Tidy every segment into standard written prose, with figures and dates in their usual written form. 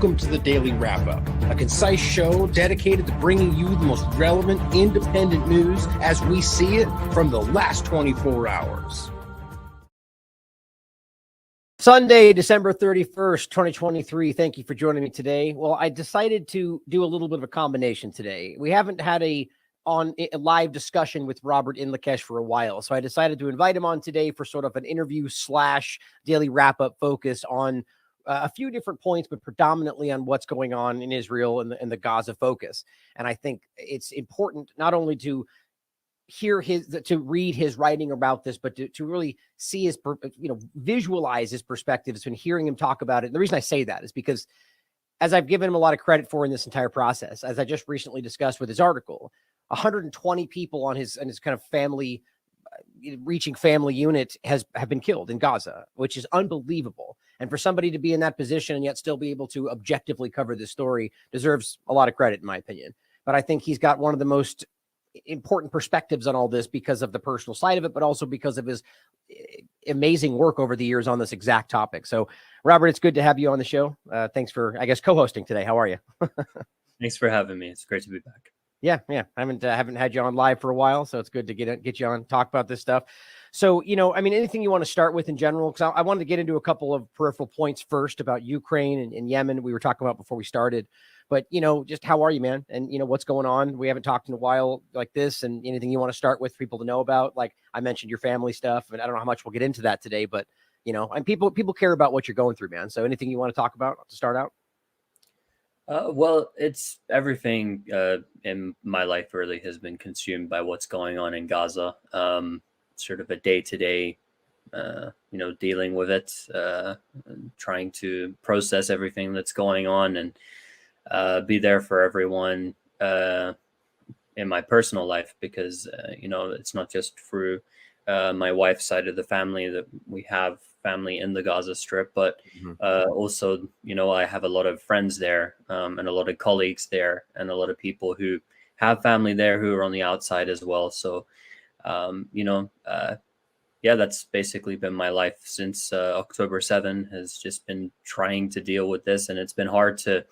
Welcome to the Daily Wrap-Up, a concise show dedicated to bringing you the most relevant, independent news as we see it from the last 24 hours. Sunday, December 31st, 2023. Thank you for joining me today. Well, I decided to do a little bit of a combination today. We haven't had a live discussion with Robert Inlakesh for a while, so I decided to invite him on today for sort of an interview / daily wrap-up focus on a few different points, but predominantly on what's going on in Israel and the Gaza focus. And I think it's important not only to read his writing about this, but to really see his, visualize his perspectives when hearing him talk about it. And the reason I say that is because, as I've given him a lot of credit for in this entire process, as I just recently discussed with his article, 120 people on his kind of family reaching family unit have been killed in Gaza, which is unbelievable. And for somebody to be in that position and yet still be able to objectively cover this story deserves a lot of credit, in my opinion. But I think he's got one of the most important perspectives on all this because of the personal side of it, but also because of his amazing work over the years on this exact topic. So, Robert, it's good to have you on the show. Thanks for, co-hosting today. How are you? Thanks for having me. It's great to be back. Yeah. I haven't had you on live for a while, so it's good to get you on, talk about this stuff. So, anything you want to start with in general, because I wanted to get into a couple of peripheral points first about Ukraine and Yemen we were talking about before we started. But, just how are you, man? And, what's going on? We haven't talked in a while like this, and anything you want to start with for people to know about? Like I mentioned your family stuff, and I don't know how much we'll get into that today, but, and people care about what you're going through, man. So anything you want to talk about to start out? Well, it's everything in my life really has been consumed by what's going on in Gaza. Sort of a day-to-day, dealing with it, trying to process everything that's going on and be there for everyone in my personal life, because, it's not just through my wife's side of the family that we have family in the Gaza Strip, but also, I have a lot of friends there and a lot of colleagues there and a lot of people who have family there who are on the outside as well. So, that's basically been my life since October 7 has just been trying to deal with this. And it's been hard to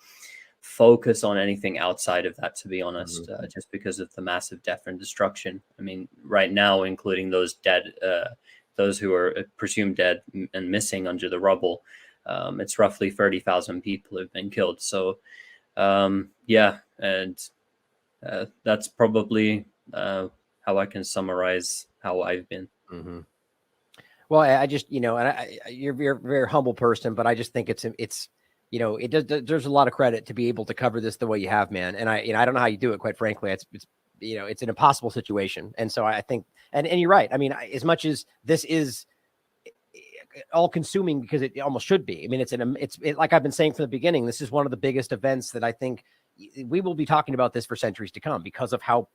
focus on anything outside of that, to be honest, just because of the massive death and destruction. I mean, right now, including those dead, those who are presumed dead and missing under the rubble, it's roughly 30,000 people have been killed. So, that's probably how I can summarize how I've been. Well, I just, you're a very humble person, but I just think there's a lot of credit to be able to cover this the way you have, man. And I don't know how you do it, quite frankly. It's an impossible situation. And so I think, and you're right. I mean, as much as this is all consuming, because it almost should be. I mean, it's like I've been saying from the beginning, this is one of the biggest events that I think we will be talking about this for centuries to come because of how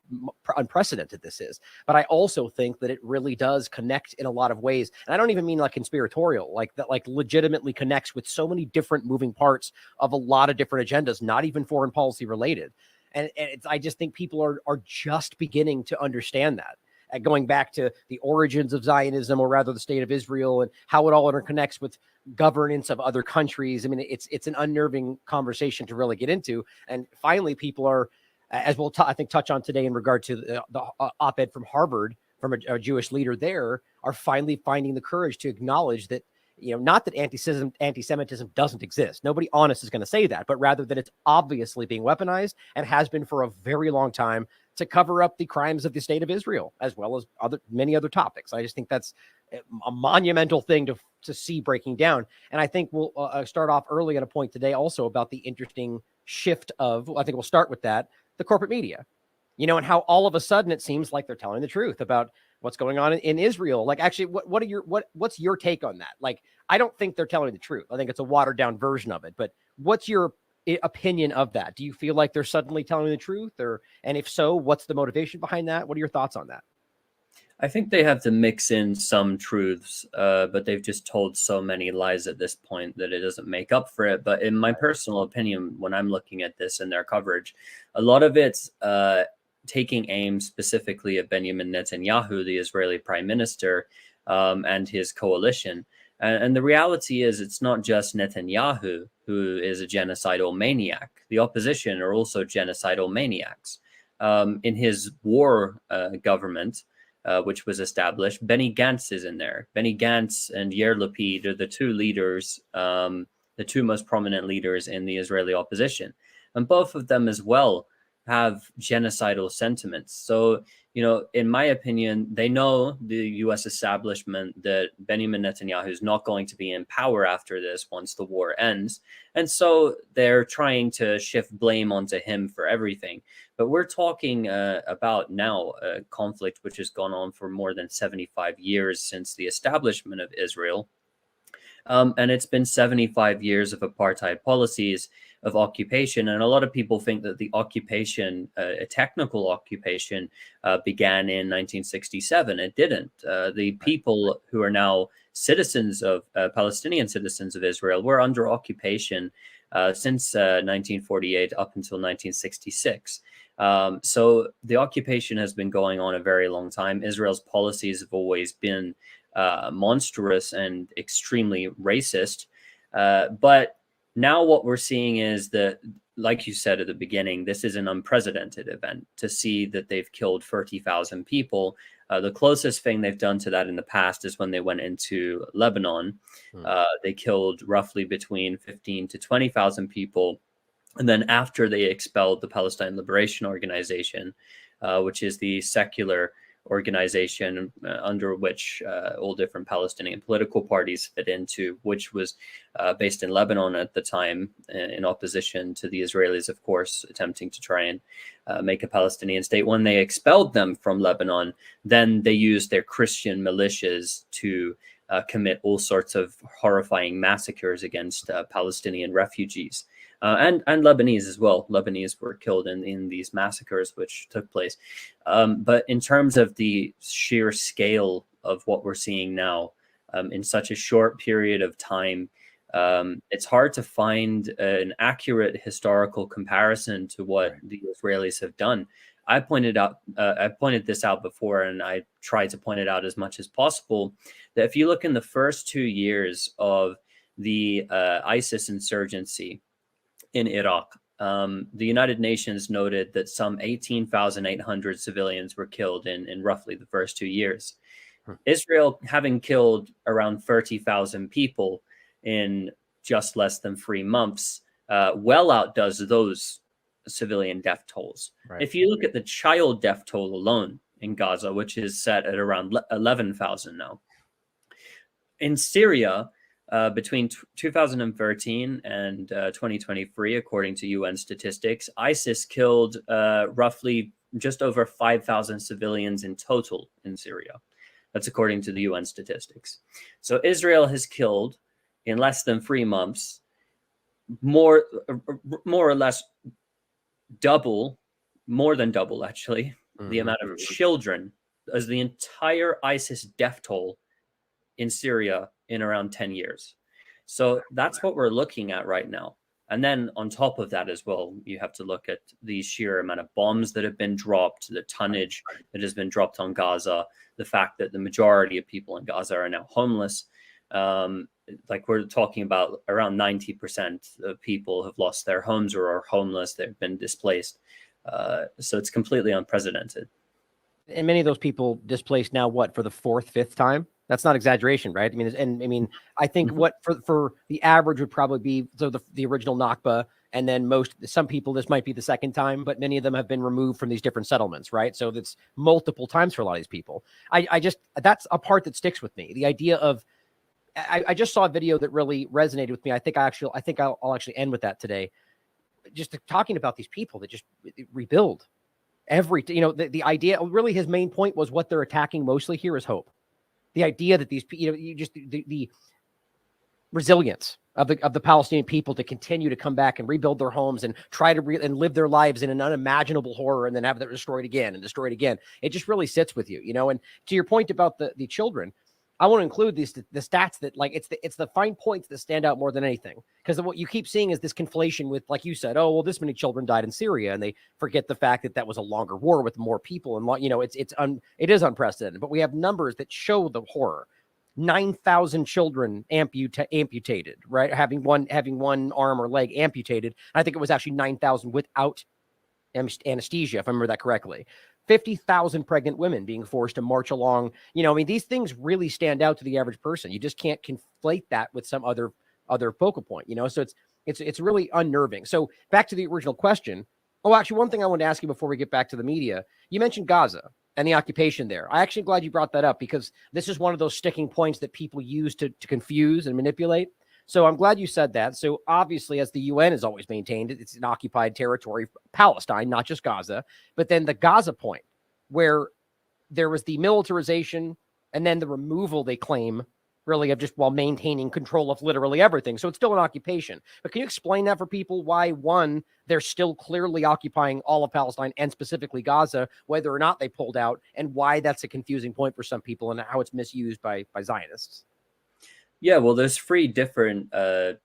unprecedented this is. But I also think that it really does connect in a lot of ways. And I don't even mean like conspiratorial, like that, like legitimately connects with so many different moving parts of a lot of different agendas, not even foreign policy related. And I just think people are just beginning to understand that. Going back to the origins of Zionism, or rather the state of Israel, and how it all interconnects with governance of other countries. I mean, it's an unnerving conversation to really get into. And finally, people are, as we'll I think touch on today in regard to the op-ed from Harvard from a Jewish leader there, are finally finding the courage to acknowledge that, not that anti-Semitism doesn't exist. Nobody honest is going to say that, but rather that it's obviously being weaponized and has been for a very long time to cover up the crimes of the state of Israel, as well as many other topics. I just think that's a monumental thing to see breaking down. And I think we'll start off early on a point today also about the interesting shift of, I think we'll start with that, the corporate media, and how all of a sudden it seems like they're telling the truth about what's going on in Israel. Like, actually, what's your take on that? Like, I don't think they're telling the truth. I think it's a watered down version of it, but what's your opinion of that? Do you feel like they're suddenly telling the truth, and if so, what's the motivation behind that? What are your thoughts on that? I think they have to mix in some truths, but they've just told so many lies at this point that it doesn't make up for it. But in my personal opinion, when I'm looking at this and their coverage, a lot of it's taking aim specifically at Benjamin Netanyahu, the Israeli prime minister, and his coalition. And the reality is, it's not just Netanyahu who is a genocidal maniac. The opposition are also genocidal maniacs. In his war government, which was established, Benny Gantz is in there. Benny Gantz and Yair Lapid are the two leaders, the two most prominent leaders in the Israeli opposition. And both of them as well have genocidal sentiments. So, in my opinion, they know, the U.S. establishment, that Benjamin Netanyahu is not going to be in power after this once the war ends. And so they're trying to shift blame onto him for everything. But we're talking about now a conflict which has gone on for more than 75 years since the establishment of Israel. And it's been 75 years of apartheid policies, of occupation. And a lot of people think that the occupation, a technical occupation, began in 1967. It didn't. The people who are now citizens of Palestinian citizens of Israel were under occupation since 1948 up until 1966. So the occupation has been going on a very long time. Israel's policies have always been monstrous and extremely racist. But now what we're seeing is that, like you said at the beginning, this is an unprecedented event to see that they've killed 30,000 people. The closest thing they've done to that in the past is when they went into Lebanon. They killed roughly between 15 to 20,000 people. And then after they expelled the Palestine Liberation Organization, which is the secular organization under which all different Palestinian political parties fit into, which was based in Lebanon at the time, in opposition to the Israelis, of course, attempting to try and make a Palestinian state. When they expelled them from Lebanon, then they used their Christian militias to commit all sorts of horrifying massacres against Palestinian refugees. And Lebanese as well. Lebanese were killed in these massacres which took place. But in terms of the sheer scale of what we're seeing now, in such a short period of time, it's hard to find an accurate historical comparison to what the Israelis have done. I pointed this out before, and I tried to point it out as much as possible, that if you look in the first 2 years of the ISIS insurgency in Iraq, the United Nations noted that some 18,800 civilians were killed in roughly the first 2 years. Israel, having killed around 30,000 people in just less than 3 months, well outdoes those civilian death tolls. Right. If you look at the child death toll alone in Gaza, which is set at around 11,000 now. In Syria, between 2013 and 2023, according to UN statistics, ISIS killed roughly just over 5,000 civilians in total in Syria. That's according to the UN statistics. So Israel has killed, in less than 3 months, more or less more than double actually, the amount of children as the entire ISIS death toll in Syria in around 10 years. So that's what we're looking at right now. And then on top of that as well, you have to look at the sheer amount of bombs that have been dropped, the tonnage that has been dropped on Gaza, the fact that the majority of people in Gaza are now homeless. Like we're talking about around 90% of people have lost their homes or are homeless. They've been displaced. So it's completely unprecedented. And many of those people displaced now, what, for the 4th, 5th time? That's not exaggeration, right? I think what for the average would probably be the original Nakba, and then some people, this might be the 2nd time, but many of them have been removed from these different settlements, right? So that's multiple times for a lot of these people. That's a part that sticks with me. The idea of, I just saw a video that really resonated with me. I think I'll actually end with that today. Just talking about these people that just rebuild the idea. Really, his main point was what they're attacking mostly here is hope. The idea that these, the resilience of the Palestinian people to continue to come back and rebuild their homes and try to and live their lives in an unimaginable horror, and then have that destroyed again. It just really sits with you, And to your point about the children, I want to include the stats that, like, it's the fine points that stand out more than anything, because what you keep seeing is this conflation with, like you said, oh, well, this many children died in Syria, and they forget the fact that was a longer war with more people, and it is unprecedented. But we have numbers that show the horror. 9,000 children amputated, right? Having one arm or leg amputated. I think it was actually 9,000 without anesthesia, if I remember that correctly. 50,000 pregnant women being forced to march along. I mean, these things really stand out to the average person. You just can't conflate that with some other focal point, So it's really unnerving. So back to the original question. Oh, actually, one thing I wanted to ask you before we get back to the media. You mentioned Gaza and the occupation there. I actually glad you brought that up, because this is one of those sticking points that people use to confuse and manipulate. So I'm glad you said that. So obviously, as the UN has always maintained, it's an occupied territory, Palestine, not just Gaza. But then the Gaza point, where there was the militarization and then the removal, they claim, really, of just while maintaining control of literally everything. So it's still an occupation. But can you explain that for people? Why, one, they're still clearly occupying all of Palestine and specifically Gaza, whether or not they pulled out, and why that's a confusing point for some people and how it's misused by Zionists? Yeah, well, there's three different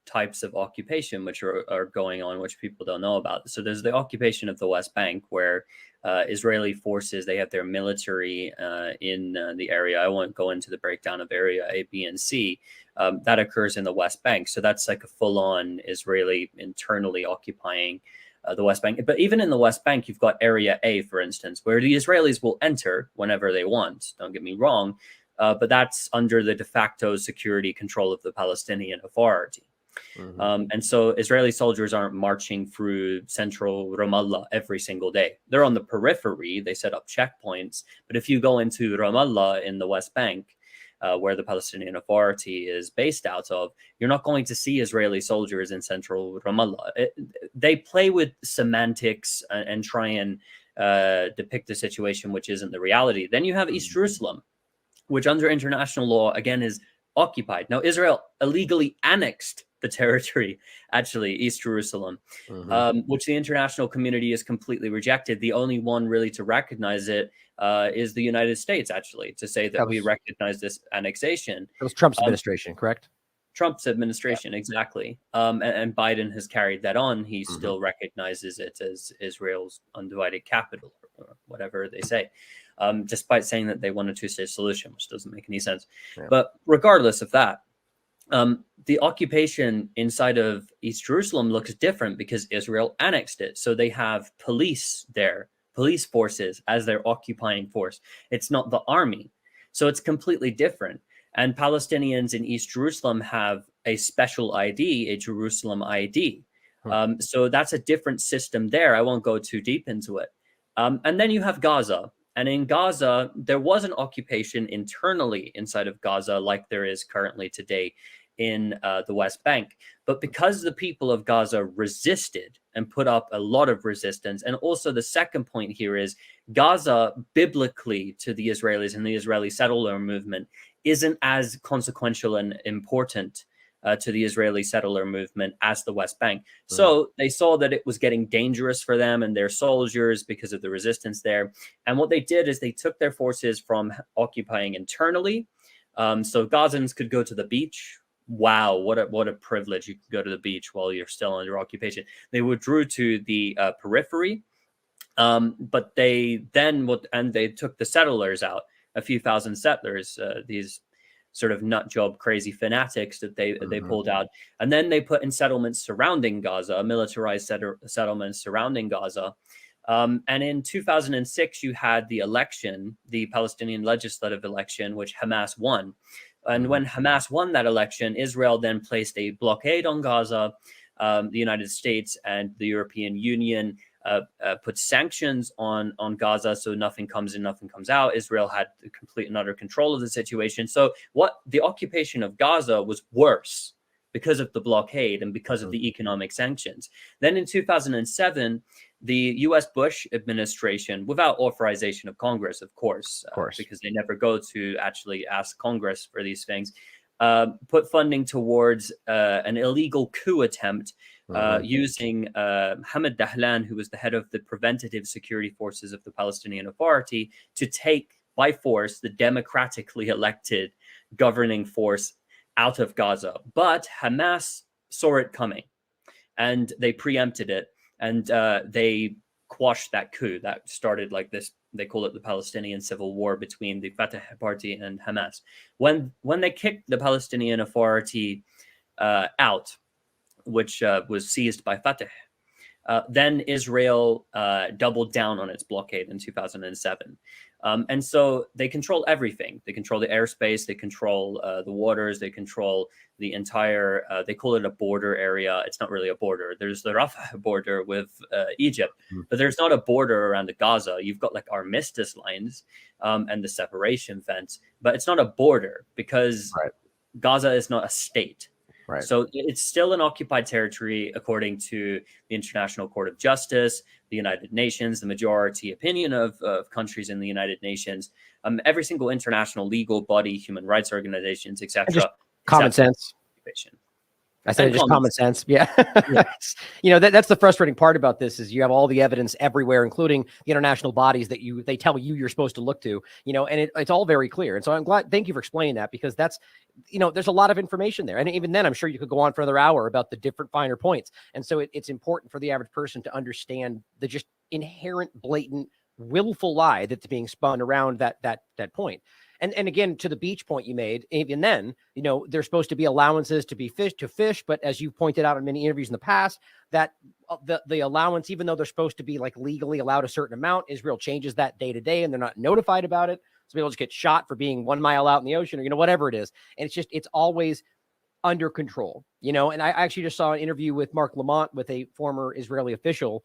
types of occupation which are going on, which people don't know about. So there's the occupation of the West Bank, where Israeli forces, they have their military in the area. I won't go into the breakdown of area A, B, and C. That occurs in the West Bank. So that's like a full-on Israeli internally occupying the West Bank. But even in the West Bank, you've got Area A, for instance, where the Israelis will enter whenever they want. Don't get me wrong. But that's under the de facto security control of the Palestinian Authority. Mm-hmm. And so Israeli soldiers aren't marching through central Ramallah every single day. They're on the periphery. They set up checkpoints. But if you go into Ramallah in the West Bank, where the Palestinian Authority is based out of, you're not going to see Israeli soldiers in central Ramallah. They play with semantics and try and depict a situation which isn't the reality. Then you have East Jerusalem, which under international law, again, is occupied. Now, Israel illegally annexed the territory, actually, East Jerusalem, which the international community has completely rejected. The only one really to recognize it is the United States, actually, to say that we recognize this annexation. It was Trump's administration, correct? Trump's administration, exactly. And Biden has carried that on. He still recognizes it as Israel's undivided capital, or whatever they say. Despite saying that they want a two-state solution, which doesn't make any sense. Yeah. But regardless of that, the occupation inside of East Jerusalem looks different because Israel annexed it. So they have police there, police forces as their occupying force. It's not the army. So it's completely different. And Palestinians in East Jerusalem have a special ID, a Jerusalem ID. So that's a different system there. I won't go too deep into it. And then you have Gaza. And in Gaza, there was an occupation internally inside of Gaza, like there is currently today in the West Bank. But because the people of Gaza resisted and put up a lot of resistance, and also the second point here is Gaza, biblically to the Israelis and the Israeli settler movement, isn't as consequential and important to the Israeli settler movement as the West Bank. So they saw that it was getting dangerous for them and their soldiers because of the resistance there. And what they did is they took their forces from occupying internally. So Gazans could go to the beach. Wow, what a privilege. You could go to the beach while you're still under occupation. They withdrew to the periphery, but they then they took the settlers out, a few thousand settlers, these sort of nut job crazy fanatics that they pulled out, and then they put in settlements surrounding Gaza, militarized settlements surrounding Gaza. And in 2006, you had the election, the Palestinian legislative election, which Hamas won. And when Hamas won that election, Israel then placed a blockade on Gaza. The United States and the European Union put sanctions on Gaza, so nothing comes in, nothing comes out. Israel had complete and utter control of the situation. So the occupation of Gaza was worse because of the blockade and because of the economic sanctions. Then in 2007, the U.S. Bush administration, without authorization of Congress, of course, because they never go to actually ask Congress for these things, put funding towards an illegal coup attempt using Hamid Dahlan, who was the head of the preventative security forces of the Palestinian Authority, to take by force the democratically elected governing force out of Gaza. But Hamas saw it coming and they preempted it, and they quashed that coup that started like this they call it the Palestinian civil war between the Fatah party and Hamas. When they kicked the Palestinian Authority out, which was seized by Fatah, then Israel doubled down on its blockade in 2007. And so they control everything. They control the airspace, they control the waters, they control the entire, they call it a border area. It's not really a border. There's the Rafah border with Egypt, but there's not a border around the Gaza. You've got like armistice lines and the separation fence, but it's not a border because Gaza is not a state. Right. So it's still an occupied territory, according to the International Court of Justice, the United Nations, the majority opinion of countries in the United Nations, every single international legal body, human rights organizations, etc. Common sense. I said just common sense. Yeah. That's the frustrating part about this is you have all the evidence everywhere, including the international bodies that they tell you're supposed to look to, and it's all very clear. And so I'm glad, thank you for explaining that, because that's, there's a lot of information there. And even then, I'm sure you could go on for another hour about the different finer points. And so it's important for the average person to understand the just inherent, blatant, willful lie that's being spun around that point. And again, to the beach point you made, even then, there's supposed to be allowances to fish. But as you pointed out in many interviews in the past, that the allowance, even though they're supposed to be like legally allowed a certain amount, Israel changes that day to day and they're not notified about it. So people just get shot for being 1 mile out in the ocean or, whatever it is. And it's always under control, and I actually just saw an interview with Mark Lamont with a former Israeli official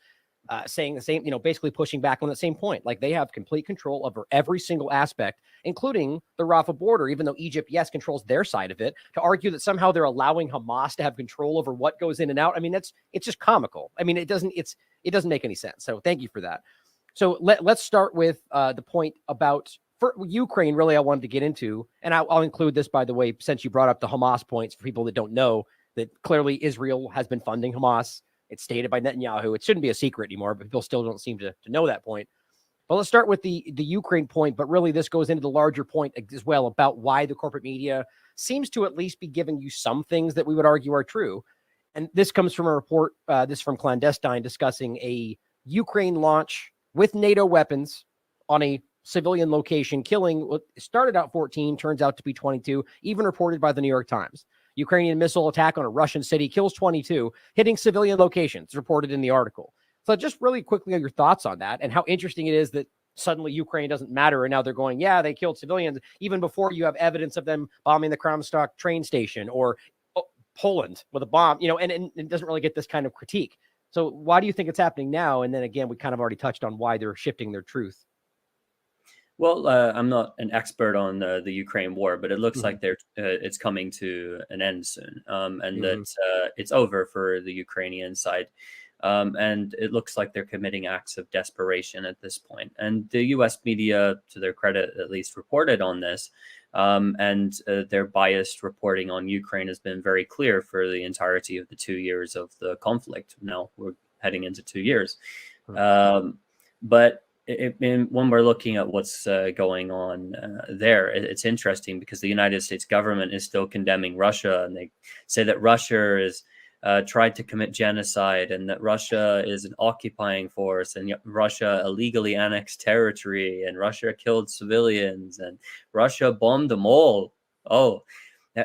saying the same, basically pushing back on the same point. Like they have complete control over every single aspect, including the Rafah border, even though Egypt, yes, controls their side of it. To argue that somehow they're allowing Hamas to have control over what goes in and out. I mean, it's just comical. I mean, it doesn't make any sense. So thank you for that. So let's start with the point about for Ukraine. Really, I wanted to get into, and I'll include this, by the way, since you brought up the Hamas points, for people that don't know that clearly Israel has been funding Hamas. It's stated by Netanyahu. It shouldn't be a secret anymore, but people still don't seem to know that point. But let's start with the Ukraine point. But really, this goes into the larger point as well about why the corporate media seems to at least be giving you some things that we would argue are true. And this comes from a report, this from Clandestine, discussing a Ukraine launch with NATO weapons on a civilian location, killing what started out 14, turns out to be 22, even reported by the New York Times. Ukrainian missile attack on a Russian city kills 22, hitting civilian locations, reported in the article. So just really quickly on your thoughts on that and how interesting it is that suddenly Ukraine doesn't matter. And now they're going, yeah, they killed civilians, even before you have evidence of them bombing the Kromstok train station or Poland with a bomb, and it doesn't really get this kind of critique. So why do you think it's happening now? And then again, we kind of already touched on why they're shifting their truth. Well, I'm not an expert on the Ukraine war, but it looks like it's coming to an end soon, and that it's over for the Ukrainian side. And it looks like they're committing acts of desperation at this point. And the U.S. media, to their credit, at least reported on this. And their biased reporting on Ukraine has been very clear for the entirety of the 2 years of the conflict. Now we're heading into 2 years. But when we're looking at what's going on there, it's interesting because the United States government is still condemning Russia, and they say that Russia is tried to commit genocide and that Russia is an occupying force and Russia illegally annexed territory and Russia killed civilians and Russia bombed them all. Oh,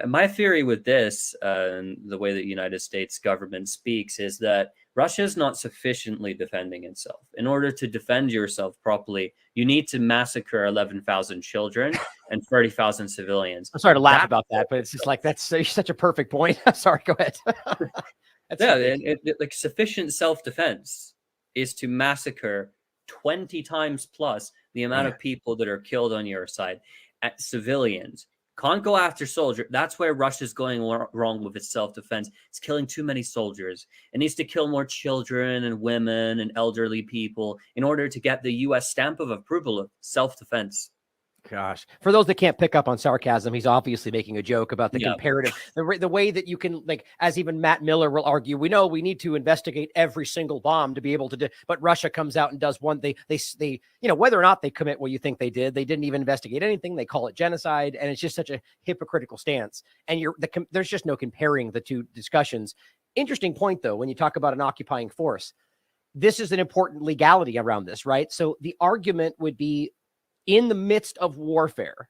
my theory with this, and the way that the United States government speaks, is that Russia is not sufficiently defending itself. In order to defend yourself properly, you need to massacre 11,000 children and 30,000 civilians. I'm sorry to laugh about that, but it's just like, that's such a perfect point. Sorry, go ahead. Like sufficient self-defense is to massacre 20 times plus the amount of people that are killed on your side at civilians. Can't go after soldiers. That's where Russia's going wrong with its self-defense. It's killing too many soldiers. It needs to kill more children and women and elderly people in order to get the U.S. stamp of approval of self-defense. Gosh, for those that can't pick up on sarcasm, he's obviously making a joke about the comparative, the way that you can, like, as even Matt Miller will argue, we know we need to investigate every single bomb to be able to do, but Russia comes out and does one, they, whether or not they commit what you think they didn't even investigate anything. They call it genocide. And it's just such a hypocritical stance. And there's just no comparing the two discussions. Interesting point though, when you talk about an occupying force, this is an important legality around this, right? So the argument would be, in the midst of warfare,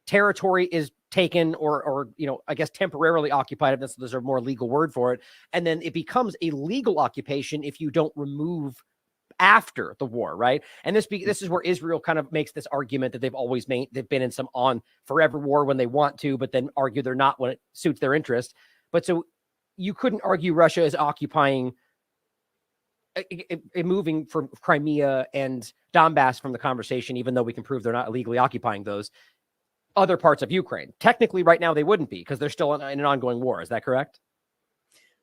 territory is taken or I guess temporarily occupied. There's a more legal word for it. And then it becomes a legal occupation if you don't remove after the war, right? And this is where Israel kind of makes this argument that they've always made. They've been in some on forever war when they want to, but then argue they're not when it suits their interest. But so you couldn't argue Russia is occupying, moving from Crimea and Donbass from the conversation, even though we can prove they're not illegally occupying those other parts of Ukraine. Technically, right now, they wouldn't be, because they're still in an ongoing war. Is that correct?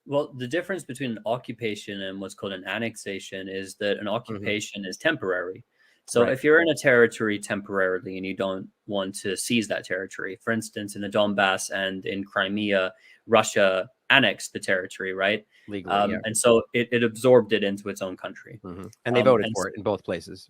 Well, the difference between an occupation and what's called an annexation is that an occupation is temporary. So if you're in a territory temporarily and you don't want to seize that territory, for instance, in the Donbass and in Crimea, Russia annexed the territory, right? Legally, and so it absorbed it into its own country. And they voted for it in both places.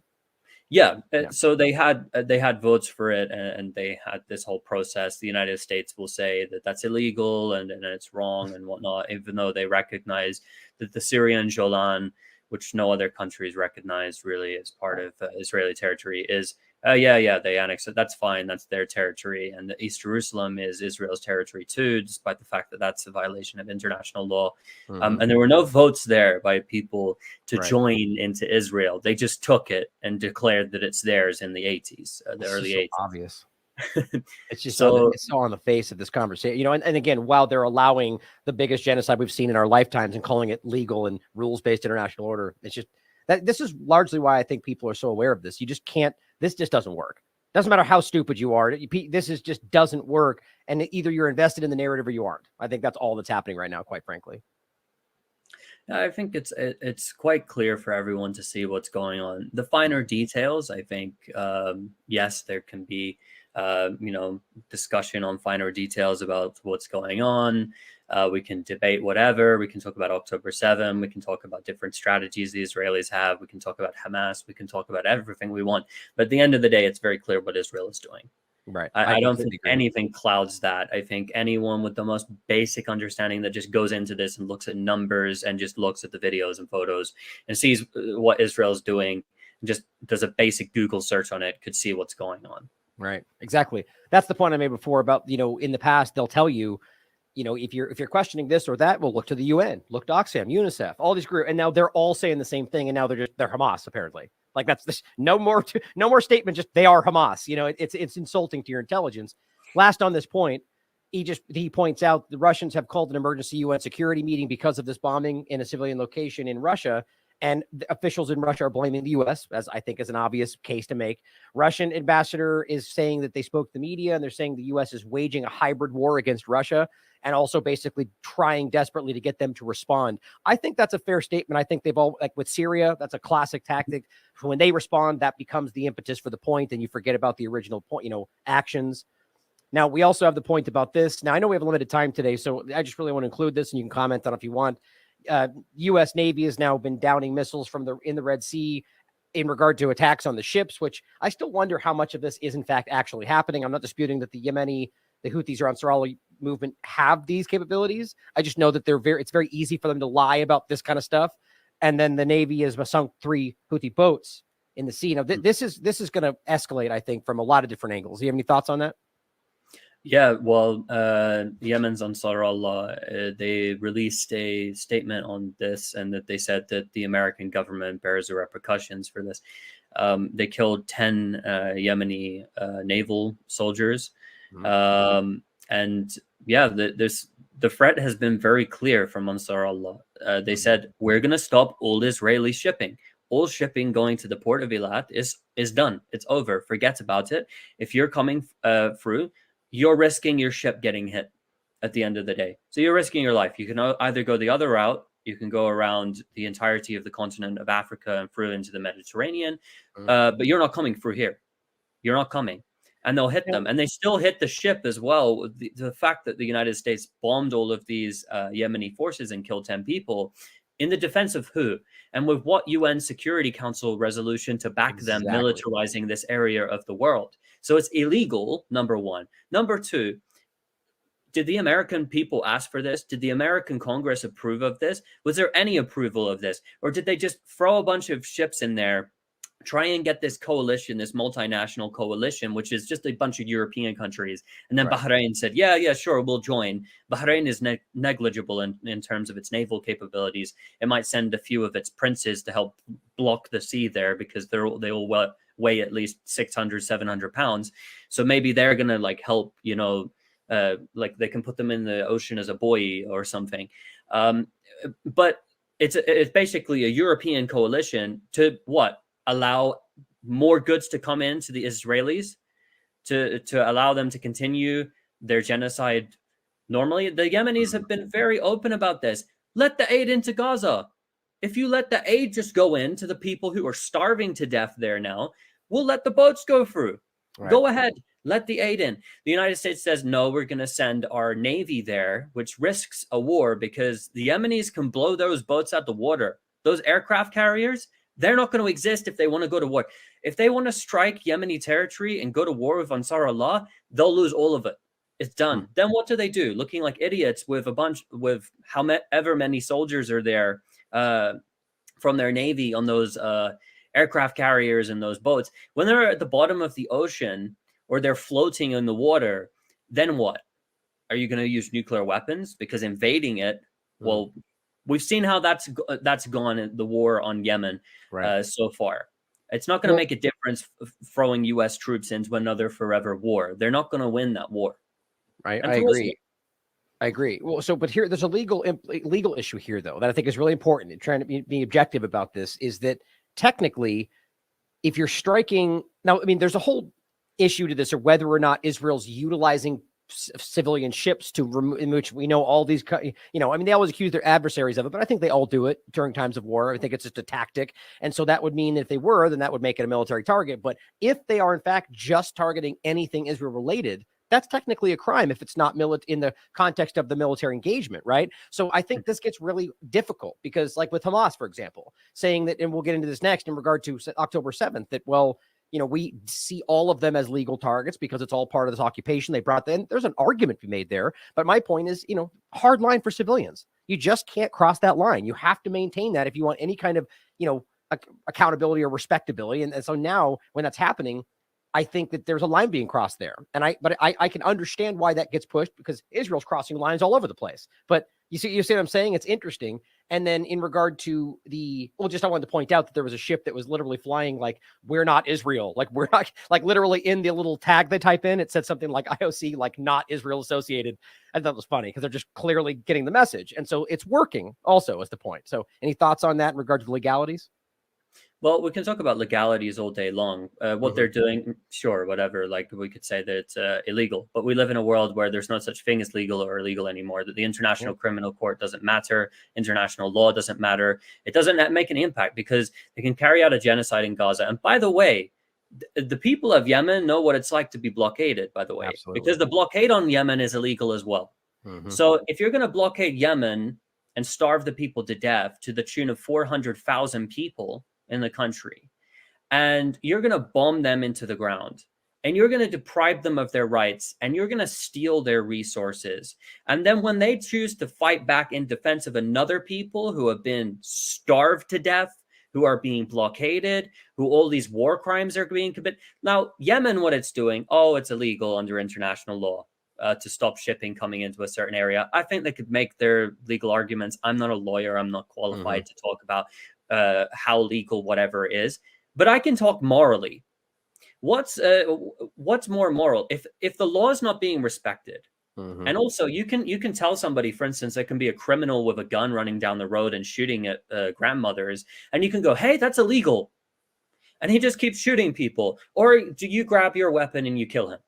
Yeah. So they had votes for it, and they had this whole process. The United States will say that that's illegal and it's wrong and whatnot, even though they recognize that the Syrian Golan, which no other countries recognized really as part of Israeli territory, is they annexed it. That's fine. That's their territory. And the East Jerusalem is Israel's territory too, despite the fact that that's a violation of international law. And there were no votes there by people to join into Israel. They just took it and declared that it's theirs in the 80s, the early 80s. Obvious. It's just it's so on the face of this conversation, and again, while they're allowing the biggest genocide we've seen in our lifetimes and calling it legal and rules-based international order, it's just that this is largely why I think people are so aware of this. You just can't. This just doesn't work. Doesn't matter how stupid you are. This is just doesn't work. And either you're invested in the narrative or you aren't. I think that's all that's happening right now, quite frankly. I think it's quite clear for everyone to see what's going on. The finer details, I think, yes, there can be, discussion on finer details about what's going on. We can debate whatever. We can talk about October 7. We can talk about different strategies the Israelis have. We can talk about Hamas. We can talk about everything we want. But at the end of the day, it's very clear what Israel is doing. Right. I don't think anything clouds that. I think anyone with the most basic understanding that just goes into this and looks at numbers and just looks at the videos and photos and sees what Israel's doing and just does a basic Google search on it could see what's going on. Right. Exactly. That's the point I made before about, in the past, they'll tell you, if you're questioning this or that, well, look to the UN, look to Oxfam, UNICEF, all these groups. And now they're all saying the same thing. And now they're Hamas, apparently. Like that's this, no more statement. Just they are Hamas. It's insulting to your intelligence. Last on this point, he points out the Russians have called an emergency UN security meeting because of this bombing in a civilian location in Russia. And the officials in Russia are blaming the U.S., as I think is an obvious case to make. Russian ambassador is saying that they spoke to the media, and they're saying the U.S. is waging a hybrid war against Russia and also basically trying desperately to get them to respond. I think that's a fair statement. I think they've all, like with Syria, that's a classic tactic. When they respond, that becomes the impetus for the point, and you forget about the original point, actions. Now, we also have the point about this. Now, I know we have limited time today, so I just really want to include this, and you can comment on it if you want. U.S. Navy has now been downing missiles in the Red Sea in regard to attacks on the ships, which I still wonder how much of this is in fact actually happening. I'm not disputing that the Houthis or Ansar Allah movement have these capabilities. I just know that it's very easy for them to lie about this kind of stuff. And then the Navy has sunk 3 Houthi boats in the sea. Now, this is going to escalate, I think, from a lot of different angles. Do you have any thoughts on that? Yeah, well, Yemen's Ansar Allah, they released a statement on this, and that they said that the American government bears the repercussions for this. They killed 10 Yemeni naval soldiers. And yeah, the threat has been very clear from Ansar Allah. They said, we're going to stop all Israeli shipping. All shipping going to the port of Eilat is done. It's over. Forget about it. If you're coming through, you're risking your ship getting hit at the end of the day. So you're risking your life. You can either go the other route. You can go around the entirety of the continent of Africa and through into the Mediterranean. But you're not coming through here. You're not coming. And they'll hit them. And they still hit the ship as well. The fact that the United States bombed all of these Yemeni forces and killed 10 people in the defense of who? And with what UN Security Council resolution to back them militarizing this area of the world? So it's illegal, number one. Number two, did the American people ask for this? Did the American Congress approve of this? Was there any approval of this? Or did they just throw a bunch of ships in there, try and get this coalition, this multinational coalition, which is just a bunch of European countries? And then Right. Bahrain said, yeah, sure, we'll join. Bahrain is negligible in terms of its naval capabilities. It might send a few of its princes to help block the sea there because they all weigh at least 600, 700 pounds. So maybe they're going to like help, you know, like they can put them in the ocean as a buoy or something. But it's basically a European coalition to what? Allow more goods to come in to the Israelis, to allow them to continue their genocide normally. The Yemenis have been very open about this. Let the aid into Gaza. If you let the aid just go in to the people who are starving to death there now, we'll let the boats go through. Right. Go ahead. Let the aid in. The United States says, no, we're going to send our Navy there, which risks a war because the Yemenis can blow those boats out the water. Those aircraft carriers, they're not going to exist if they want to go to war. If they want to strike Yemeni territory and go to war with Ansar Allah, they'll lose all of it. It's done. Then what do? Looking like idiots with however many soldiers are there from their Navy on those aircraft carriers and those boats. When they're at the bottom of the ocean or they're floating in the water, then what? Are you going to use nuclear weapons? Because invading it, well, we've seen how that's gone in the war on Yemen so far. It's not going to make a difference throwing U.S. troops into another forever war. They're not going to win that war. Right. I agree. Well, but here there's a legal issue here, though, that I think is really important. And trying to be objective about this is that technically, if you're striking now, I mean, there's a whole issue to this, or whether or not Israel's utilizing civilian ships in which we know all these, I mean, they always accuse their adversaries of it, but I think they all do it during times of war. I think it's just a tactic. And so that would mean that if they were, then that would make it a military target. But if they are in fact just targeting anything Israel related, that's technically a crime if it's not in the context of the military engagement, right? So I think this gets really difficult because, like with Hamas, for example, saying that, and we'll get into this next in regard to October 7th, that, well, we see all of them as legal targets because it's all part of this occupation. They brought them. There's an argument to be made there. But my point is, hard line for civilians. You just can't cross that line. You have to maintain that if you want any kind of, accountability or respectability. And so now when that's happening, I think that there's a line being crossed there. But I can understand why that gets pushed because Israel's crossing lines all over the place. But you see what I'm saying? It's interesting. And then in regard to I wanted to point out that there was a ship that was literally flying like, we're not Israel. Like, we're not, like, literally in the little tag they type in, it said something like IOC, like not Israel associated. I thought it was funny because they're just clearly getting the message. And so it's working also is the point. So any thoughts on that in regard to the legalities? Well, we can talk about legalities all day long. What they're doing, sure, whatever. Like, we could say that it's illegal, but we live in a world where there's no such thing as legal or illegal anymore. That the International Criminal Court doesn't matter. International law doesn't matter. It doesn't make an impact because they can carry out a genocide in Gaza. And by the way, the people of Yemen know what it's like to be blockaded, by the way. Absolutely. Because the blockade on Yemen is illegal as well. So if you're going to blockade Yemen and starve the people to death to the tune of 400,000 people in the country, and you're going to bomb them into the ground, and you're going to deprive them of their rights, and you're going to steal their resources, and then when they choose to fight back in defense of another people who have been starved to death, who are being blockaded, who all these war crimes are being committed. Now, Yemen, what it's doing, it's illegal under international law to stop shipping coming into a certain area. I think they could make their legal arguments. I'm not a lawyer. I'm not qualified to talk about how legal whatever is, but I can talk morally. What's more moral? If the law is not being respected, and also you can tell somebody, for instance, there can be a criminal with a gun running down the road and shooting at grandmothers, and you can go, hey, that's illegal, and he just keeps shooting people. Or do you grab your weapon and you kill him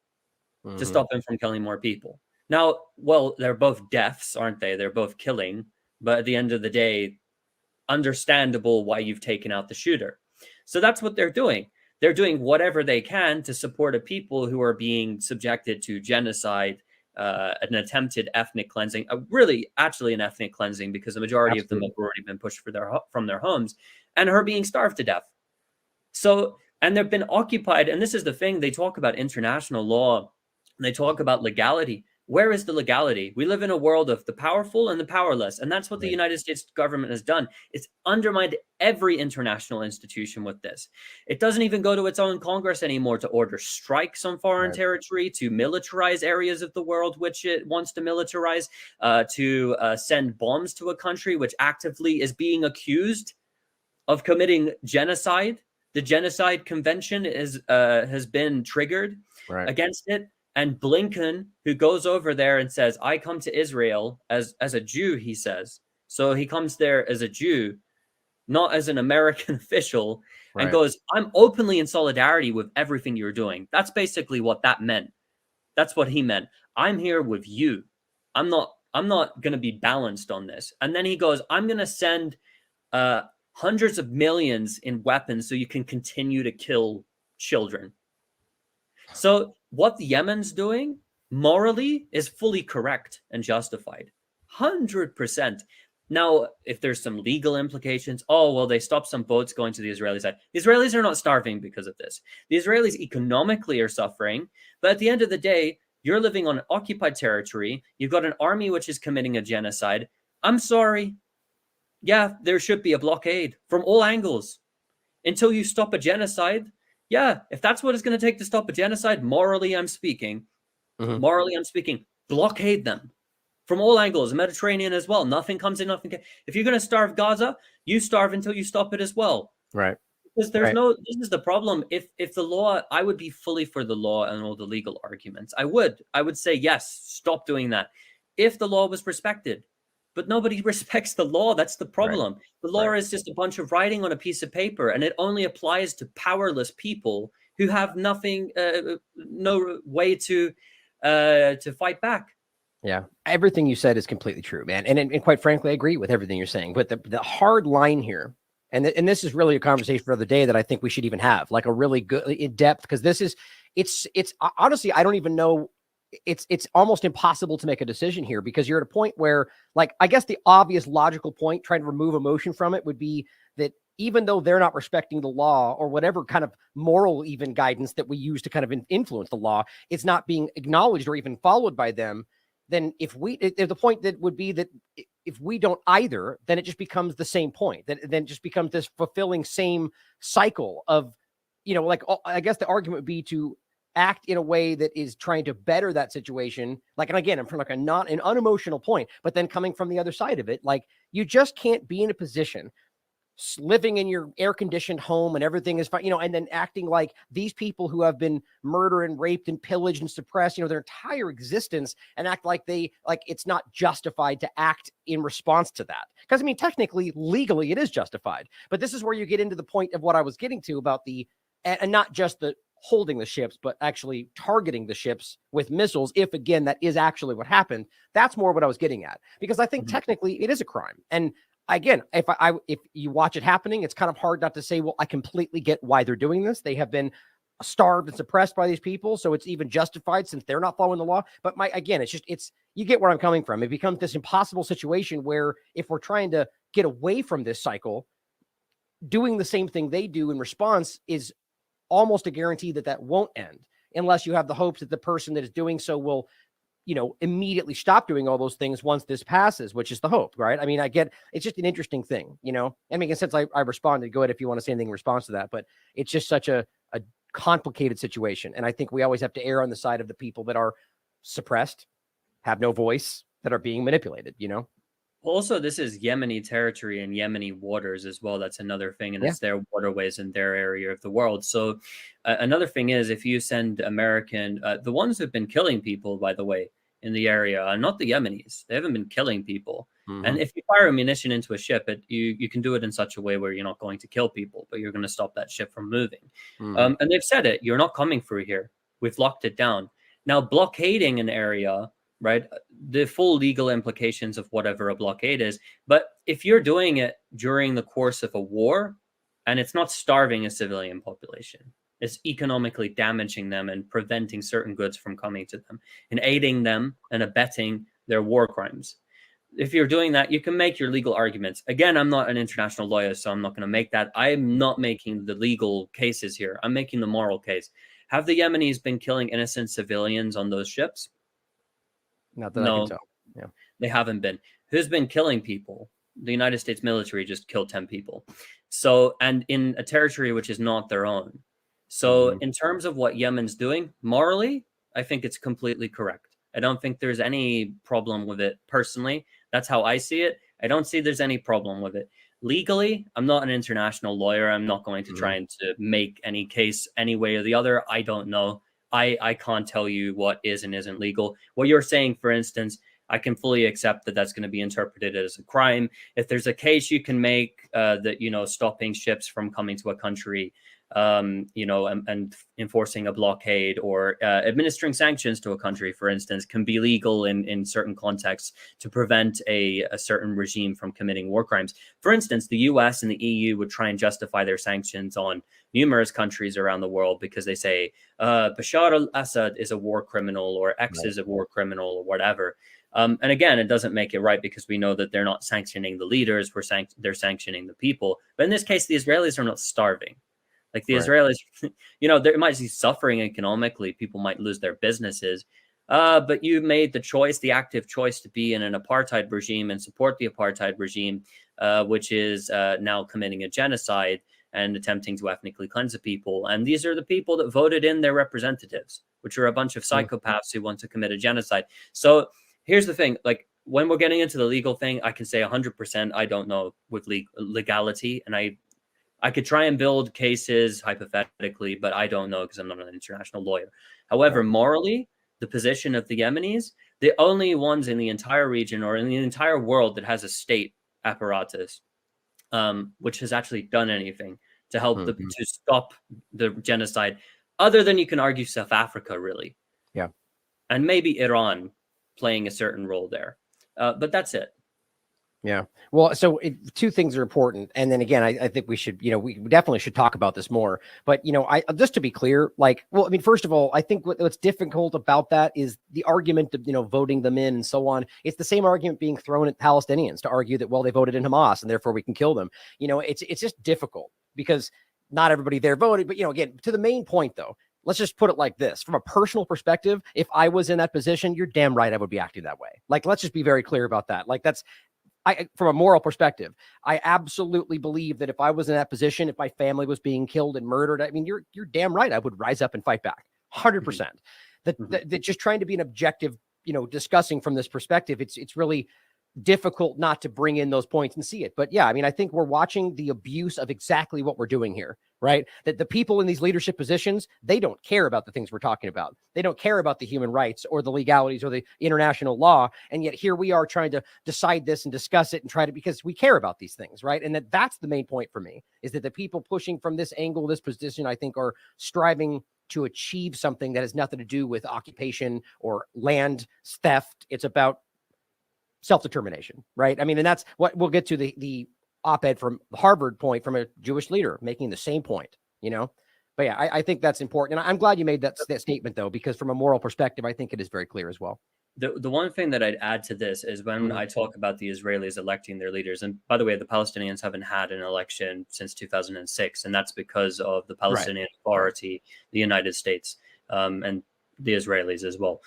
to stop him from killing more people? Now, well, they're both deaths, aren't they? They're both killing, but at the end of the day, understandable why you've taken out the shooter. So that's what they're doing. They're doing whatever they can to support a people who are being subjected to genocide, an attempted ethnic cleansing, actually an ethnic cleansing, because the majority of them have already been pushed from their homes and are being starved to death. So, and they've been occupied. And this is the thing, they talk about international law, and they talk about legality. where is the legality? We live in a world of the powerful and the powerless, and that's what the Right. United States government has done. It's undermined every international institution with this. It doesn't even go to its own Congress anymore to order strikes on foreign Right. territory, to militarize areas of the world which it wants to militarize, to send bombs to a country which actively is being accused of committing genocide. The Genocide Convention has been triggered Right. against it. And Blinken, who goes over there and says, I come to Israel as a Jew, he says. So he comes there as a Jew, not as an American official, and Right. goes, I'm openly in solidarity with everything you're doing. That's basically what that meant. That's what he meant. I'm here with you. I'm not going to be balanced on this. And then he goes, I'm going to send hundreds of millions in weapons so you can continue to kill children. So what the Yemen's doing morally is fully correct and justified. 100%. Now, if there's some legal implications, oh, well, they stopped some boats going to the Israeli side. The Israelis are not starving because of this. The Israelis economically are suffering. But at the end of the day, you're living on occupied territory. You've got an army which is committing a genocide. I'm sorry. Yeah, there should be a blockade from all angles until you stop a genocide. Yeah, if that's what it's going to take to stop a genocide, morally I'm speaking, blockade them from all angles, the Mediterranean as well. Nothing comes in, nothing. If you're going to starve Gaza, you starve until you stop it as well. Right. Because there's this is the problem. If the law, I would be fully for the law and all the legal arguments. I would say, yes, stop doing that. If the law was respected. But nobody respects the law. That's the problem. Right. The law is just a bunch of writing on a piece of paper, and it only applies to powerless people who have nothing, no way to fight back. Yeah, everything you said is completely true, man. And quite frankly, I agree with everything you're saying. But the hard line here, and this is really a conversation for the day that I think we should even have, like a really good in depth, because this is it's honestly, I don't even know. It's almost impossible to make a decision here, because you're at a point where, like, I guess the obvious logical point, trying to remove emotion from it, would be that even though they're not respecting the law, or whatever kind of moral even guidance that we use to kind of influence the law, it's not being acknowledged or even followed by them. Then the point that would be that if we don't either, then it just becomes the same point. Then just becomes this fulfilling same cycle of, like, I guess the argument would be to act in a way that is trying to better that situation. Like, and again, I'm from like not an unemotional point, but then coming from the other side of it, like, you just can't be in a position living in your air-conditioned home and everything is fine, and then acting like these people who have been murdered and raped and pillaged and suppressed, their entire existence, and act like it's not justified to act in response to that. Because, I mean, technically, legally, it is justified. But this is where you get into the point of what I was getting to about and not just the holding the ships, but actually targeting the ships with missiles. If, again, that is actually what happened, that's more what I was getting at. Because I think technically it is a crime. And again, if you watch it happening, it's kind of hard not to say, well, I completely get why they're doing this. They have been starved and suppressed by these people, so it's even justified since they're not following the law. But you get where I'm coming from. It becomes this impossible situation where, if we're trying to get away from this cycle, doing the same thing they do in response is almost a guarantee that won't end, unless you have the hopes that the person that is doing so will immediately stop doing all those things once this passes, which is the hope, right? I mean, I get, it's just an interesting thing, I mean, since I responded, go ahead if you want to say anything in response to that, but it's just such a complicated situation. And I think we always have to err on the side of the people that are suppressed, have no voice, that are being manipulated, Also, this is Yemeni territory and Yemeni waters as well. That's another thing. And it's their waterways in their area of the world. So another thing is, if you send American, the ones who've been killing people, by the way, in the area are not the Yemenis. They haven't been killing people. And if you fire ammunition into a ship, you can do it in such a way where you're not going to kill people, but you're going to stop that ship from moving. And they've said it. You're not coming through here. We've locked it down. Now, blockading an area, right? The full legal implications of whatever a blockade is. But if you're doing it during the course of a war, and it's not starving a civilian population, it's economically damaging them and preventing certain goods from coming to them and aiding them and abetting their war crimes. If you're doing that, you can make your legal arguments. Again, I'm not an international lawyer, so I'm not going to make that. I'm not making the legal cases here. I'm making the moral case. Have the Yemenis been killing innocent civilians on those ships? Not that I can No, tell. Yeah. they haven't been. Who's been killing people? The United States military just killed 10 people. So, and in a territory which is not their own. So, in terms of what Yemen's doing, morally, I think it's completely correct. I don't think there's any problem with it personally. That's how I see it. I don't see there's any problem with it. Legally, I'm not an international lawyer. I'm not going to try and to make any case any way or the other. I don't know. I can't tell you what is and isn't legal. What you're saying, for instance, I can fully accept that that's going to be interpreted as a crime. If there's a case you can make that, you know, stopping ships from coming to a country, you know, and enforcing a blockade or administering sanctions to a country, for instance, can be legal in certain contexts to prevent a certain regime from committing war crimes. For instance, the US and the EU would try and justify their sanctions on numerous countries around the world because they say Bashar al-Assad is a war criminal or X is a war criminal or whatever. And again, it doesn't make it right because we know that they're not sanctioning the leaders, they're sanctioning the people. But in this case, the Israelis are not starving. Like the Israelis, you know, they might be suffering economically. People might lose their businesses. But you made the choice, the active choice to be in an apartheid regime and support the apartheid regime, which is now committing a genocide and attempting to ethnically cleanse the people. And these are the people that voted in their representatives, which are a bunch of psychopaths who want to commit a genocide. So here's the thing, like when we're getting into the legal thing, I can say 100% I don't know with legality. And I could try and build cases hypothetically, but I don't know because I'm not an international lawyer. However, morally, the position of the Yemenis, the only ones in the entire region or in the entire world that has a state apparatus, which has actually done anything to help to stop the genocide, other than you can argue South Africa, really. Yeah. And maybe Iran playing a certain role there. But that's it. Yeah. Well, so two things are important. And then again, I think we should, you know, we definitely should talk about this more. But, you know, just to be clear, like, well, I mean, first of all, I think what's difficult about that is the argument of, you know, voting them in and so on. It's the same argument being thrown at Palestinians to argue that, well, they voted in Hamas and therefore we can kill them. You know, it's just difficult because not everybody there voted. But, you know, again, to the main point, though, let's just put it like this. From a personal perspective, if I was in that position, you're damn right I would be acting that way. Like, let's just be very clear about that. Like, from a moral perspective, I absolutely believe that if I was in that position, if my family was being killed and murdered, I mean, you're damn right I would rise up and fight back. 100%. That just trying to be an objective, you know, discussing from this perspective, it's really difficult not to bring in those points and see it. But yeah, I mean, I think we're watching the abuse of exactly what we're doing here, right? That the people in these leadership positions, they don't care about the things we're talking about. They don't care about the human rights or the legalities or the international law. And yet here we are trying to decide this and discuss it and try to, because we care about these things, right? And that's the main point for me, is that the people pushing from this angle, this position, I think are striving to achieve something that has nothing to do with occupation or land theft. It's about self-determination, right? I mean, and that's what we'll get to the op-ed from Harvard point from a Jewish leader making the same point, you know? But yeah, I think that's important. And I'm glad you made that statement though, because from a moral perspective, I think it is very clear as well. The one thing that I'd add to this is when I talk about the Israelis electing their leaders, and by the way, the Palestinians haven't had an election since 2006, and that's because of the Palestinian Authority, the United States, and the Israelis as well.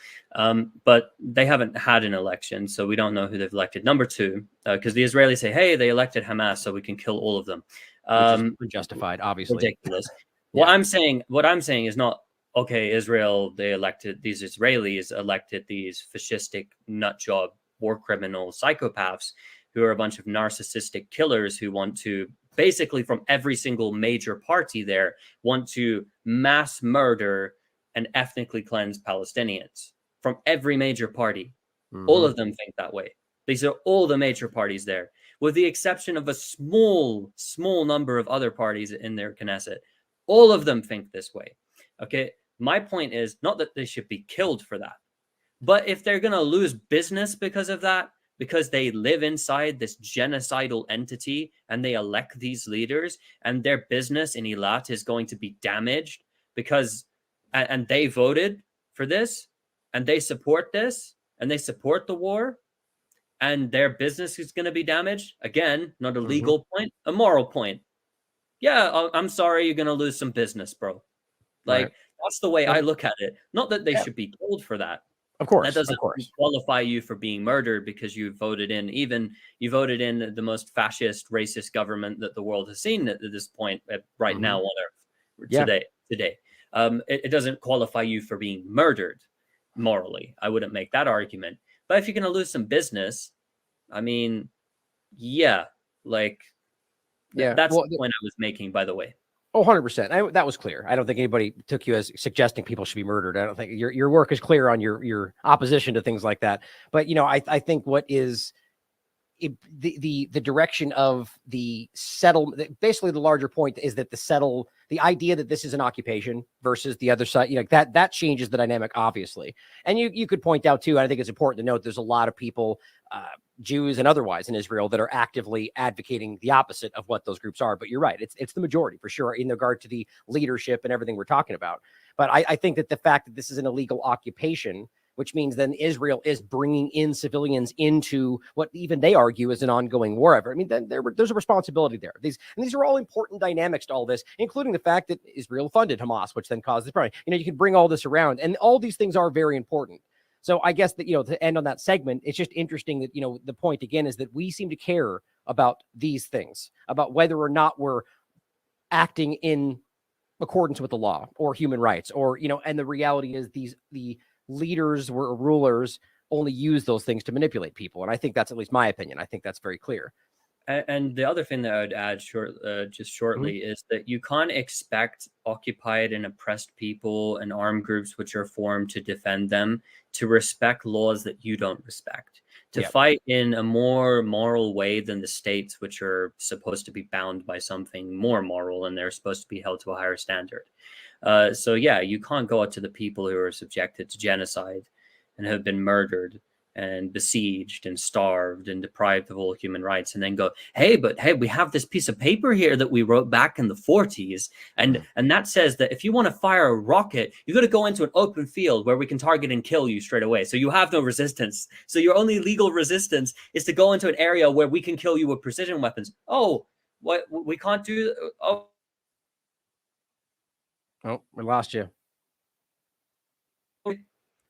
But they haven't had an election, so we don't know who they've elected. Number two, because the Israelis say, hey, they elected Hamas, so we can kill all of them. Which is unjustified, obviously. Ridiculous. What I'm saying is not, okay, Israel, these Israelis elected these fascistic nutjob war criminal psychopaths who are a bunch of narcissistic killers who want to basically from every single major party there want to mass murder and ethnically cleanse Palestinians from every major party. All of them think that way. These are all the major parties there, with the exception of a small number of other parties in their Knesset. All of them think this way. Okay. My point is not that they should be killed for that, but if they're going to lose business because of that, because they live inside this genocidal entity and they elect these leaders and their business in Eilat is going to be damaged because and they voted for this and they support this and they support the war and their business is going to be damaged. Again, not a legal point, a moral point. Yeah, I'm sorry, you're going to lose some business, bro. Like, that's the way I look at it. Not that they should be killed for that. Of That course, doesn't of course. qualify you for being murdered because you voted in the most fascist, racist government that the world has seen at this point, right now on Earth, Yeah. today. It doesn't qualify you for being murdered morally. I wouldn't make that argument. But if you're going to lose some business, I mean, yeah, like Yeah. that's Well, the point I was making, by the way. oh, 100%. That was clear. I don't think anybody took you as suggesting people should be murdered. I don't think your work is clear on your opposition to things like that. But, you know, I think what is the direction of the basically the larger point is that the idea that this is an occupation versus the other side, you know, that changes the dynamic, obviously. And you could point out too, I think it's important to note there's a lot of people, Jews and otherwise in Israel, that are actively advocating the opposite of what those groups are. But you're right, it's the majority for sure in regard to the leadership and everything we're talking about. But I think that the fact that this is an illegal occupation, which means then Israel is bringing in civilians into what even they argue is an ongoing war effort. I mean, then there's a responsibility there. These are all important dynamics to all this, including the fact that Israel funded Hamas, which then caused this problem. You know, you can bring all this around, and all these things are very important. So I guess that, you know, to end on that segment, it's just interesting that, you know, the point again is that we seem to care about these things, about whether or not we're acting in accordance with the law or human rights, or, you know, and the reality is the leaders or rulers only use those things to manipulate people. And I think that's at least my opinion. I think that's very clear. And the other thing that I would add shortly is that you can't expect occupied and oppressed people and armed groups which are formed to defend them to respect laws that you don't respect, to fight in a more moral way than the states, which are supposed to be bound by something more moral and they're supposed to be held to a higher standard. So yeah, you can't go out to the people who are subjected to genocide and have been murdered and besieged and starved and deprived of all human rights and then go, hey, we have this piece of paper here that we wrote back in the 40s. And that says that if you want to fire a rocket, you got to go into an open field where we can target and kill you straight away. So you have no resistance. So your only legal resistance is to go into an area where we can kill you with precision weapons. Oh, what, we can't do? Oh, we lost you.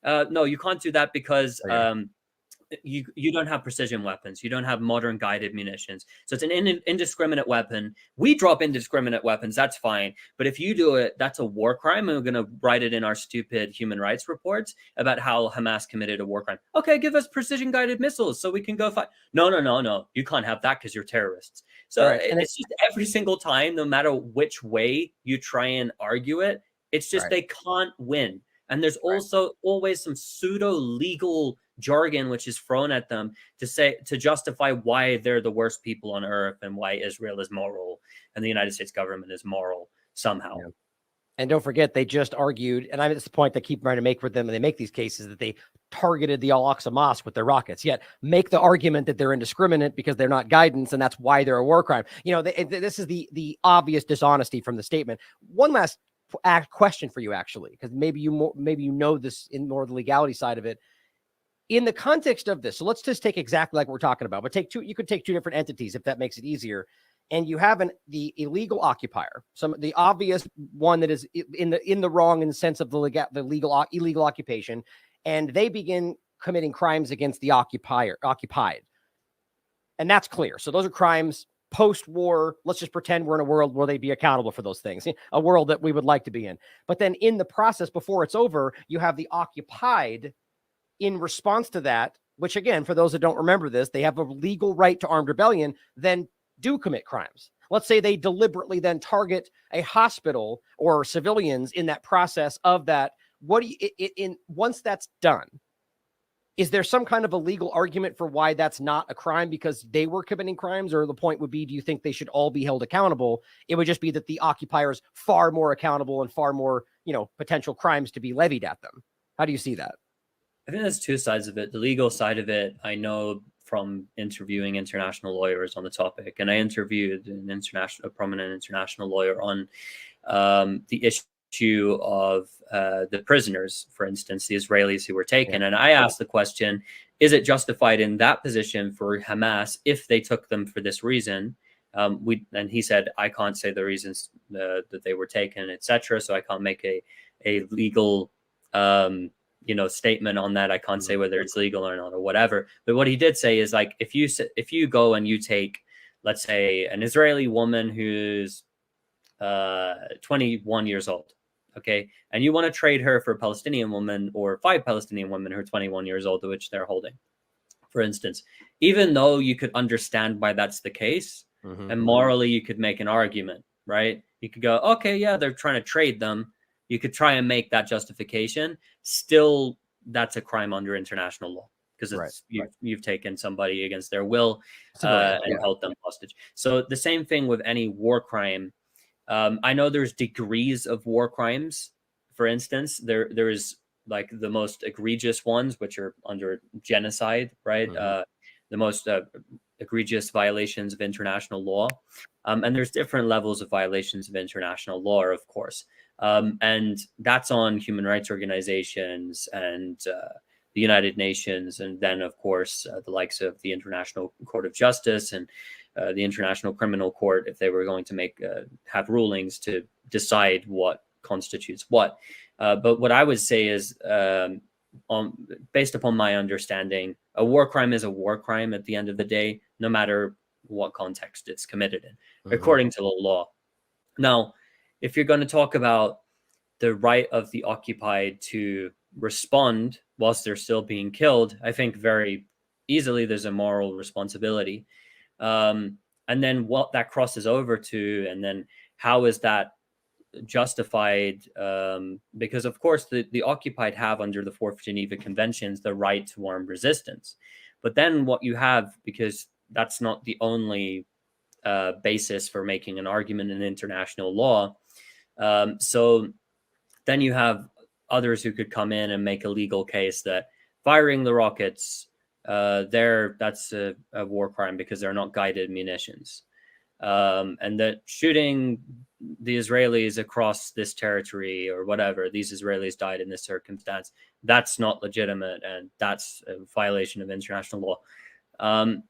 No, you can't do that because you don't have precision weapons. You don't have modern guided munitions. So it's an indiscriminate weapon. We drop indiscriminate weapons. That's fine. But if you do it, that's a war crime. And we're going to write it in our stupid human rights reports about how Hamas committed a war crime. Okay, give us precision guided missiles so we can go fight. No. You can't have that because you're terrorists. So it's just every single time, no matter which way you try and argue it, it's just they can't win. And there's also always some pseudo legal jargon which is thrown at them to justify why they're the worst people on earth and why Israel is moral and the United States government is moral somehow. Yeah. And don't forget, they just argued, and it's the point they keep trying to make for them, and they make these cases that they targeted the Al-Aqsa Mosque with their rockets, yet make the argument that they're indiscriminate because they're not guidance, and that's why they're a war crime. You know, this is the obvious dishonesty from the statement. One last question for you, actually, because maybe you know this in more the legality side of it. In the context of this, so let's just take exactly like we're talking about, but you could take two different entities if that makes it easier. And you have the illegal occupier, the obvious one that is in the wrong in the sense of the illegal occupation, and they begin committing crimes against the occupied. And that's clear. So those are crimes post-war. Let's just pretend we're in a world where they'd be accountable for those things, a world that we would like to be in. But then in the process, before it's over, you have the occupied in response to that, which again, for those that don't remember this, they have a legal right to armed rebellion, then do commit crimes. Let's say they deliberately then target a hospital or civilians in that process of that. Once that's done, is there some kind of a legal argument for why that's not a crime because they were committing crimes? Or the point would be, do you think they should all be held accountable? It would just be that the occupier is far more accountable and far more, potential crimes to be levied at them. How do you see that? I think there's two sides of it. The legal side of it, I know from interviewing international lawyers on the topic, and I interviewed a prominent international lawyer on the issue of the prisoners, for instance, the Israelis who were taken. And I asked the question, is it justified in that position for Hamas if they took them for this reason? And he said, I can't say the reasons that they were taken, etc. So I can't make a legal statement on that. I can't say whether it's legal or not or whatever. But what he did say is, like, if you go and you take, let's say, an Israeli woman who's 21 years old, okay, and you want to trade her for a Palestinian woman or 5 Palestinian women who are 21 years old, which they're holding, for instance, even though you could understand why that's the case, and morally you could make an argument, right? You could go, okay, yeah, they're trying to trade them. You could try and make that justification. Still, that's a crime under international law, because you've taken somebody against their will and held them hostage. So the same thing with any war crime. I know there's degrees of war crimes. For instance, there is, like, the most egregious ones, which are under genocide, right? The most egregious violations of international law. And there's different levels of violations of international law, of course. And that's on human rights organizations and the United Nations. And then, of course, the likes of the International Court of Justice and the International Criminal Court, if they were going to have rulings to decide what constitutes what. But what I would say is, based upon my understanding, a war crime is a war crime at the end of the day, no matter what context it's committed in, according to the law. Now, if you're going to talk about the right of the occupied to respond whilst they're still being killed, I think very easily there's a moral responsibility. And then what that crosses over to, and then how is that justified? Because, of course, the occupied have, under the 4th Geneva Conventions, the right to armed resistance. But then what you have, because that's not the only basis for making an argument in international law. So then you have others who could come in and make a legal case that firing the rockets, that's a war crime because they're not guided munitions. And that shooting the Israelis across this territory or whatever, these Israelis died in this circumstance, that's not legitimate, and that's a violation of international law.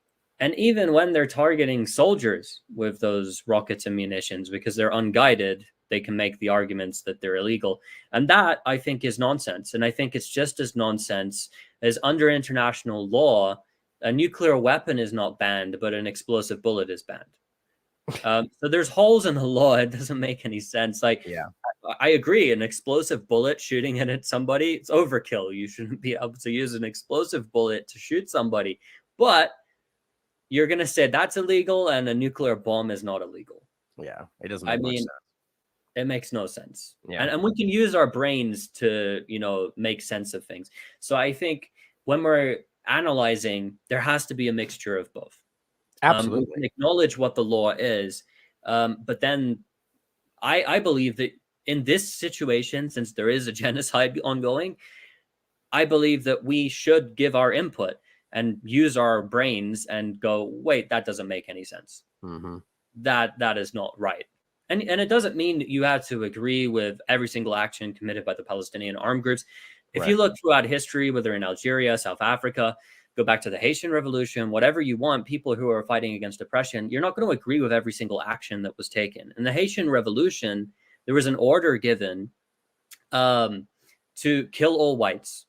And even when they're targeting soldiers with those rockets and munitions because they're unguided, they can make the arguments that they're illegal. And that, I think, is nonsense. And I think it's just as nonsense as, under international law, a nuclear weapon is not banned, but an explosive bullet is banned. So there's holes in the law. It doesn't make any sense. Like, I agree, an explosive bullet shooting it at somebody, it's overkill. You shouldn't be able to use an explosive bullet to shoot somebody. But you're going to say that's illegal and a nuclear bomb is not illegal. Yeah, it doesn't make much sense. It makes no sense. Yeah. And we can use our brains to, make sense of things. So I think when we're analyzing, there has to be a mixture of both. Absolutely. We can acknowledge what the law is. But then I believe that in this situation, since there is a genocide ongoing, I believe that we should give our input and use our brains and go, wait, that doesn't make any sense. That is not right. And it doesn't mean that you have to agree with every single action committed by the Palestinian armed groups. If you look throughout history, whether in Algeria, South Africa, go back to the Haitian Revolution, whatever you want, people who are fighting against oppression, you're not going to agree with every single action that was taken. In the Haitian Revolution, there was an order given to kill all whites.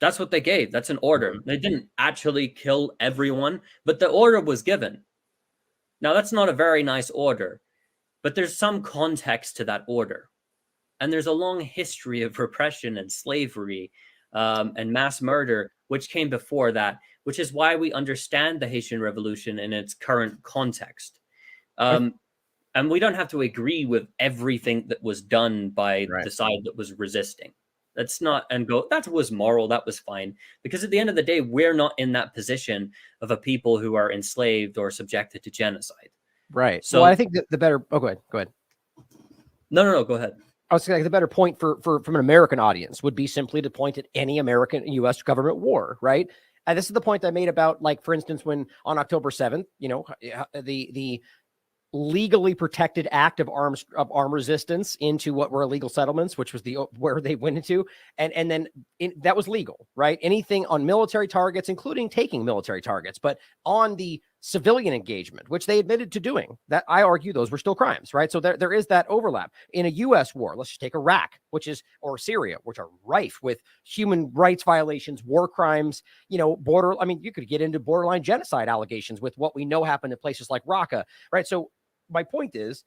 That's what they gave. That's an order. They didn't actually kill everyone, but the order was given. Now, that's not a very nice order, but there's some context to that order. And there's a long history of repression and slavery and mass murder, which came before that, which is why we understand the Haitian Revolution in its current context. And we don't have to agree with everything that was done by the side that was resisting. That's not, and go, that was moral, that was fine. Because at the end of the day, we're not in that position of a people who are enslaved or subjected to genocide. Right. So I think that the better, go ahead. No, go ahead. I was saying the better point from an American audience would be simply to point at any American U.S. government war, right? And this is the point I made about, like, for instance, when on October 7th, the legally protected act of armed resistance into what were illegal settlements, which was where they went into, and then that was legal, right? Anything on military targets, including taking military targets, but on the civilian engagement, which they admitted to doing, that I argue those were still crimes, right? So there is that overlap. In a U.S. war, let's just take Iraq, or Syria, which are rife with human rights violations, war crimes, you could get into borderline genocide allegations with what we know happened in places like Raqqa, right? So my point is,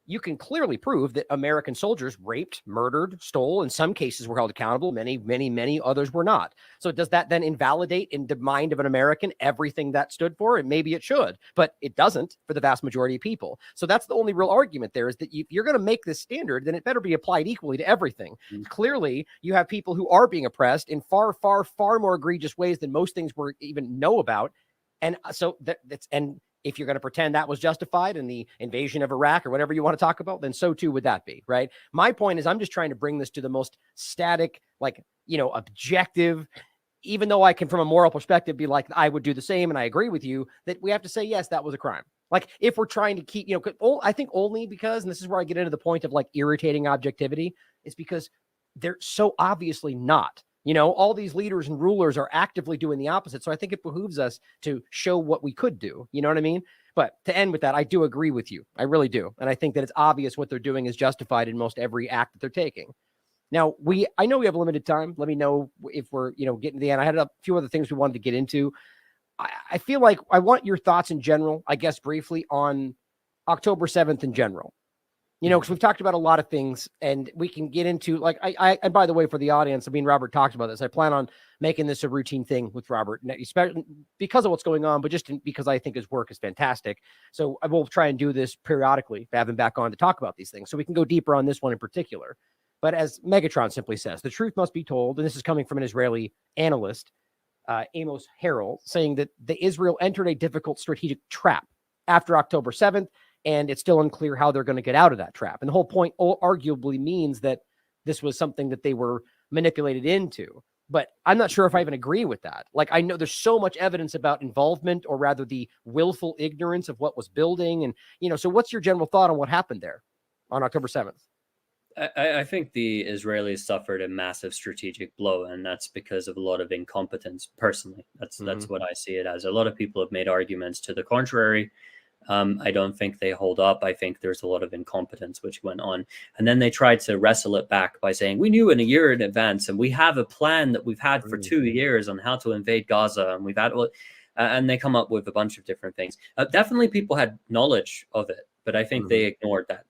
you can clearly prove that American soldiers raped, murdered, stole, in some cases were held accountable. Many others were not. So does that then invalidate in the mind of an American everything that stood for? And maybe it should, but it doesn't for the vast majority of people. So that's the only real argument there, is that if you're going to make this standard, then it better be applied equally to everything. Clearly, you have people who are being oppressed in far more egregious ways than most things we even know about. And so if you're going to pretend that was justified in the invasion of Iraq or whatever you want to talk about, then so too would that be, right? My point is, I'm just trying to bring this to the most static, objective, even though I can, from a moral perspective, be like, I would do the same. And I agree with you that we have to say, yes, that was a crime. Like, if we're trying to keep, I think only because, and this is where I get into the point of irritating objectivity, is because they're so obviously not. All these leaders and rulers are actively doing the opposite. So I think it behooves us to show what we could do. You know what I mean? But to end with that, I do agree with you. I really do. And I think that it's obvious what they're doing is justified in most every act that they're taking. Now, I know we have limited time. Let me know if we're, getting to the end. I had a few other things we wanted to get into. I feel like I want your thoughts in general, I guess, briefly on October 7th in general. Because we've talked about a lot of things, and we can get into and by the way, for the audience, Robert talked about this. I plan on making this a routine thing with Robert, especially because of what's going on, but just because I think his work is fantastic. So I will try and do this periodically, have him back on to talk about these things, so we can go deeper on this one in particular. But as Megatron simply says, the truth must be told, and this is coming from an Israeli analyst, Amos Harel, saying that Israel entered a difficult strategic trap after October 7th. And it's still unclear how they're going to get out of that trap. And the whole point arguably means that this was something that they were manipulated into. But I'm not sure if I even agree with that. I know there's so much evidence about involvement, or rather the willful ignorance of what was building. And, so what's your general thought on what happened there on October 7th? I think the Israelis suffered a massive strategic blow, and that's because of a lot of incompetence. Personally, that's what I see it as. A lot of people have made arguments to the contrary. I don't think they hold up. I think there's a lot of incompetence which went on. And then they tried to wrestle it back by saying, we knew in a year in advance, and we have a plan that we've had for 2 years on how to invade Gaza. And we've had, and they come up with a bunch of different things. Definitely people had knowledge of it, but I think they ignored that.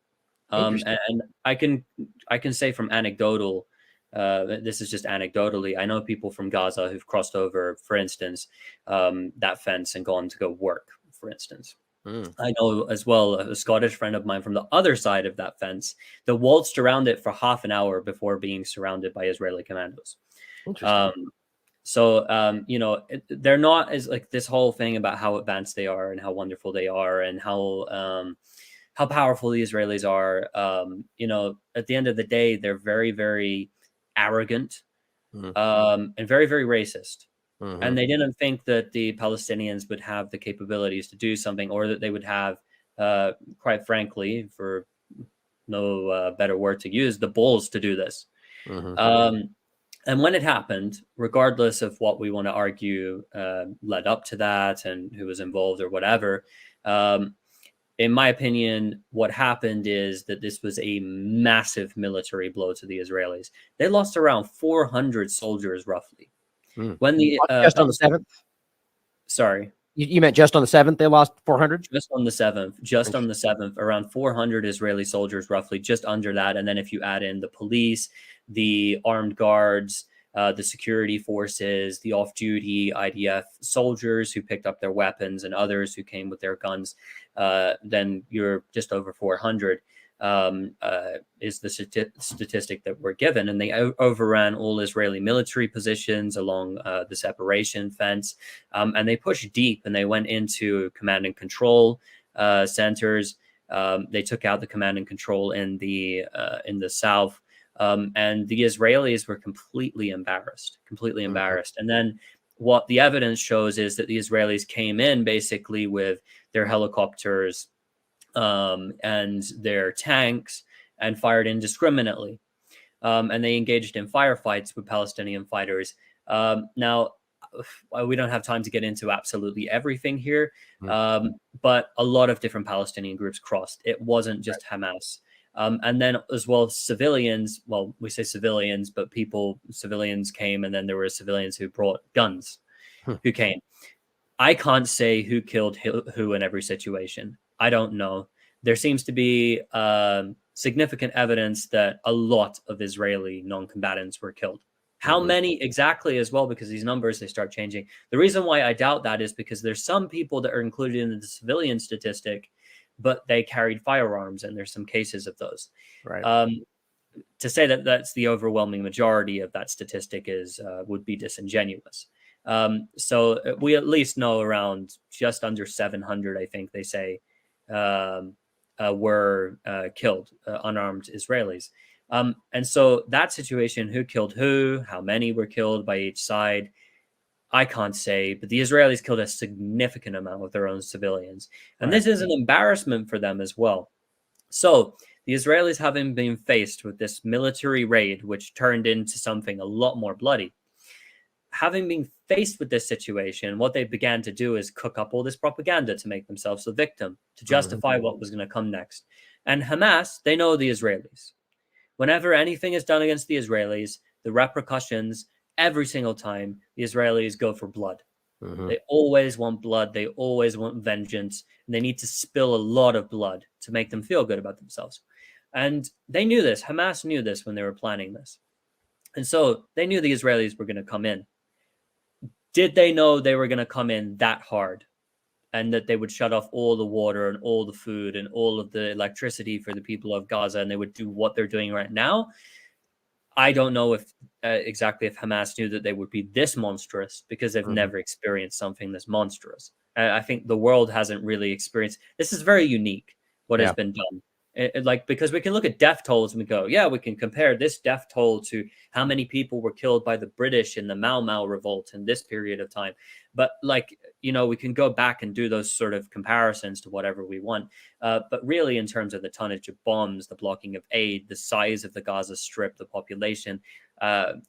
And I can say from anecdotal, this is just anecdotally, I know people from Gaza who've crossed over, for instance, that fence and gone to go work, for instance. I know as well a Scottish friend of mine from the other side of that fence that waltzed around it for half an hour before being surrounded by Israeli commandos. They're not as this whole thing about how advanced they are and how wonderful they are and how powerful the Israelis are. At the end of the day, they're very, very arrogant and very, very racist. And they didn't think that the Palestinians would have the capabilities to do something, or that they would have, quite frankly, for no better word to use, the balls to do this. And when it happened, regardless of what we want to argue led up to that and who was involved or whatever, in my opinion, what happened is that this was a massive military blow to the Israelis. They lost around 400 soldiers, roughly. When the just on the 7th? Sorry. You meant just on the 7th they lost 400? Just on the 7th, around 400 Israeli soldiers, roughly, just under that. And then if you add in the police, the armed guards, the security forces, the off-duty IDF soldiers who picked up their weapons, and others who came with their guns, then you're just over 400. Is the statistic that we're given. And they overran all Israeli military positions along the separation fence. And they pushed deep, and they went into command and control centers. They took out the command and control in the south. And the Israelis were completely embarrassed. And then what the evidence shows is that the Israelis came in basically with their helicopters and their tanks, and fired indiscriminately. And they engaged in firefights with Palestinian fighters. Now, we don't have time to get into absolutely everything here, Mm. but a lot of different Palestinian groups crossed. It wasn't just Hamas. And then as well, civilians, well, we say civilians, but civilians came, and then there were civilians who brought guns who came. I can't say who killed who in every situation. I don't know. There seems to be significant evidence that a lot of Israeli non-combatants were killed. How many exactly as well, because these numbers, they start changing. The reason why I doubt that is because there's some people that are included in the civilian statistic, but they carried firearms, and there's some cases of those. Right. To say that that's the overwhelming majority of that statistic would be disingenuous. So we at least know around just under 700, I think they say, were killed, unarmed Israelis. And so that situation, who killed who, how many were killed by each side, I can't say, but the Israelis killed a significant amount of their own civilians. And this is an embarrassment for them as well. So the Israelis, having been faced with this military raid, which turned into something a lot more bloody, having been faced with this situation, what they began to do is cook up all this propaganda to make themselves the victim, to justify what was going to come next. And Hamas, they know the Israelis. Whenever anything is done against the Israelis, the repercussions, every single time, the Israelis go for blood. They always want blood. They always want vengeance. And they need to spill a lot of blood to make them feel good about themselves. And they knew this. Hamas knew this when they were planning this. And so they knew the Israelis were going to come in. Did they know they were going to come in that hard, and that they would shut off all the water and all the food and all of the electricity for the people of Gaza, and they would do what they're doing right now? I don't know if exactly if Hamas knew that they would be this monstrous, because they've never experienced something this monstrous. I think the world hasn't really experienced. This is very unique, what has been done. Because we can look at death tolls and we go, yeah, we can compare this death toll to how many people were killed by the British in the Mau Mau revolt in this period of time. But we can go back and do those sort of comparisons to whatever we want. But really, in terms of the tonnage of bombs, the blocking of aid, the size of the Gaza Strip, the population,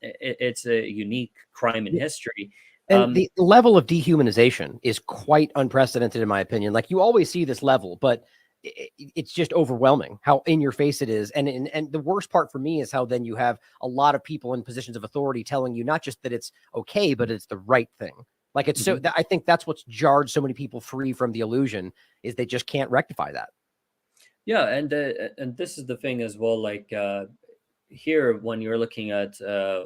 it's a unique crime in history. And the level of dehumanization is quite unprecedented, in my opinion. Like, you always see this level, but it's just overwhelming how in your face it is. And the worst part for me is how then you have a lot of people in positions of authority telling you not just that it's okay, but it's the right thing. Like, it's so I think that's what's jarred so many people free from the illusion, is they just can't rectify that. Yeah. And this is the thing as well. Here, when you're looking at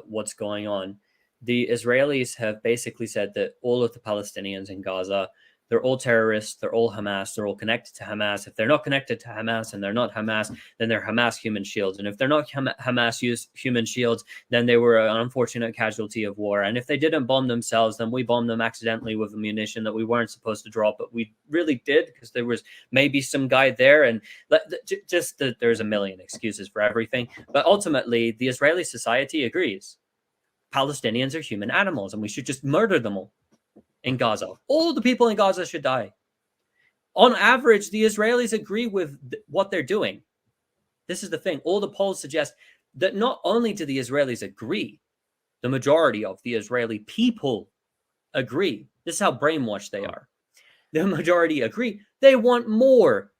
what's going on, the Israelis have basically said that all of the Palestinians in Gaza, they're all terrorists, they're all Hamas, they're all connected to Hamas. If they're not connected to Hamas and they're not Hamas, then they're Hamas human shields. And if they're not Hamas human shields, then they were an unfortunate casualty of war. And if they didn't bomb themselves, then we bombed them accidentally with ammunition that we weren't supposed to drop, but we really did, because there was maybe some guy there. And just that there's a million excuses for everything. But ultimately, the Israeli society agrees. Palestinians are human animals, and we should just murder them all. In Gaza, all the people in Gaza should die. On average, the Israelis agree with what they're doing. This is the thing. All the polls suggest that not only do the Israelis agree, the majority of the Israeli people agree. This is how brainwashed they are. The majority agree. They want more.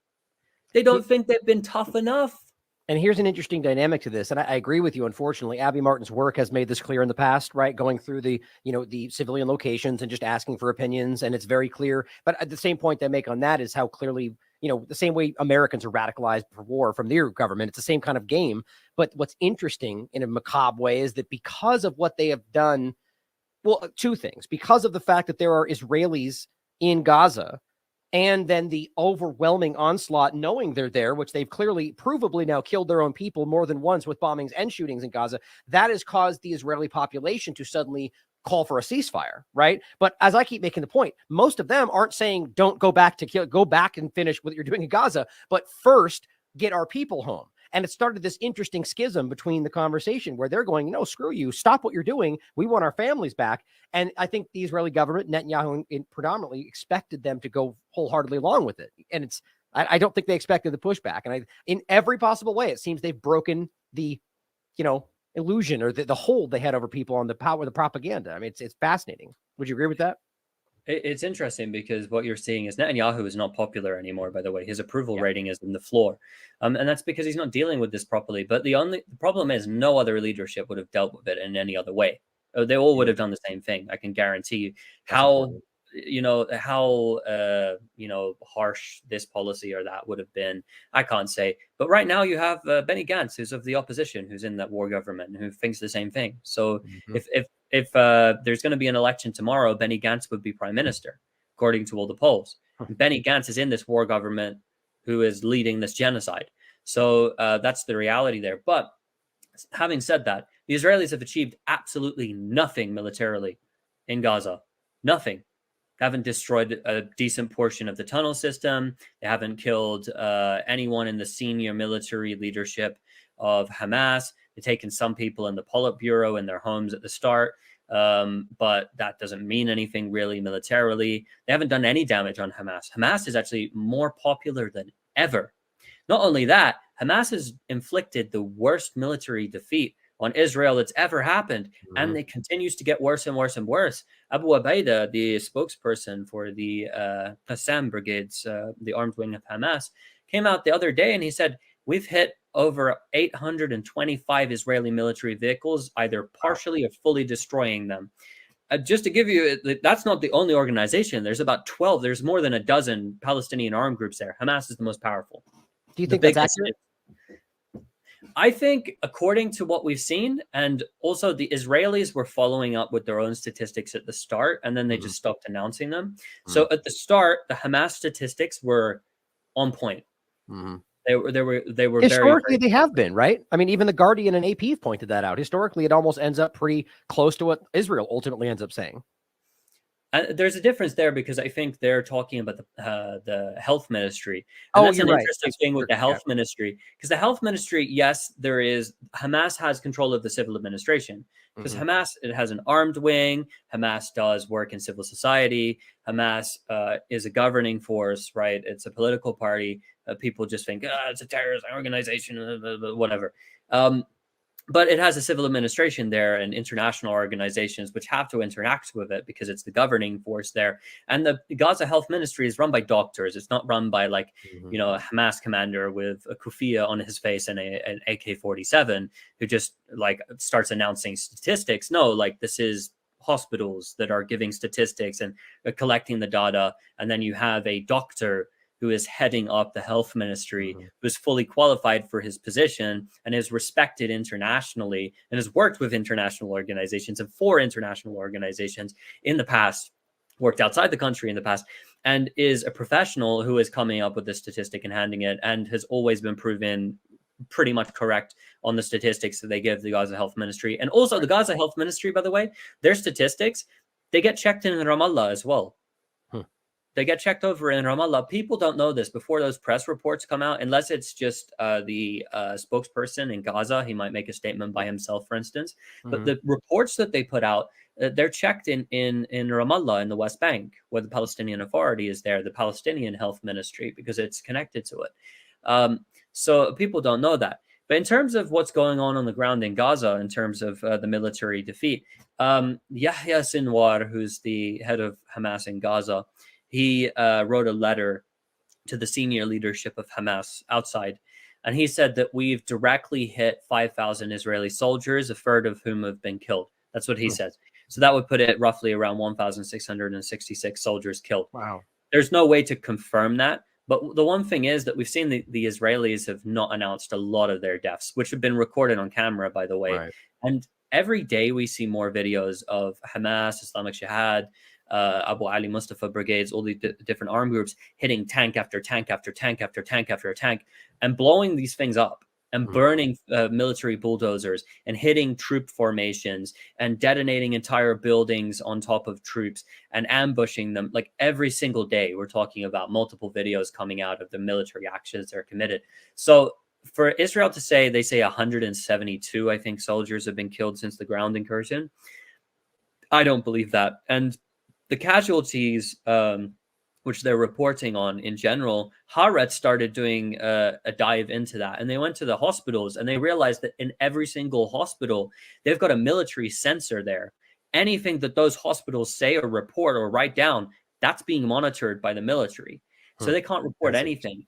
They don't think they've been tough enough. And here's an interesting dynamic to this. And I agree with you. Unfortunately, Abby Martin's work has made this clear in the past, right? Going through the civilian locations and just asking for opinions. And it's very clear. But at the same point they make on that is how clearly, the same way Americans are radicalized for war from their government, it's the same kind of game. But what's interesting in a macabre way is that because of what they have done, well, two things. Because of the fact that there are Israelis in Gaza, and then the overwhelming onslaught, knowing they're there, which they've clearly provably now killed their own people more than once with bombings and shootings in Gaza, that has caused the Israeli population to suddenly call for a ceasefire, right? But as I keep making the point, most of them aren't saying don't go back to kill, go back and finish what you're doing in Gaza, but first get our people home. And it started this interesting schism between the conversation where they're going, no, screw you, stop what you're doing. We want our families back. And I think the Israeli government, Netanyahu predominantly, expected them to go wholeheartedly along with it. And I don't think they expected the pushback. And in every possible way, it seems they've broken the, illusion or the hold they had over people on the power, the propaganda. I mean, it's fascinating. Would you agree with that? It's interesting because what you're seeing is Netanyahu is not popular anymore, by the way. His approval Yeah. rating is in the floor. And that's because he's not dealing with this properly. But the problem is no other leadership would have dealt with it in any other way. They all would have done the same thing. I can guarantee you. That's How important. harsh this policy or that would have been, I can't say. But right now you have Benny Gantz, who's of the opposition, who's in that war government, and who thinks the same thing. So if there's going to be an election tomorrow, Benny Gantz would be prime minister, according to all the polls. Benny Gantz is in this war government who is leading this genocide. So that's the reality there. But having said that, the Israelis have achieved absolutely nothing militarily in Gaza. Nothing. They haven't destroyed a decent portion of the tunnel system. They haven't killed anyone in the senior military leadership of Hamas. They've taken some people in the Politburo in their homes at the start, but that doesn't mean anything really militarily. They haven't done any damage on Hamas. Hamas is actually more popular than ever. Not only that, Hamas has inflicted the worst military defeat on Israel that's ever happened, and it continues to get worse and worse and worse. Abu Ubaida, the spokesperson for the Qassam brigades, the armed wing of Hamas, came out the other day and he said, we've hit over 825 Israeli military vehicles, either partially or fully destroying them. Just to give you, that's not the only organization. There's about 12. There's more than a dozen Palestinian armed groups there. Hamas is the most powerful. Do you think that's accurate? I think, according to what we've seen, and also the Israelis were following up with their own statistics at the start, and then they just stopped announcing them. So at the start, the Hamas statistics were on point. They were historically they have been, right? I mean, even the Guardian and AP have pointed that out. Historically, it almost ends up pretty close to what Israel ultimately ends up saying. There's a difference there because I think they're talking about the health ministry. And that's an right. interesting thing with the health ministry, because the health ministry, yes, there is Hamas has control of the civil administration because Hamas, it has an armed wing. Hamas does work in civil society. Hamas is a governing force, right? It's a political party. People just think it's a terrorist organization, whatever. But it has a civil administration there and international organizations which have to interact with it because it's the governing force there. And the Gaza Health Ministry is run by doctors. It's not run by a Hamas commander with a kufiya on his face and an AK-47 who just starts announcing statistics. No, this is hospitals that are giving statistics and collecting the data. And then you have a doctor who is heading up the health ministry, who is fully qualified for his position and is respected internationally and has worked with international organizations and for international organizations in the past, worked outside the country in the past, and is a professional who is coming up with this statistic and handing it, and has always been proven pretty much correct on the statistics that they give the Gaza Health Ministry. And also the Gaza Health Ministry, by the way, their statistics, they get checked in Ramallah as well. They get checked over in Ramallah. People don't know this before those press reports come out, unless it's just the spokesperson in Gaza. He might make a statement by himself, for instance. But the reports that they put out, they're checked in Ramallah, in the West Bank, where the Palestinian Authority is there, the Palestinian Health Ministry, because it's connected to it. So people don't know that. But in terms of what's going on the ground in Gaza, in terms of the military defeat, Yahya Sinwar, who's the head of Hamas in Gaza, he wrote a letter to the senior leadership of Hamas outside, and he said that we've directly hit 5,000 Israeli soldiers, a third of whom have been killed. That's what he says. So that would put it roughly around 1,666 soldiers killed. Wow. There's no way to confirm that. But the one thing is that we've seen the Israelis have not announced a lot of their deaths, which have been recorded on camera, by the way. Right. And every day we see more videos of Hamas, Islamic Jihad, Abu Ali Mustafa brigades, all the different armed groups hitting tank after tank after tank after tank after tank and blowing these things up and burning military bulldozers and hitting troop formations and detonating entire buildings on top of troops and ambushing them. Like every single day, we're talking about multiple videos coming out of the military actions that are committed. So for Israel to say, they say 172, I think, soldiers have been killed since the ground incursion. I don't believe that. And the casualties, which they're reporting on in general, Haaretz started doing a dive into that. And they went to the hospitals and they realized that in every single hospital, they've got a military sensor there anything that those hospitals say or report or write down, that's being monitored by the military. So they can't report anything.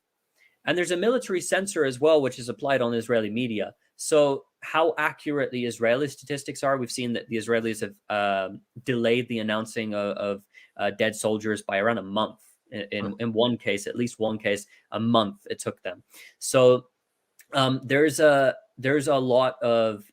And there's a military censor as well, which is applied on Israeli media. So how accurate the Israeli statistics are, we've seen that the Israelis have delayed the announcing of dead soldiers by around a month. In one case, at least one case, a month it took them. So there's a lot of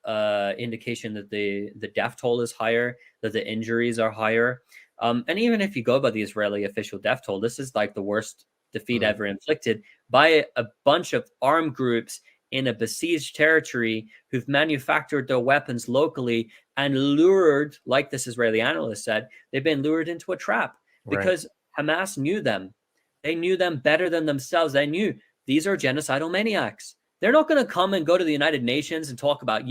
indication that the death toll is higher, that the injuries are higher. And even if you go by the Israeli official death toll, this is like the worst defeat ever inflicted by a bunch of armed groups in a besieged territory who've manufactured their weapons locally and lured, like this Israeli analyst said, they've been lured into a trap because Hamas knew them. They knew them better than themselves. They knew these are genocidal maniacs. They're not going to come and go to the United Nations and talk about,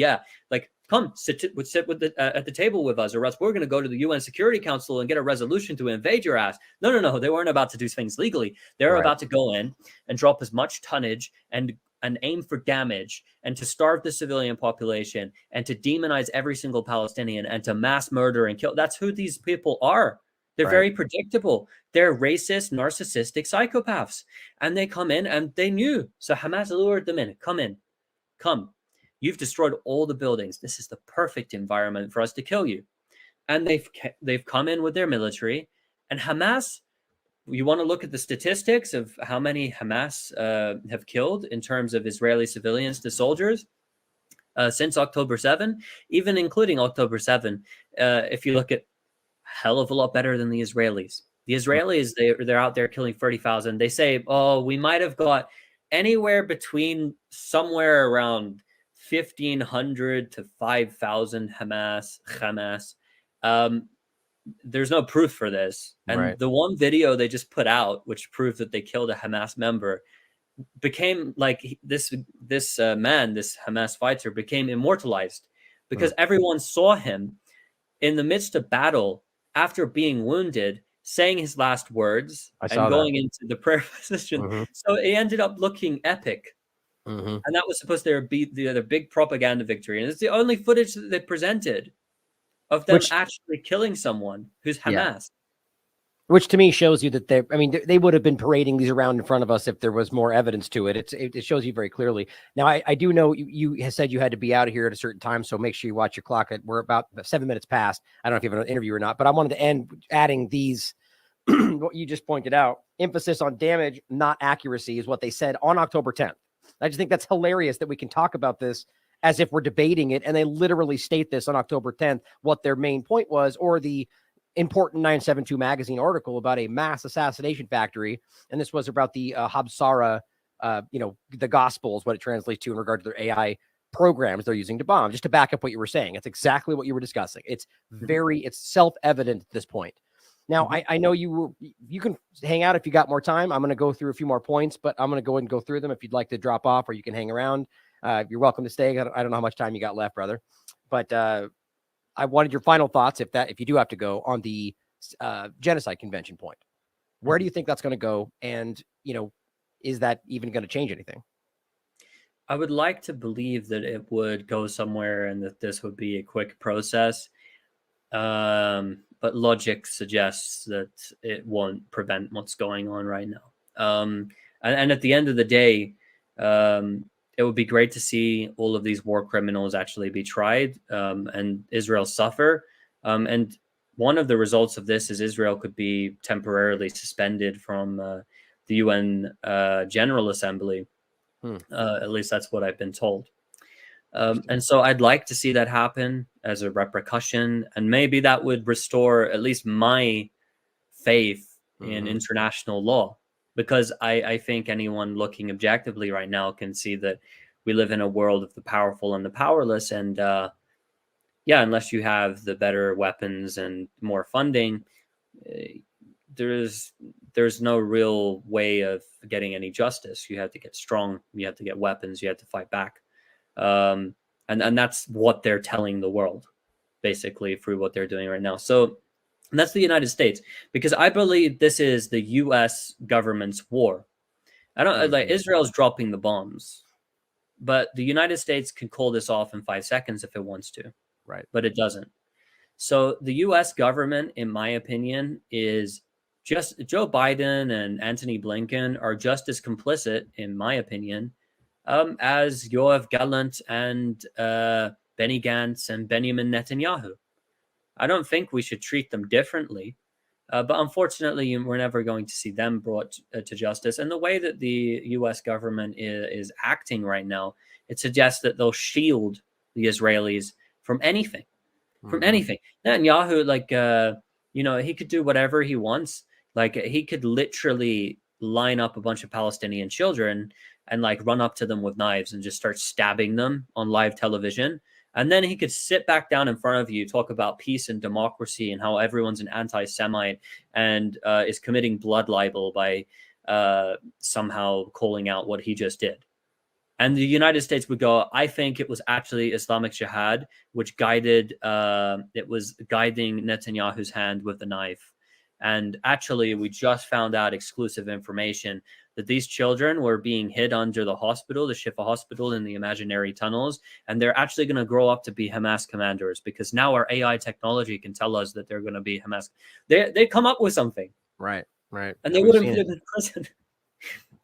like, come sit with at the table with us, or else we're going to go to the UN Security Council and get a resolution to invade your ass. No. They weren't about to do things legally. They're about to go in and drop as much tonnage and aim for damage and to starve the civilian population and to demonize every single Palestinian and to mass murder and kill. That's who these people are. They're very predictable. They're racist, narcissistic psychopaths. And they come in and they knew. So Hamas lured them in. Come in. Come. You've destroyed all the buildings. This is the perfect environment for us to kill you. And they've come in with their military. And Hamas, you want to look at the statistics of how many Hamas have killed in terms of Israeli civilians to soldiers since October 7, even including October 7. If you look at hell of a lot better than the Israelis. The Israelis, they're out there killing 30,000. They say, oh, we might have got anywhere between somewhere around 1,500 to 5,000 Hamas. There's no proof for this. And the one video they just put out, which proved that they killed a Hamas member, became like this man, this Hamas fighter, became immortalized because everyone saw him in the midst of battle after being wounded, saying his last words and going into the prayer position. So it ended up looking epic. And that was supposed to be the big propaganda victory. And it's the only footage that they presented of them actually killing someone who's Hamas. Which to me shows you that they would have been parading these around in front of us if there was more evidence to it. It shows you very clearly. Now, I do know you said you had to be out of here at a certain time, so make sure you watch your clock. We're about 7 minutes past. I don't know if you have an interview or not, but I wanted to end adding these, what you just pointed out. Emphasis on damage, not accuracy, is what they said on October 10th. I just think that's hilarious that we can talk about this as if we're debating it, and they literally state this on October 10th, what their main point was, or the important 972 magazine article about a mass assassination factory. And this was about the Habsara, the gospel is what it translates to in regard to their AI programs they're using to bomb. Just to back up what you were saying, it's exactly what you were discussing. It's it's self-evident at this point. Now, I know you can hang out if you got more time. I'm going to go through a few more points, but I'm going to go ahead and go through them. If you'd like to drop off, or you can hang around, you're welcome to stay. I don't know how much time you got left, brother, but I wanted your final thoughts, if you do have to go, on the genocide convention point. Where do you think that's going to go? And, is that even going to change anything? I would like to believe that it would go somewhere and that this would be a quick process. But logic suggests that it won't prevent what's going on right now. And at the end of the day, it would be great to see all of these war criminals actually be tried and Israel suffer. And one of the results of this is Israel could be temporarily suspended from the UN General Assembly. At least that's what I've been told. And so I'd like to see that happen as a repercussion. And maybe that would restore at least my faith in international law. Because I think anyone looking objectively right now can see that we live in a world of the powerful and the powerless. And unless you have the better weapons and more funding, there's no real way of getting any justice. You have to get strong. You have to get weapons. You have to fight back. And that's what they're telling the world, basically, through what they're doing right now. So. And that's the United States, because I believe this is the U.S. government's war. I don't like Israel's dropping the bombs, but the United States can call this off in 5 seconds if it wants to. Right. But it doesn't. So the U.S. government, in my opinion, is just Joe Biden and Antony Blinken are just as complicit, in my opinion, as Yoav Gallant and Benny Gantz and Benjamin Netanyahu. I don't think we should treat them differently. But unfortunately, we're never going to see them brought to justice. And the way that the U.S. government is acting right now, it suggests that they'll shield the Israelis from anything, from anything. Netanyahu, like, he could do whatever he wants. Like, he could literally line up a bunch of Palestinian children and like run up to them with knives and just start stabbing them on live television. And then he could sit back down in front of you, talk about peace and democracy and how everyone's an anti-Semite and is committing blood libel by somehow calling out what he just did. And the United States would go, I think it was actually Islamic Jihad, which it was guiding Netanyahu's hand with the knife. And actually, we just found out exclusive information that these children were being hid under the hospital, the Shifa hospital in the imaginary tunnels. And they're actually going to grow up to be Hamas commanders because now our AI technology can tell us that they're going to be Hamas. They come up with something. Right. And they wouldn't put him in prison.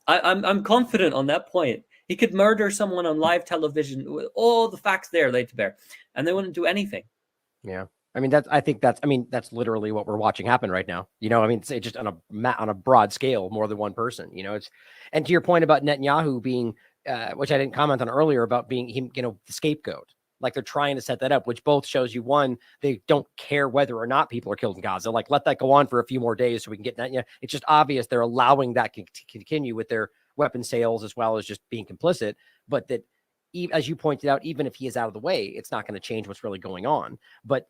I'm confident on that point. He could murder someone on live television with all the facts there laid to bear, and they wouldn't do anything. Yeah. I mean, that's literally what we're watching happen right now. I mean, it's just on a broad scale, more than one person, and to your point about Netanyahu being, which I didn't comment on earlier about being him, the scapegoat, like they're trying to set that up, which both shows you, one, they don't care whether or not people are killed in Gaza. Like, let that go on for a few more days so we can get Netanyahu. It's just obvious they're allowing that to continue with their weapon sales as well as just being complicit, but that, as you pointed out, even if he is out of the way, it's not going to change what's really going on. But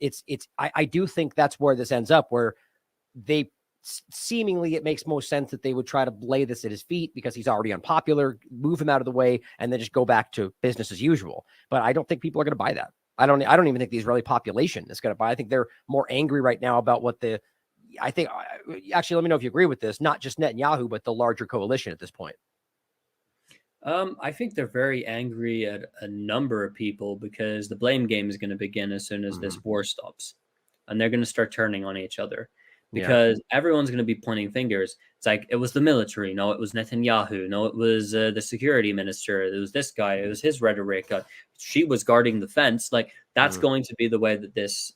I do think that's where this ends up, where they seemingly, it makes most sense that they would try to lay this at his feet because he's already unpopular, move him out of the way, and then just go back to business as usual. But I don't think people are going to buy that. I don't even think the Israeli population is going to buy. I think they're more angry right now about actually, let me know if you agree with this, not just Netanyahu, but the larger coalition at this point. I think they're very angry at a number of people because the blame game is going to begin as soon as this war stops. And they're going to start turning on each other because everyone's going to be pointing fingers. It's like, it was the military. No, it was Netanyahu. No, it was the security minister. It was this guy. It was his rhetoric. She was guarding the fence. Like, that's going to be the way that this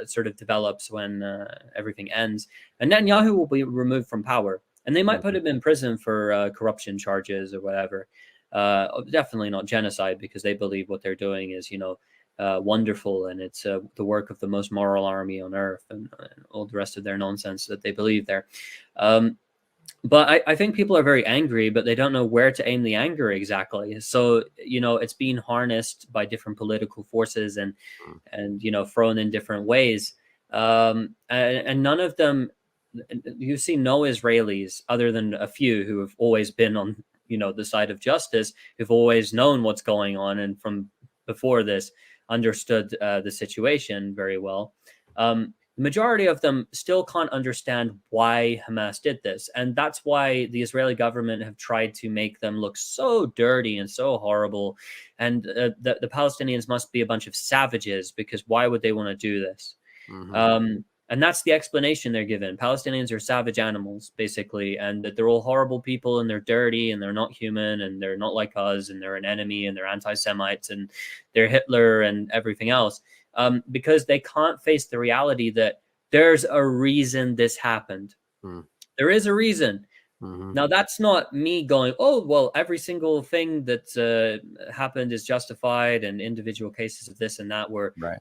sort of develops when everything ends. And Netanyahu will be removed from power. And they might put him in prison for corruption charges or whatever. Definitely not genocide, because they believe what they're doing is, wonderful, and it's the work of the most moral army on earth, and all the rest of their nonsense that they believe there. But I think people are very angry, but they don't know where to aim the anger exactly. So, it's being harnessed by different political forces and thrown in different ways. And none of them, you see no Israelis, other than a few who have always been on, the side of justice, who've always known what's going on, and from before this understood the situation very well. The majority of them still can't understand why Hamas did this. And that's why the Israeli government have tried to make them look so dirty and so horrible. And the Palestinians must be a bunch of savages, because why would they want to do this? And that's the explanation they're given. Palestinians are savage animals, basically, and that they're all horrible people, and they're dirty, and they're not human, and they're not like us, and they're an enemy, and they're anti-Semites, and they're Hitler and everything else, because they can't face the reality that there's a reason this happened. There is a reason. Now, that's not me going, oh, well, every single thing that happened is justified, and individual cases of this and that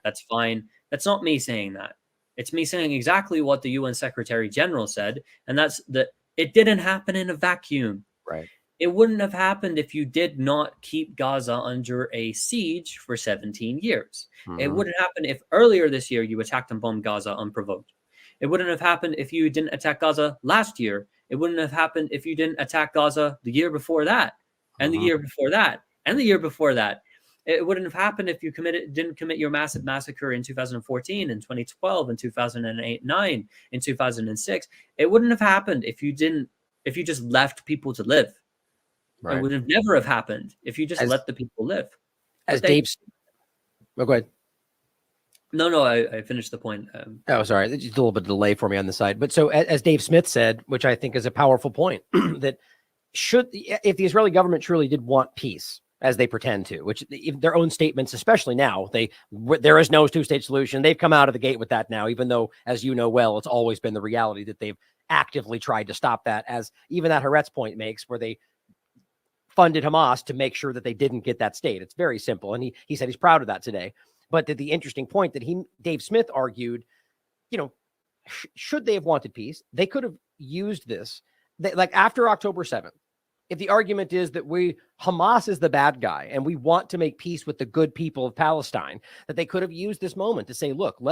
that's fine. That's not me saying that. It's me saying exactly what the UN Secretary General said, and that's that it didn't happen in a vacuum. Right. It wouldn't have happened if you did not keep Gaza under a siege for 17 years. It wouldn't happen if earlier this year you attacked and bombed Gaza unprovoked. It wouldn't have happened if you didn't attack Gaza last year. It wouldn't have happened if you didn't attack Gaza the year before that, and the year before that, and the year before that. It wouldn't have happened if you didn't commit your massive massacre in 2014, in 2012, in 2008, 9, in 2006. It wouldn't have happened if you just left people to live. It would have never have happened if you just let the people live. As Dave's, go ahead. No, I finished the point. Oh, sorry. Just a little bit of delay for me on the side. But so as Dave Smith said, which I think is a powerful point, that if the Israeli government truly did want peace, as they pretend to, which their own statements, especially now, there is no two-state solution. They've come out of the gate with that now, even though, as you know well, it's always been the reality that they've actively tried to stop that, as even that Haaretz point makes, where they funded Hamas to make sure that they didn't get that state. It's very simple. And he said he's proud of that today. But the interesting point that Dave Smith argued, should they have wanted peace, they could have used this. Like after October 7th, if the argument is that Hamas is the bad guy and we want to make peace with the good people of Palestine, that they could have used this moment to say, look,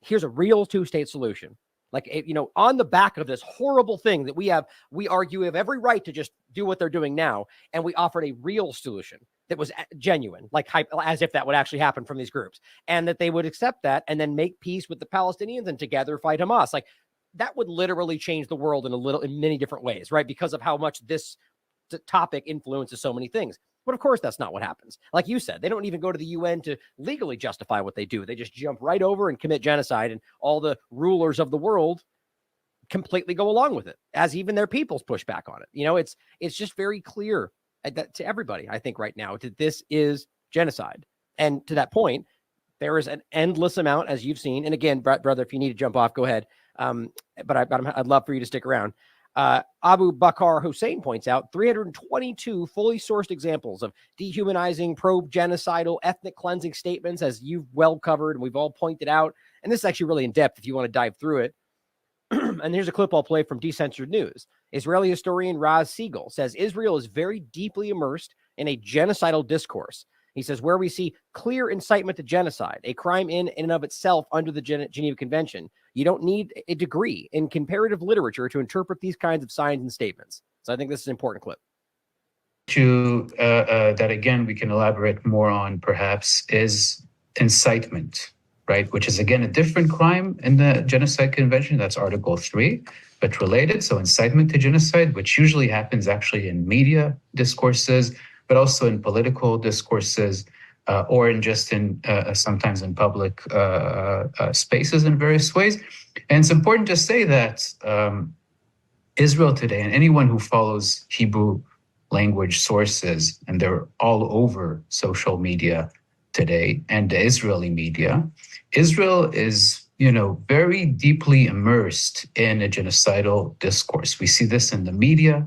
here's a real two-state solution. Like, on the back of this horrible thing that we argue we have every right to just do what they're doing now. And we offered a real solution that was genuine, like as if that would actually happen from these groups, and that they would accept that and then make peace with the Palestinians and together fight Hamas. Like, that would literally change the world in many different ways, right? Because of how much this topic influences so many things. But of course, that's not what happens. Like you said, they don't even go to the UN to legally justify what they do. They just jump right over and commit genocide, and all the rulers of the world completely go along with it, as even their peoples push back on it. It's just very clear to everybody, I think, right now, that this is genocide. And to that point, there is an endless amount, as you've seen. And again, brother, if you need to jump off, go ahead. But I'd love for you to stick around. Abu Bakr Hussein points out 322 fully sourced examples of dehumanizing, pro-genocidal, ethnic cleansing statements, as you've well covered and we've all pointed out. And this is actually really in depth if you want to dive through it. And here's a clip I'll play from Decensored News. Israeli historian Raz Siegel says Israel is very deeply immersed in a genocidal discourse. He says, where we see clear incitement to genocide, a crime in and of itself under the Geneva Convention, you don't need a degree in comparative literature to interpret these kinds of signs and statements. So I think this is an important clip. That, again, we can elaborate more on, perhaps, is incitement, right? Which is, again, a different crime in the Genocide Convention. That's Article 3, but related. So incitement to genocide, which usually happens actually in media discourses, but also in political discourses, or sometimes in public spaces in various ways. And it's important to say that Israel today, and anyone who follows Hebrew language sources, and they're all over social media today, and the Israeli media, Israel is, very deeply immersed in a genocidal discourse. We see this in the media,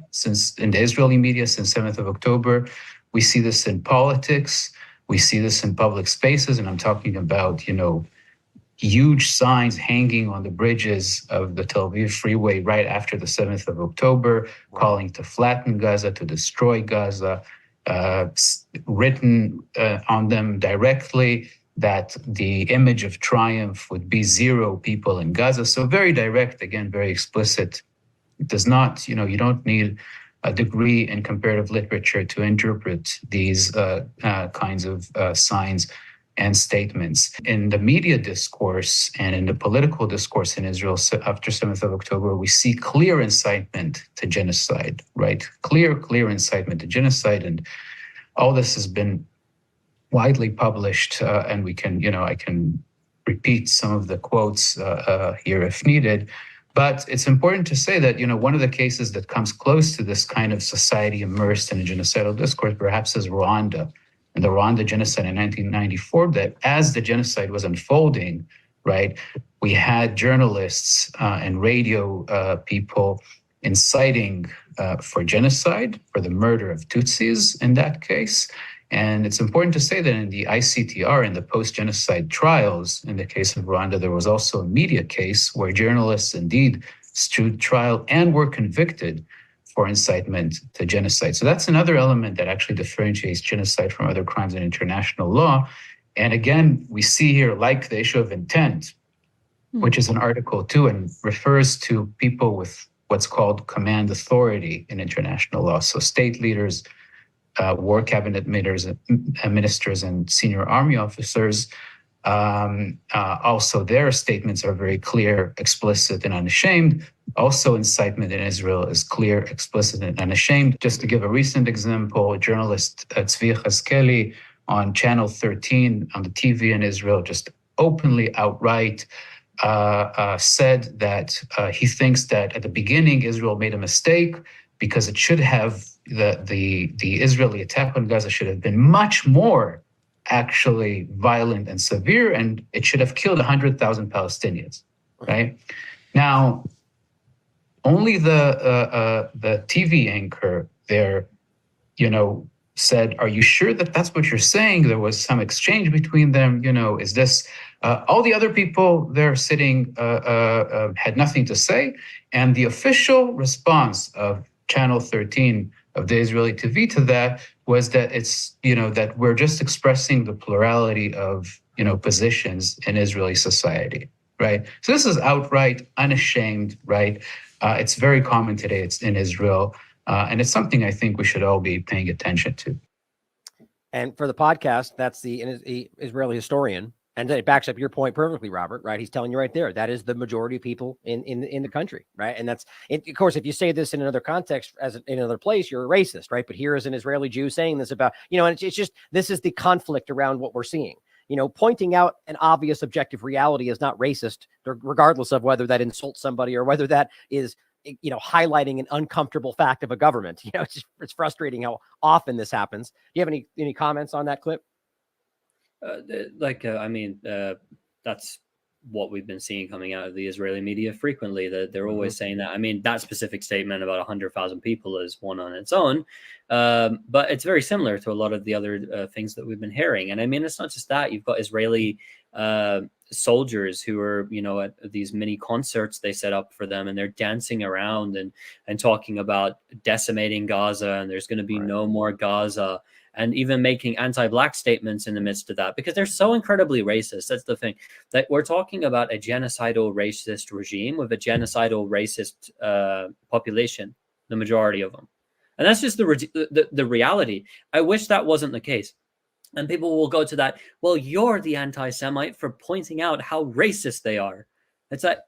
in the Israeli media since 7th of October. We see this in politics. We see this in public spaces. And I'm talking about, huge signs hanging on the bridges of the Tel Aviv freeway right after the 7th of October, calling to flatten Gaza, to destroy Gaza, written on them directly that the image of triumph would be 0 people in Gaza. So very direct, again, very explicit. It does not, you don't need a degree in comparative literature to interpret these kinds of signs and statements. In the media discourse and in the political discourse in Israel after 7th of October, we see clear incitement to genocide, right? Clear incitement to genocide. And all this has been widely published, and we can, I can repeat some of the quotes here if needed. But it's important to say that, one of the cases that comes close to this kind of society immersed in a genocidal discourse perhaps is Rwanda, and the Rwanda genocide in 1994, that as the genocide was unfolding, right, we had journalists and radio people inciting for genocide, for the murder of Tutsis in that case. And it's important to say that in the ICTR, in the post-genocide trials, in the case of Rwanda, there was also a media case where journalists indeed stood trial and were convicted for incitement to genocide. So that's another element that actually differentiates genocide from other crimes in international law. And again, we see here, like the issue of intent, which is in Article 2 and refers to people with what's called command authority in international law. So state leaders, war cabinet ministers and senior army officers. Also, their statements are very clear, explicit, and unashamed. Also, incitement in Israel is clear, explicit, and unashamed. Just to give a recent example, journalist Tzvi Chazkeli on Channel 13 on the TV in Israel just openly, outright said that he thinks that at the beginning Israel made a mistake because it should have the Israeli attack on Gaza should have been much more actually violent and severe, and it should have killed 100,000 Palestinians. Right now, only the TV anchor there, said, "Are you sure that that's what you're saying? There was some exchange between them. Is this?" All the other people there sitting had nothing to say, and the official response of Channel 13 of the Israeli TV to that was that it's that we're just expressing the plurality of positions in Israeli society, right? So this is outright, unashamed, right? It's very common today. It's in Israel. And it's something I think we should all be paying attention to. And for the podcast, that's the Israeli historian. And it backs up your point perfectly, Robert, right? He's telling you right there, that is the majority of people in the country, right? And that's, of course, if you say this in another context, in another place, you're a racist, right? But here is an Israeli Jew saying this about, and it's just, this is the conflict around what we're seeing. Pointing out an obvious objective reality is not racist, regardless of whether that insults somebody or whether that is highlighting an uncomfortable fact of a government. It's frustrating how often this happens. Do you have any comments on that clip? That's what we've been seeing coming out of the Israeli media frequently, that they're always saying that. I mean, that specific statement about 100,000 people is one on its own, but it's very similar to a lot of the other things that we've been hearing. And I mean, it's not just that. You've got Israeli soldiers who are, at these mini concerts they set up for them, and they're dancing around and talking about decimating Gaza, and there's going to be no more Gaza, and even making anti-Black statements in the midst of that, because they're so incredibly racist. That's the thing, that we're talking about a genocidal racist regime with a genocidal racist population, the majority of them. And that's just the reality. I wish that wasn't the case. And people will go to that, well, you're the anti-Semite for pointing out how racist they are. It's like,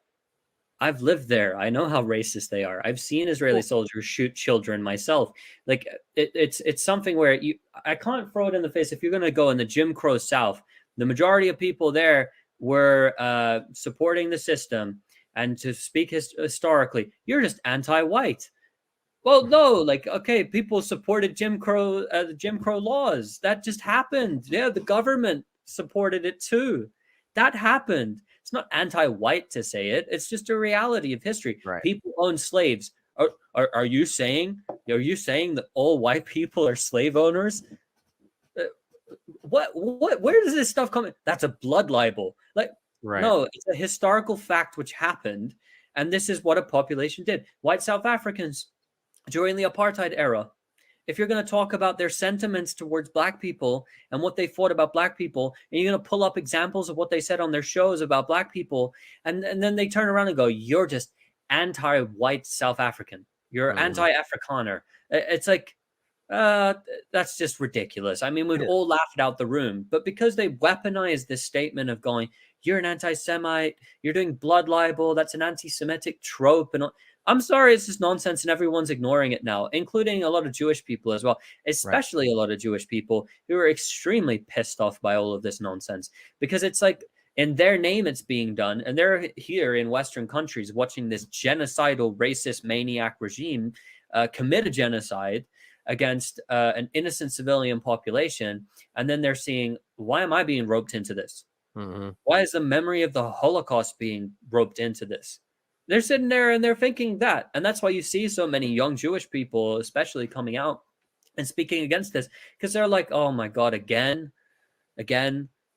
I've lived there. I know how racist they are. I've seen Israeli soldiers shoot children myself. Like, it's something where I can't throw it in the face. If you're going to go in the Jim Crow South, the majority of people there were supporting the system. And to speak historically, you're just anti-white. Well, no, okay, people supported the Jim Crow laws. That just happened. Yeah, the government supported it too. That happened. It's not anti-white to say it. It's just a reality of history. Right. People own slaves. Are you saying that all white people are slave owners? Where does this stuff come in? That's a blood libel. No, it's a historical fact which happened, and this is what a population did. White South Africans during the apartheid era, if you're going to talk about their sentiments towards Black people and what they thought about Black people, and you're going to pull up examples of what they said on their shows about Black people, and then they turn around and go, you're just anti-white South African. You're anti-Afrikaner. It's like, that's just ridiculous. I mean, we'd all laugh it out the room. But because they weaponized this statement of going, you're an anti-Semite, you're doing blood libel, that's an anti-Semitic trope, and I'm sorry, it's just nonsense, and everyone's ignoring it now, including a lot of Jewish people as well, especially a lot of Jewish people who are extremely pissed off by all of this nonsense, because it's like, in their name it's being done, and they're here in Western countries watching this genocidal, racist, maniac regime commit a genocide against an innocent civilian population, and then they're seeing, why am I being roped into this? Why is the memory of the Holocaust being roped into this? They're sitting there and they're thinking that. And that's why you see so many young Jewish people, especially, coming out and speaking against this, because they're like, oh my God, again,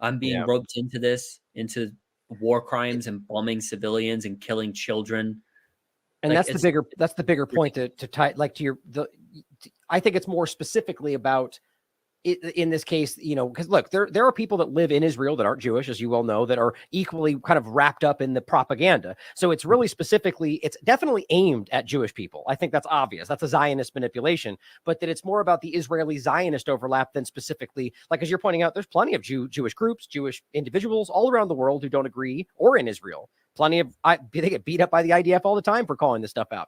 I'm being roped into this, into war crimes and bombing civilians and killing children. And that's the bigger point to tie, I think it's more specifically about in this case, because look, there are people that live in Israel that aren't Jewish, as you well know, that are equally kind of wrapped up in the propaganda. So it's really specifically, it's definitely aimed at Jewish people. I think that's obvious. That's a Zionist manipulation, but that it's more about the Israeli Zionist overlap than specifically, like, as you're pointing out, there's plenty of Jewish groups, Jewish individuals all around the world who don't agree, or in Israel. Plenty of, they get beat up by the IDF all the time for calling this stuff out,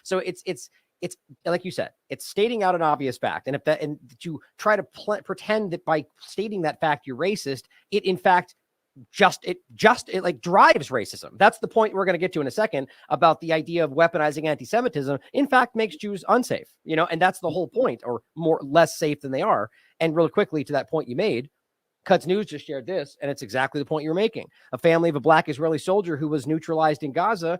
So it's like you said, it's stating out an obvious fact. And if you try to pretend that by stating that fact, you're racist, it in fact it like drives racism. That's the point we're going to get to in a second about the idea of weaponizing anti-Semitism. In fact, makes Jews unsafe, and that's the whole point, or less safe than they are. And really quickly to that point you made, Cuts News just shared this, and it's exactly the point you're making. A family of a black Israeli soldier who was neutralized in Gaza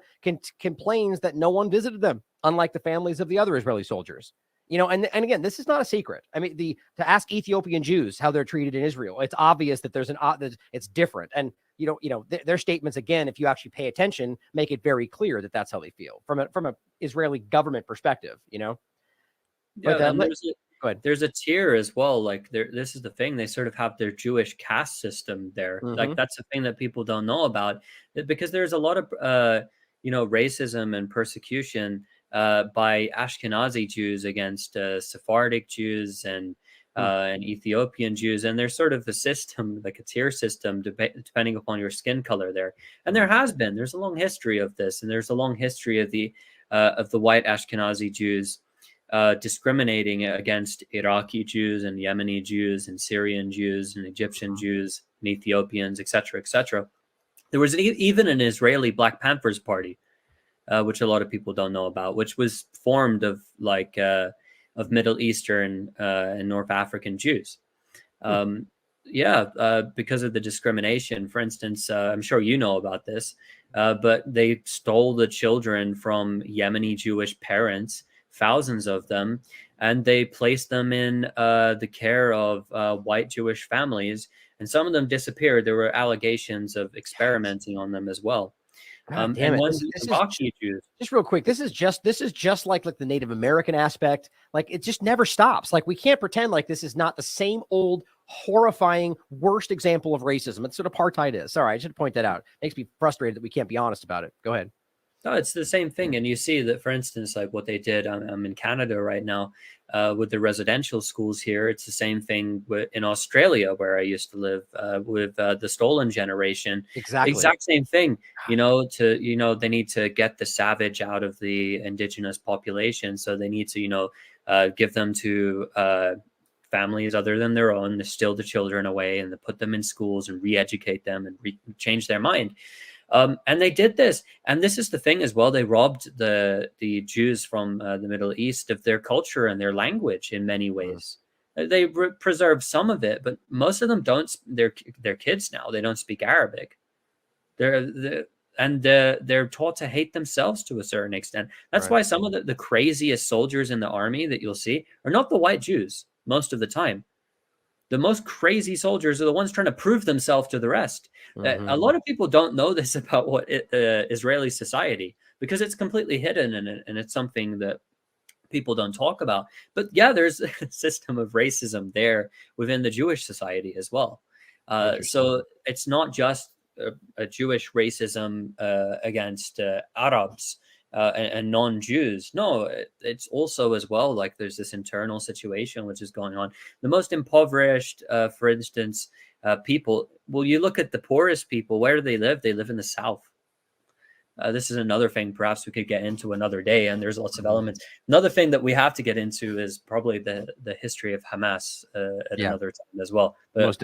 complains that no one visited them, unlike the families of the other Israeli soldiers. And again, this is not a secret. I mean, to ask Ethiopian Jews how they're treated in Israel, it's obvious that it's different. And their statements, again, if you actually pay attention, make it very clear that that's how they feel from a Israeli government perspective. Yeah, But go ahead. There's a tier as well. Like this is the thing. They sort of have their Jewish caste system there. Mm-hmm. Like that's the thing that people don't know about, because there's a lot of racism and persecution by Ashkenazi Jews against Sephardic Jews and Ethiopian Jews, and there's sort of the system, like a tier system, depending upon your skin color there. And there's a long history of this, and there's a long history of the white Ashkenazi Jews discriminating against Iraqi Jews and Yemeni Jews and Syrian Jews and Egyptian Jews and Ethiopians, etc., etc. There was even an Israeli Black Panthers Party, which a lot of people don't know about, which was formed of Middle Eastern and North African Jews. Because of the discrimination. For instance, I'm sure you know about this, but they stole the children from Yemeni Jewish parents, thousands of them, and they placed them in the care of white Jewish families, and some of them disappeared. There were allegations of experimenting on them as well. God damn it. Just real quick, this is just like the Native American aspect. Like, it just never stops. Like, we can't pretend like this is not the same old horrifying worst example of racism. That's what apartheid is. Sorry, I should point that out. Makes me frustrated that we can't be honest about it. Go ahead. No, it's the same thing. And you see that, for instance, like what they did, I'm in Canada right now with the residential schools here. It's the same thing in Australia, where I used to live, with the stolen generation. Exactly. Exact same thing. They need to get the savage out of the indigenous population. So they need to, give them to families other than their own, to steal the children away and to put them in schools and re-educate them and change their mind. And they did this, and this is the thing as well. They robbed the Jews from the Middle East of their culture and their language in many ways. They preserved some of it, but most of them don't. They're kids now. They don't speak Arabic. They're taught to hate themselves to a certain extent. That's why some of the craziest soldiers in the army that you'll see are not the white Jews most of the time. The most crazy soldiers are the ones trying to prove themselves to the rest. A lot of people don't know this about Israeli society, because it's completely hidden, and it's something that people don't talk about. But yeah, there's a system of racism there within the Jewish society as well. So it's not just a Jewish racism against Arabs and non-Jews. No, it's also as well, like there's this internal situation which is going on. The most impoverished, for instance, people, well, you look at the poorest people, where do they live? They live in the South. This is another thing perhaps we could get into another day, and there's lots of elements. Another thing that we have to get into is probably the history of Hamas at another time as well. But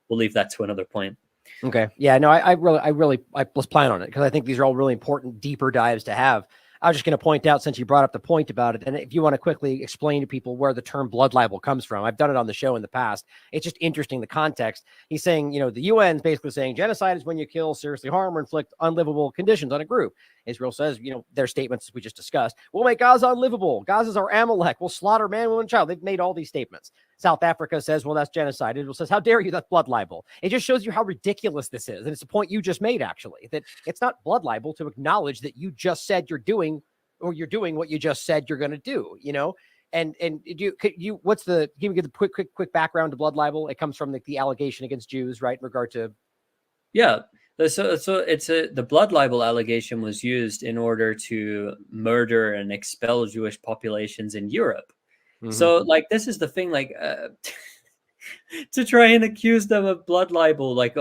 we'll leave that to another point. Okay. Yeah, no, I really was planning on it, because I think these are all really important, deeper dives to have. I was just going to point out, since you brought up the point about it, and if you want to quickly explain to people where the term blood libel comes from. I've done it on the show in the past. It's just interesting, the context. He's saying, the UN's basically saying genocide is when you kill, seriously harm, or inflict unlivable conditions on a group. Israel says, their statements we just discussed, we'll make Gaza unlivable. Gaza's our Amalek. We'll slaughter man, woman, child. They've made all these statements. South Africa says, well, that's genocide. Israel says, how dare you? That's blood libel. It just shows you how ridiculous this is. And it's a point you just made, actually, that it's not blood libel to acknowledge that you just said you're doing what you just said you're going to do, and give me the quick background to blood libel. It comes from the allegation against Jews, right? In regard to. Yeah. So it's the blood libel allegation was used in order to murder and expel Jewish populations in Europe. So like, this is the thing, like, to try and accuse them of blood libel, like,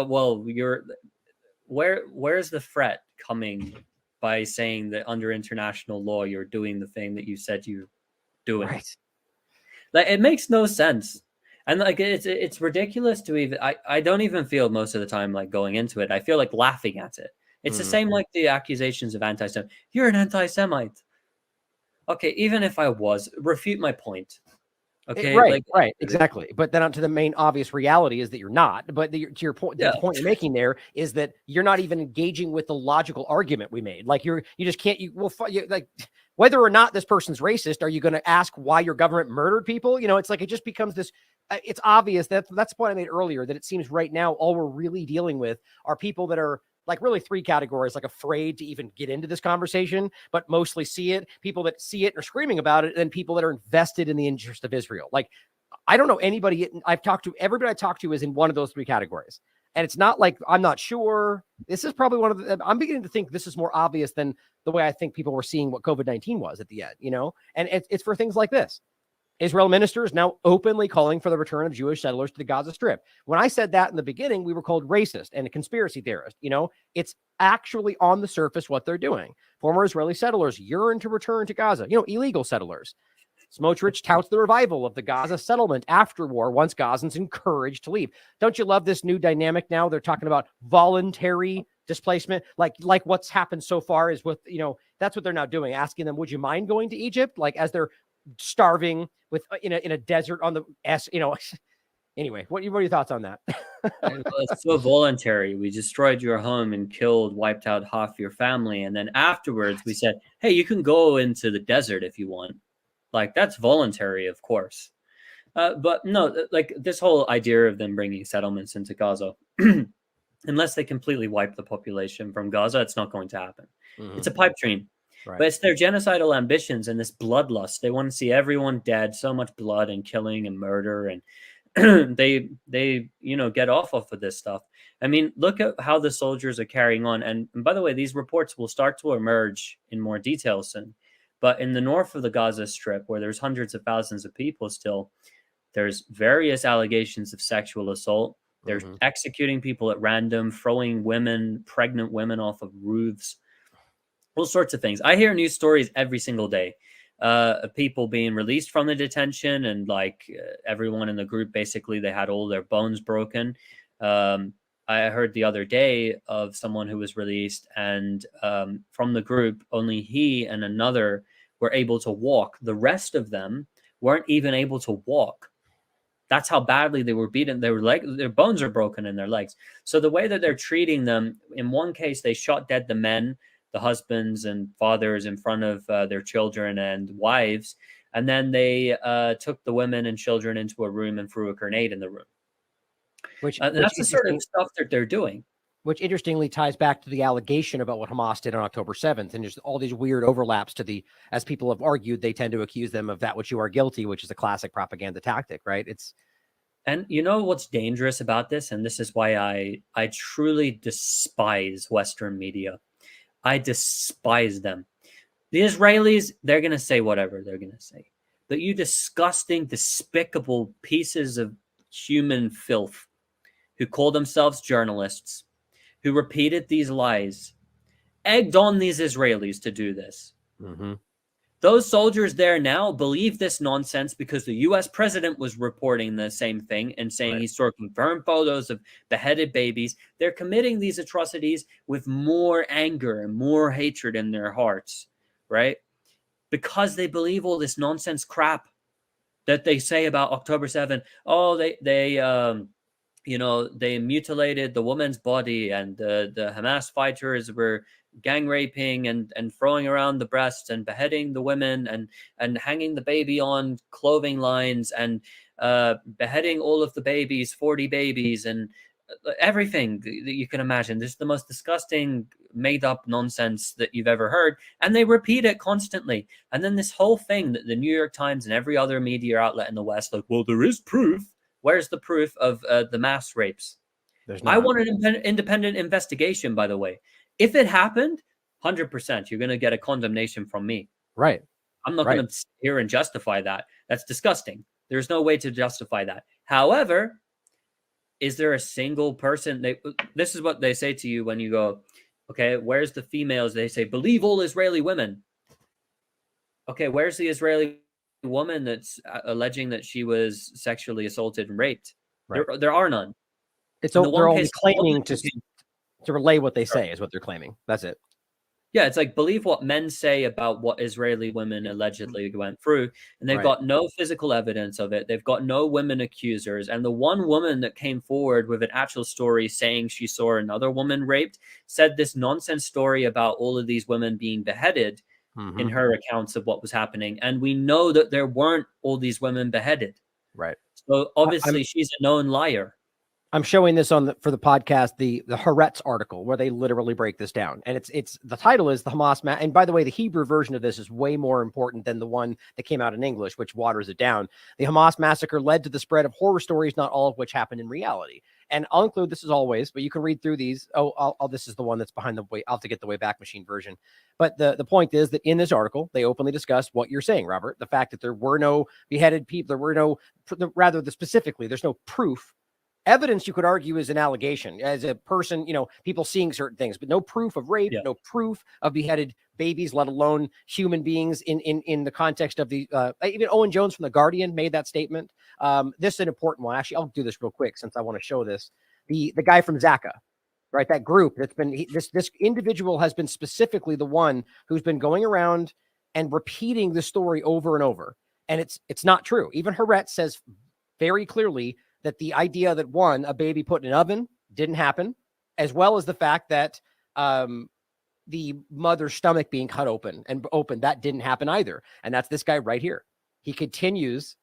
where's the threat coming by saying that under international law you're doing the thing that you said you're doing? Right. Like, it makes no sense. And like it's ridiculous to even I don't even feel most of the time like going into it. I feel like laughing at it. It's the same like the accusations of anti-Semite. You're an anti-Semite. Okay, even if I was, refute my point. Okay, Right, like right, exactly. But then on to the main obvious reality is that you're not. But to your point, yeah. the point you're making there is that you're not even engaging with the logical argument we made. Like you just can't. Like whether or not this person's racist, are you going to ask why your government murdered people? You know, it's like it just becomes this. It's obvious that's the point I made earlier, that it seems right now all we're really dealing with are people that are like really three categories, like afraid to even get into this conversation, but mostly see it, people that see it and are screaming about it, and people that are invested in the interest of Israel. Like, I don't know anybody I've talked to, everybody I talked to is in one of those three categories. And it's not like, I'm not sure. This is probably one of the, I'm beginning to think this is more obvious than the way I think people were seeing what COVID-19 was at the end, you know? And it's for things like this. Israel ministers now openly calling for the return of Jewish settlers to the Gaza Strip. When I said that in the beginning, we were called racist and a conspiracy theorist. You know, it's actually on the surface what they're doing. Former Israeli settlers yearn to return to Gaza, you know, illegal settlers. Smotrich touts the revival of the Gaza settlement after war once Gazans encouraged to leave. Don't you love this new dynamic now? They're talking about voluntary displacement, like what's happened so far is with, you know, that's what they're now doing, asking them, would you mind going to Egypt? Like as they're starving with in a desert on the you know. Anyway, what are your thoughts on that? It's so voluntary. We destroyed your home and wiped out half your family, and then afterwards we said, hey, you can go into the desert if you want. Like that's voluntary, of course. But no, like this whole idea of them bringing settlements into Gaza, unless they completely wipe the population from Gaza, it's not going to happen. It's a pipe dream. Right. But it's their genocidal ambitions and this bloodlust. They want to see everyone dead, so much blood and killing and murder, and they you know get off of this stuff. I mean, look at how the soldiers are carrying on. And by the way, these reports will start to emerge in more detail soon. But in the north of the Gaza Strip, where there's hundreds of thousands of people still, there's various allegations of sexual assault. They're executing people at random, throwing pregnant women off of roofs. All sorts of things. I hear news stories every single day of people being released from the detention, and like everyone in the group, basically, they had all their bones broken. I heard the other day of someone who was released, and from the group, only he and another were able to walk. The rest of them weren't even able to walk. That's how badly they were beaten. Their bones are broken in their legs. So the way that they're treating them, in one case, they shot dead the men, the husbands and fathers, in front of their children and wives. And then they took the women and children into a room and threw a grenade in the room. Which that's the sort of stuff that they're doing. Which interestingly ties back to the allegation about what Hamas did on October 7th. And just all these weird overlaps to as people have argued, they tend to accuse them of that which you are guilty, which is a classic propaganda tactic, right? And you know what's dangerous about this? And this is why I truly despise Western media. I despise them. The Israelis, they're going to say whatever they're going to say. But you disgusting, despicable pieces of human filth who call themselves journalists, who repeated these lies, egged on these Israelis to do this. Those soldiers there now believe this nonsense because the U.S. president was reporting the same thing and saying he saw confirmed photos of beheaded babies. They're committing these atrocities with more anger and more hatred in their hearts, right? Because they believe all this nonsense crap that they say about October 7th. Oh, they mutilated the woman's body, and the Hamas fighters were gang raping and throwing around the breasts and beheading the women and hanging the baby on clothing lines and beheading all of the babies, 40 babies, and everything that you can imagine. This is the most disgusting made up nonsense that you've ever heard. And they repeat it constantly. And then this whole thing that the New York Times and every other media outlet in the West, like, well, there is proof. Where's the proof of the mass rapes? I want an independent investigation, by the way. If it happened, 100%, you're going to get a condemnation from me. Right. I'm not going to sit here and justify that. That's disgusting. There's no way to justify that. However, is there a single person? This is what they say to you when you go, okay, where's the females? They say, believe all Israeli women. Okay, where's the Israeli woman that's alleging that she was sexually assaulted and raped. Right. There are none. It's In the they're one only case, claiming to relay what they say is what they're claiming. That's it. yeah, it's like believe what men say about what Israeli women allegedly went through, and they've Right. got no physical evidence of it. They've got no women accusers, and the one woman that came forward with an actual story saying she saw another woman raped said this nonsense story about all of these women being beheaded in her accounts of what was happening, and we know that there weren't all these women beheaded. Right. So obviously she's a known liar. I'm showing this on for the podcast, the Haaretz article where they literally break this down, and it's the title is the Hamas and by the way, the Hebrew version of this is way more important than the one that came out in English, which waters it down. The Hamas massacre led to the spread of horror stories, not all of which happened in reality. And I'll include this as always, but you can read through these. This is the one that's behind the way. I'll have to get the Wayback Machine version. But the point is that in this article, they openly discuss what you're saying, Robert, the fact that there were no beheaded people, there were no, specifically, there's no proof. Evidence, you could argue, is an allegation as a person, people seeing certain things, but no proof of rape, no proof of beheaded babies, let alone human beings in the context of the, even Owen Jones from The Guardian made that statement. This is an important one. Actually, I'll do this real quick since I want to show this. The guy from Zaka, right? That group that's been, this individual has been specifically the one who's been going around and repeating the story over and over. And it's not true. Even Haaretz says very clearly that the idea that a baby put in an oven didn't happen, as well as the fact that the mother's stomach being cut open, that didn't happen either. And that's this guy right here. He continues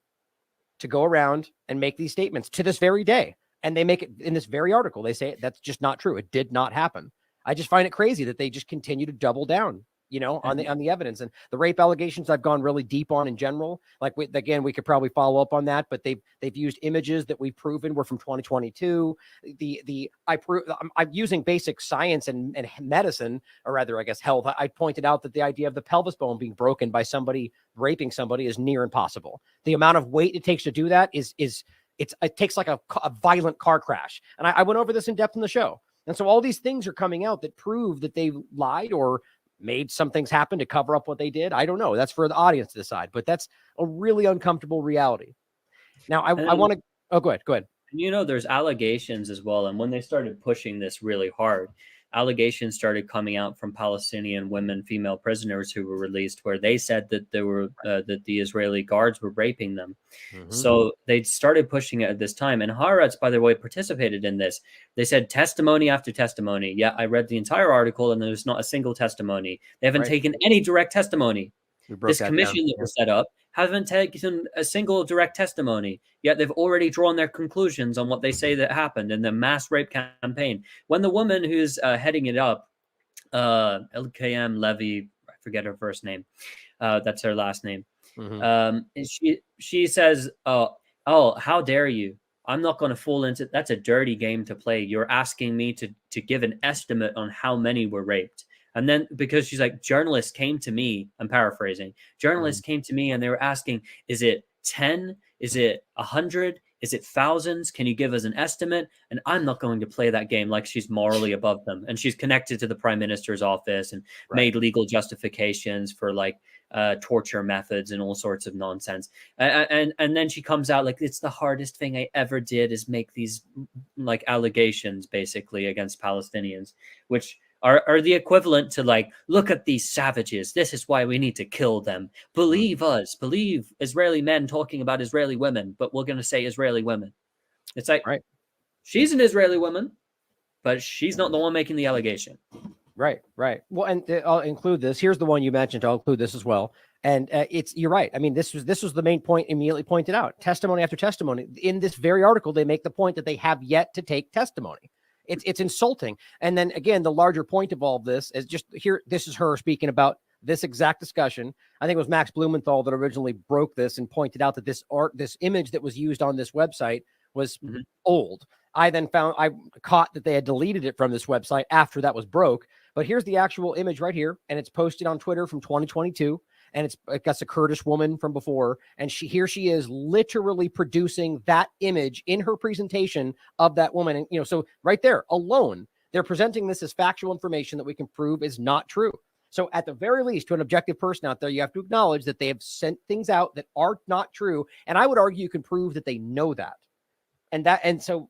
to go around and make these statements to this very day. And they make it in this very article. They say that's just not true. It did not happen. I just find it crazy that they just continue to double down, on the evidence. And the rape allegations I've gone really deep on in general. Like, we could probably follow up on that, but they've used images that we've proven were from 2022. I'm using basic science and medicine, or rather, I guess, health. I pointed out that the idea of the pelvis bone being broken by somebody raping somebody is near impossible. The amount of weight it takes to do that it takes like a violent car crash. And I went over this in depth in the show. And so all these things are coming out that prove that they lied or made some things happen to cover up what they did. I don't know. That's for the audience to decide, but that's a really uncomfortable reality. Now, I want to, go ahead. There's allegations as well. And when they started pushing this really hard, allegations started coming out from Palestinian women, female prisoners who were released, where they said that that the Israeli guards were raping them. So they started pushing it at this time. And Haaretz, by the way, participated in this. They said testimony after testimony. Yeah, I read the entire article, and there's not a single testimony. They haven't taken any direct testimony. This commission that was set up haven't taken a single direct testimony, yet they've already drawn their conclusions on what they say that happened in the mass rape campaign. When the woman who's heading it up, LKM Levy, I forget her first name, that's her last name, she says, oh, how dare you? I'm not going to fall into, that's a dirty game to play. You're asking me to give an estimate on how many were raped. And then, because she's like, journalists came to me, I'm paraphrasing, journalists came to me and they were asking, is it 10? Is it 100? Is it thousands? Can you give us an estimate? And I'm not going to play that game like she's morally above them. And she's connected to the prime minister's office and made legal justifications for like torture methods and all sorts of nonsense. And then she comes out like, it's the hardest thing I ever did is make these like allegations basically against Palestinians, which are the equivalent to like, look at these savages. This is why we need to kill them. Believe us. Believe Israeli men talking about Israeli women, but we're going to say Israeli women. It's like, she's an Israeli woman, but she's not the one making the allegation. Right. Well, and I'll include this. Here's the one you mentioned. I'll include this as well. And you're right. I mean, this was the main point immediately pointed out. Testimony after testimony. In this very article, they make the point that they have yet to take testimony. It's insulting. And then again, the larger point of all of this is just here. This is her speaking about this exact discussion. I think it was Max Blumenthal that originally broke this and pointed out that this image that was used on this website was old. I caught that they had deleted it from this website after that was broke. But here's the actual image right here. And it's posted on Twitter from 2022. And it got a Kurdish woman from before. And she is literally producing that image in her presentation of that woman. And, so right there alone, they're presenting this as factual information that we can prove is not true. So at the very least, to an objective person out there, you have to acknowledge that they have sent things out that are not true. And I would argue you can prove that they know that. And so,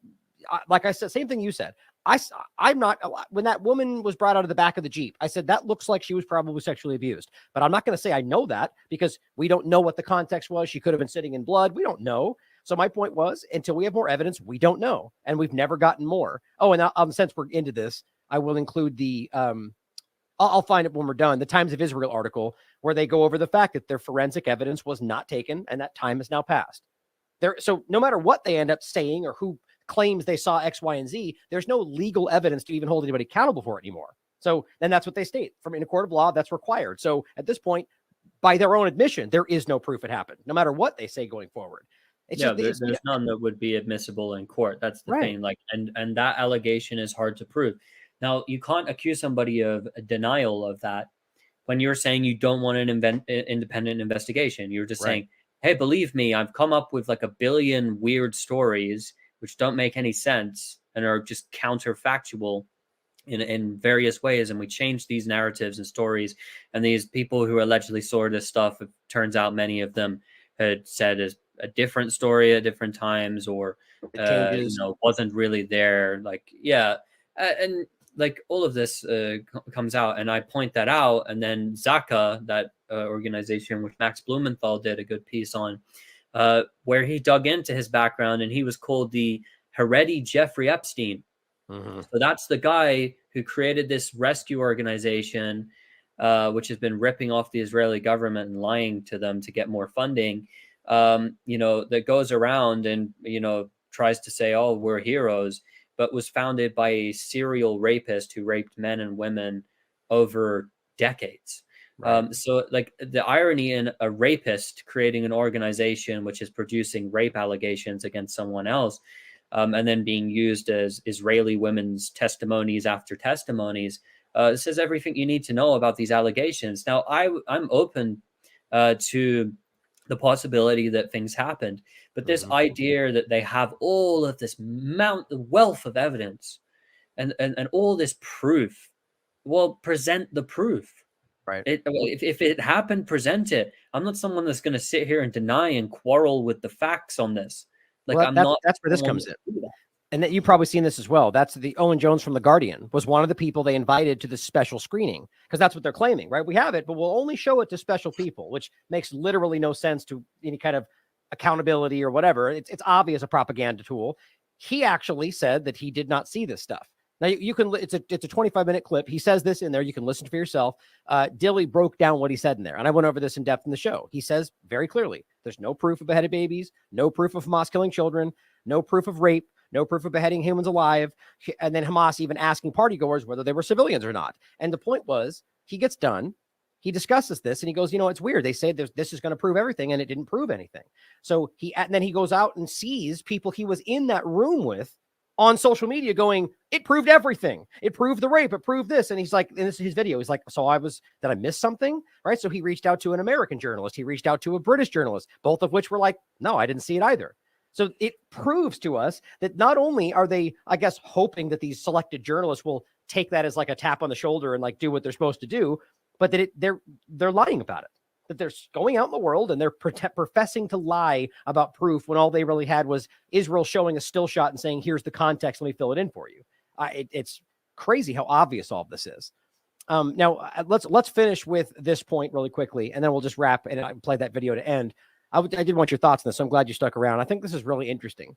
like I said, same thing you said. I'm not, when that woman was brought out of the back of the Jeep, I said, that looks like she was probably sexually abused, but I'm not going to say I know that because we don't know what the context was. She could have been sitting in blood. We don't know. So my point was, until we have more evidence, we don't know. And we've never gotten more. Oh, and since we're into this, I will include the, I'll find it when we're done, the Times of Israel article where they go over the fact that their forensic evidence was not taken and that time has now passed. So no matter what they end up saying or who claims they saw X, Y, and Z, there's no legal evidence to even hold anybody accountable for it anymore. So then that's what they state. From in a court of law, that's required. So at this point, by their own admission, there is no proof it happened, no matter what they say going forward. There's none that would be admissible in court. That's the thing. Like, and that allegation is hard to prove. Now, you can't accuse somebody of a denial of that when you're saying you don't want an independent investigation. You're just saying, hey, believe me, I've come up with like a billion weird stories which don't make any sense and are just counterfactual in various ways. And we change these narratives and stories. And these people who allegedly saw this stuff, it turns out many of them had said a different story at different times, or wasn't really there. Like, and like all of this comes out, and I point that out, and then Zaka, that organization which Max Blumenthal did a good piece on, where he dug into his background, and he was called the Haredi Jeffrey Epstein. Mm-hmm. So that's the guy who created this rescue organization, which has been ripping off the Israeli government and lying to them to get more funding. That goes around and tries to say, "Oh, we're heroes," but was founded by a serial rapist who raped men and women over decades. Right. So like the irony in a rapist creating an organization which is producing rape allegations against someone else, and then being used as Israeli women's testimonies after testimonies, says everything you need to know about these allegations. Now, I'm open to the possibility that things happened, but this idea that they have all of this wealth of evidence and all this proof, well, present the proof. Right. If it happened, present it. I'm not someone that's going to sit here and deny and quarrel with the facts on this. Like, well, that's where this comes in. And that you've probably seen this as well. That's the Owen Jones from The Guardian was one of the people they invited to this special screening, because that's what they're claiming, right? We have it, but we'll only show it to special people, which makes literally no sense to any kind of accountability or whatever. It's obvious a propaganda tool. He actually said that he did not see this stuff. Now you can, it's a 25-minute clip. He says this in there. You can listen for yourself. Dilly broke down what he said in there. And I went over this in depth in the show. He says very clearly, there's no proof of beheaded babies, no proof of Hamas killing children, no proof of rape, no proof of beheading humans alive. And then Hamas even asking partygoers whether they were civilians or not. And the point was, he gets done. He discusses this and he goes, it's weird. They say this is going to prove everything, and it didn't prove anything. So and then he goes out and sees people he was in that room with on social media going, it proved everything. It proved the rape. It proved this. And he's like, and this is his video. He's like, did I miss something? Right. So he reached out to an American journalist. He reached out to a British journalist, both of which were like, no, I didn't see it either. So it proves to us that not only are they, I guess, hoping that these selected journalists will take that as like a tap on the shoulder and like do what they're supposed to do, but that they're lying about it, that they're going out in the world and they're professing to lie about proof when all they really had was Israel showing a still shot and saying, here's the context, let me fill it in for you. It's crazy how obvious all of this is. Now let's finish with this point really quickly, and then we'll just wrap and I play that video to end. I did want your thoughts on this, so I'm glad you stuck around. I think this is really interesting.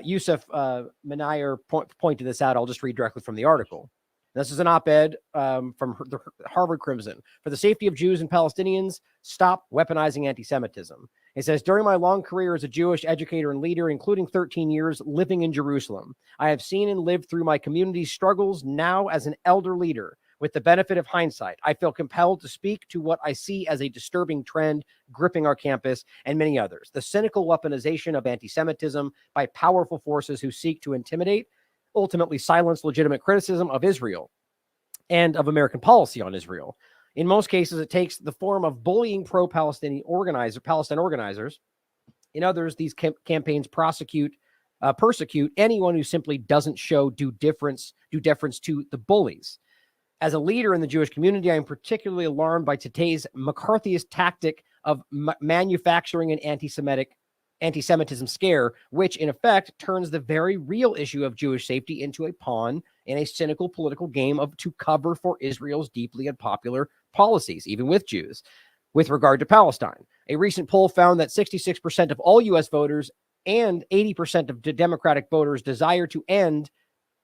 Yusuf Menayer pointed this out. I'll just read directly from the article. This is an op-ed from the Harvard Crimson. For the safety of Jews and Palestinians, stop weaponizing anti-Semitism. It says, during my long career as a Jewish educator and leader, including 13 years living in Jerusalem, I have seen and lived through my community's struggles. Now, as an elder leader, with the benefit of hindsight, I feel compelled to speak to what I see as a disturbing trend gripping our campus and many others: the cynical weaponization of anti-Semitism by powerful forces who seek to intimidate, ultimately silence legitimate criticism of Israel and of American policy on Israel. In most cases, it takes the form of bullying pro-Palestinian Palestine organizers. In others, these campaigns persecute anyone who simply doesn't show due deference to the bullies. As a leader in the Jewish community, I am particularly alarmed by today's McCarthyist tactic of manufacturing an anti-Semitism scare, which in effect turns the very real issue of Jewish safety into a pawn in a cynical political game to cover for Israel's deeply unpopular policies, even with Jews. With regard to Palestine, a recent poll found that 66% of all U.S. voters and 80% of Democratic voters desire to end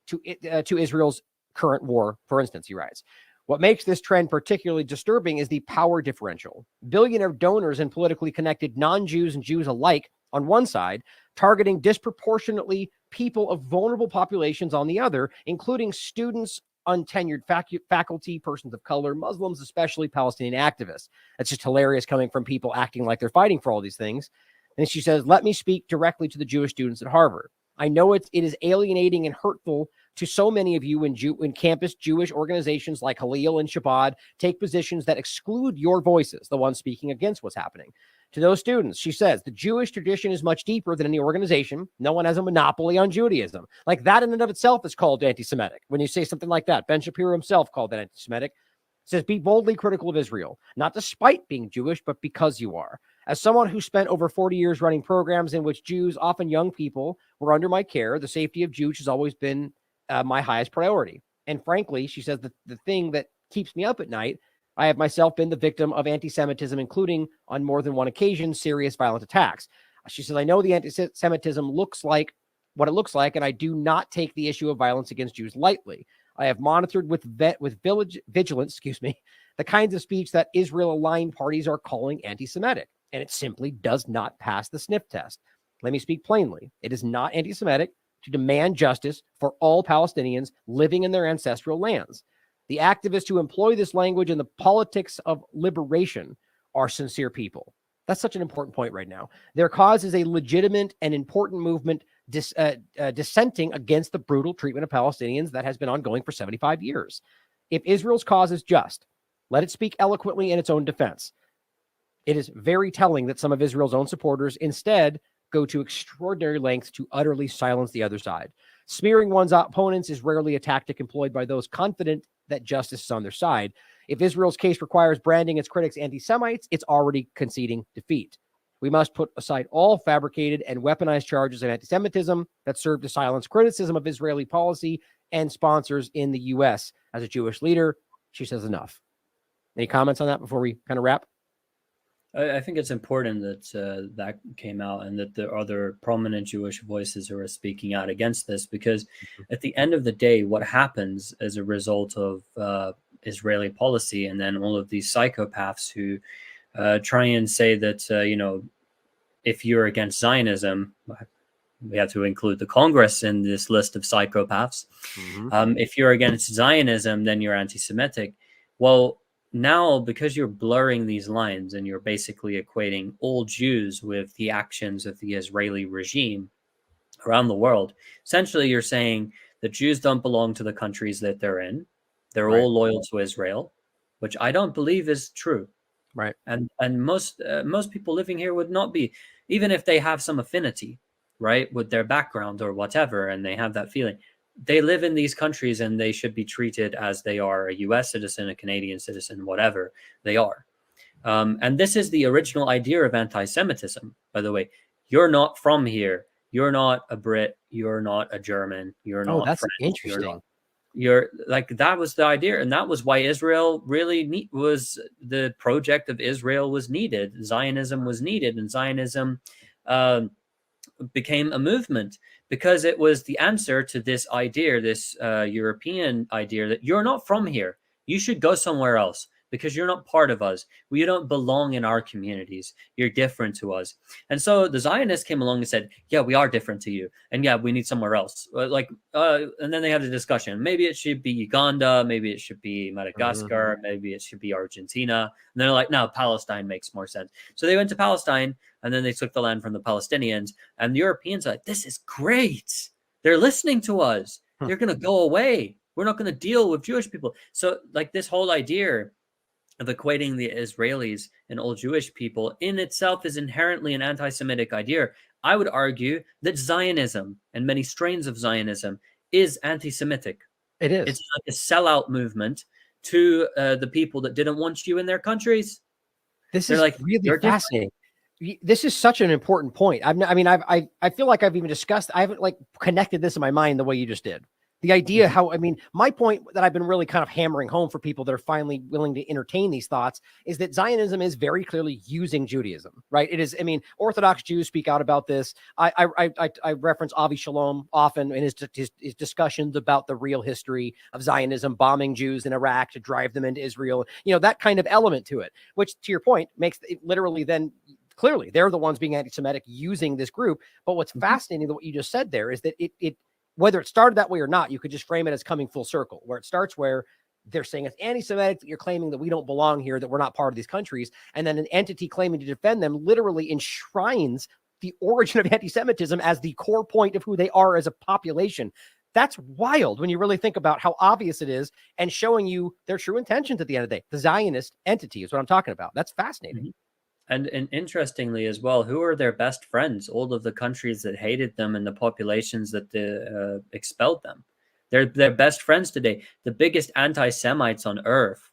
to Israel's current war, for instance, he writes. What makes this trend particularly disturbing is the power differential. Billionaire donors and politically connected non-Jews and Jews alike on one side, targeting disproportionately people of vulnerable populations on the other, including students, untenured faculty, persons of color, Muslims, especially Palestinian activists. That's just hilarious coming from people acting like they're fighting for all these things. And she says, let me speak directly to the Jewish students at Harvard. I know it is alienating and hurtful to so many of you when campus Jewish organizations like Halil and Shabbat take positions that exclude your voices, the ones speaking against what's happening. To those students, she says, the Jewish tradition is much deeper than any organization. No one has a monopoly on Judaism. Like that in and of itself is called anti-Semitic. When you say something like that, Ben Shapiro himself called that anti-Semitic. Says, be boldly critical of Israel, not despite being Jewish, but because you are. As someone who spent over 40 years running programs in which Jews, often young people, were under my care, the safety of Jews has always been my highest priority. And frankly, she says, the thing that keeps me up at night, I have myself been the victim of anti-Semitism, including on more than one occasion, serious violent attacks. She says, I know the anti-Semitism looks like what it looks like, and I do not take the issue of violence against Jews lightly. I have monitored with vigilance, the kinds of speech that Israel-aligned parties are calling anti-Semitic, and it simply does not pass the sniff test. Let me speak plainly. It is not anti-Semitic to demand justice for all Palestinians living in their ancestral lands. The activists who employ this language in the politics of liberation are sincere people. That's such an important point right now. Their cause is a legitimate and important movement dissenting against the brutal treatment of Palestinians that has been ongoing for 75 years. If Israel's cause is just, let it speak eloquently in its own defense. It is very telling that some of Israel's own supporters instead go to extraordinary lengths to utterly silence the other side. Smearing one's opponents is rarely a tactic employed by those confident that justice is on their side. If Israel's case requires branding its critics anti-Semites, it's already conceding defeat. We must put aside all fabricated and weaponized charges of anti-Semitism that serve to silence criticism of Israeli policy and sponsors in the U.S. As a Jewish leader, she says enough. Any comments on that before we kind of wrap? I think it's important that that came out and that there are other prominent Jewish voices who are speaking out against this, because at the end of the day, what happens as a result of Israeli policy and then all of these psychopaths who try and say that, if you're against Zionism, we have to include the Congress in this list of psychopaths. Mm-hmm. If you're against Zionism, then you're anti-Semitic. Well, now, because you're blurring these lines and you're basically equating all Jews with the actions of the Israeli regime around the world, essentially you're saying that Jews don't belong to the countries that they're in. They're all loyal to Israel, which I don't believe is true. Right. And most people living here would not be, even if they have some affinity, right, with their background or whatever, and they have that feeling. They live in these countries and they should be treated as they are a U.S. citizen, a Canadian citizen, whatever they are. And this is the original idea of anti-Semitism, by the way. You're not from here. You're not a Brit. You're not a German. You're not that's French. Interesting. You're like, that was the idea. And that was why Israel really was the project of Israel was needed. Zionism was needed. And Zionism became a movement because it was the answer to this idea, this European idea that you're not from here. You should go somewhere else because you're not part of us. You don't belong in our communities. You're different to us. And so the Zionists came along and said, yeah, we are different to you. And yeah, we need somewhere else. And then they had a discussion. Maybe it should be Uganda. Maybe it should be Madagascar. Mm-hmm. Maybe it should be Argentina. And they're like, no, Palestine makes more sense. So they went to Palestine and then they took the land from the Palestinians. And the Europeans are like, this is great. They're listening to us. They're going to go away. We're not going to deal with Jewish people. So like this whole idea of equating the Israelis and all Jewish people in itself is inherently an anti-Semitic idea. I would argue that Zionism and many strains of Zionism is anti-Semitic. It is. It's like a sellout movement to the people that didn't want you in their countries. This They're is like, really "You're different." fascinating. This is such an important point. I feel like I've even discussed, I haven't like connected this in my mind the way you just did. The idea how, my point that I've been really kind of hammering home for people that are finally willing to entertain these thoughts is that Zionism is very clearly using Judaism, right? It is, Orthodox Jews speak out about this. I reference Avi Shalom often in his discussions about the real history of Zionism, bombing Jews in Iraq to drive them into Israel, that kind of element to it, which to your point makes it literally then clearly they're the ones being anti-Semitic using this group. But what's fascinating that what you just said there is that it whether it started that way or not, you could just frame it as coming full circle, where it starts where they're saying it's anti-Semitic, that you're claiming that we don't belong here, that we're not part of these countries. And then an entity claiming to defend them literally enshrines the origin of anti-Semitism as the core point of who they are as a population. That's wild when you really think about how obvious it is and showing you their true intentions at the end of the day. The Zionist entity is what I'm talking about. That's fascinating. And interestingly as well, who are their best friends? All of the countries that hated them and the populations that expelled them. They're their best friends today. The biggest anti-Semites on earth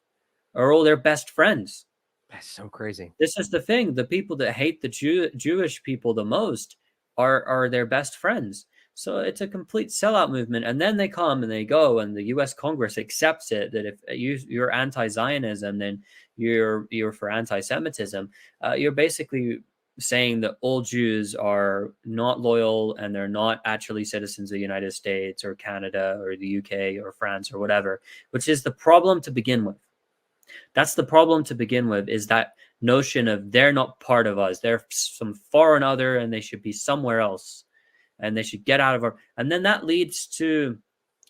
are all their best friends. That's so crazy. This is the thing. The people that hate the Jewish people the most are their best friends. So it's a complete sellout movement. And then they come and they go, and the U.S. Congress accepts it, that if you're anti-Zionism, then you're for anti-Semitism. You're basically saying that all Jews are not loyal and they're not actually citizens of the United States or Canada or the UK or France or whatever, which is the problem to begin with. That's the problem to begin with, is that notion of they're not part of us. They're some foreign other and they should be somewhere else and they should get out of our. And then that leads to,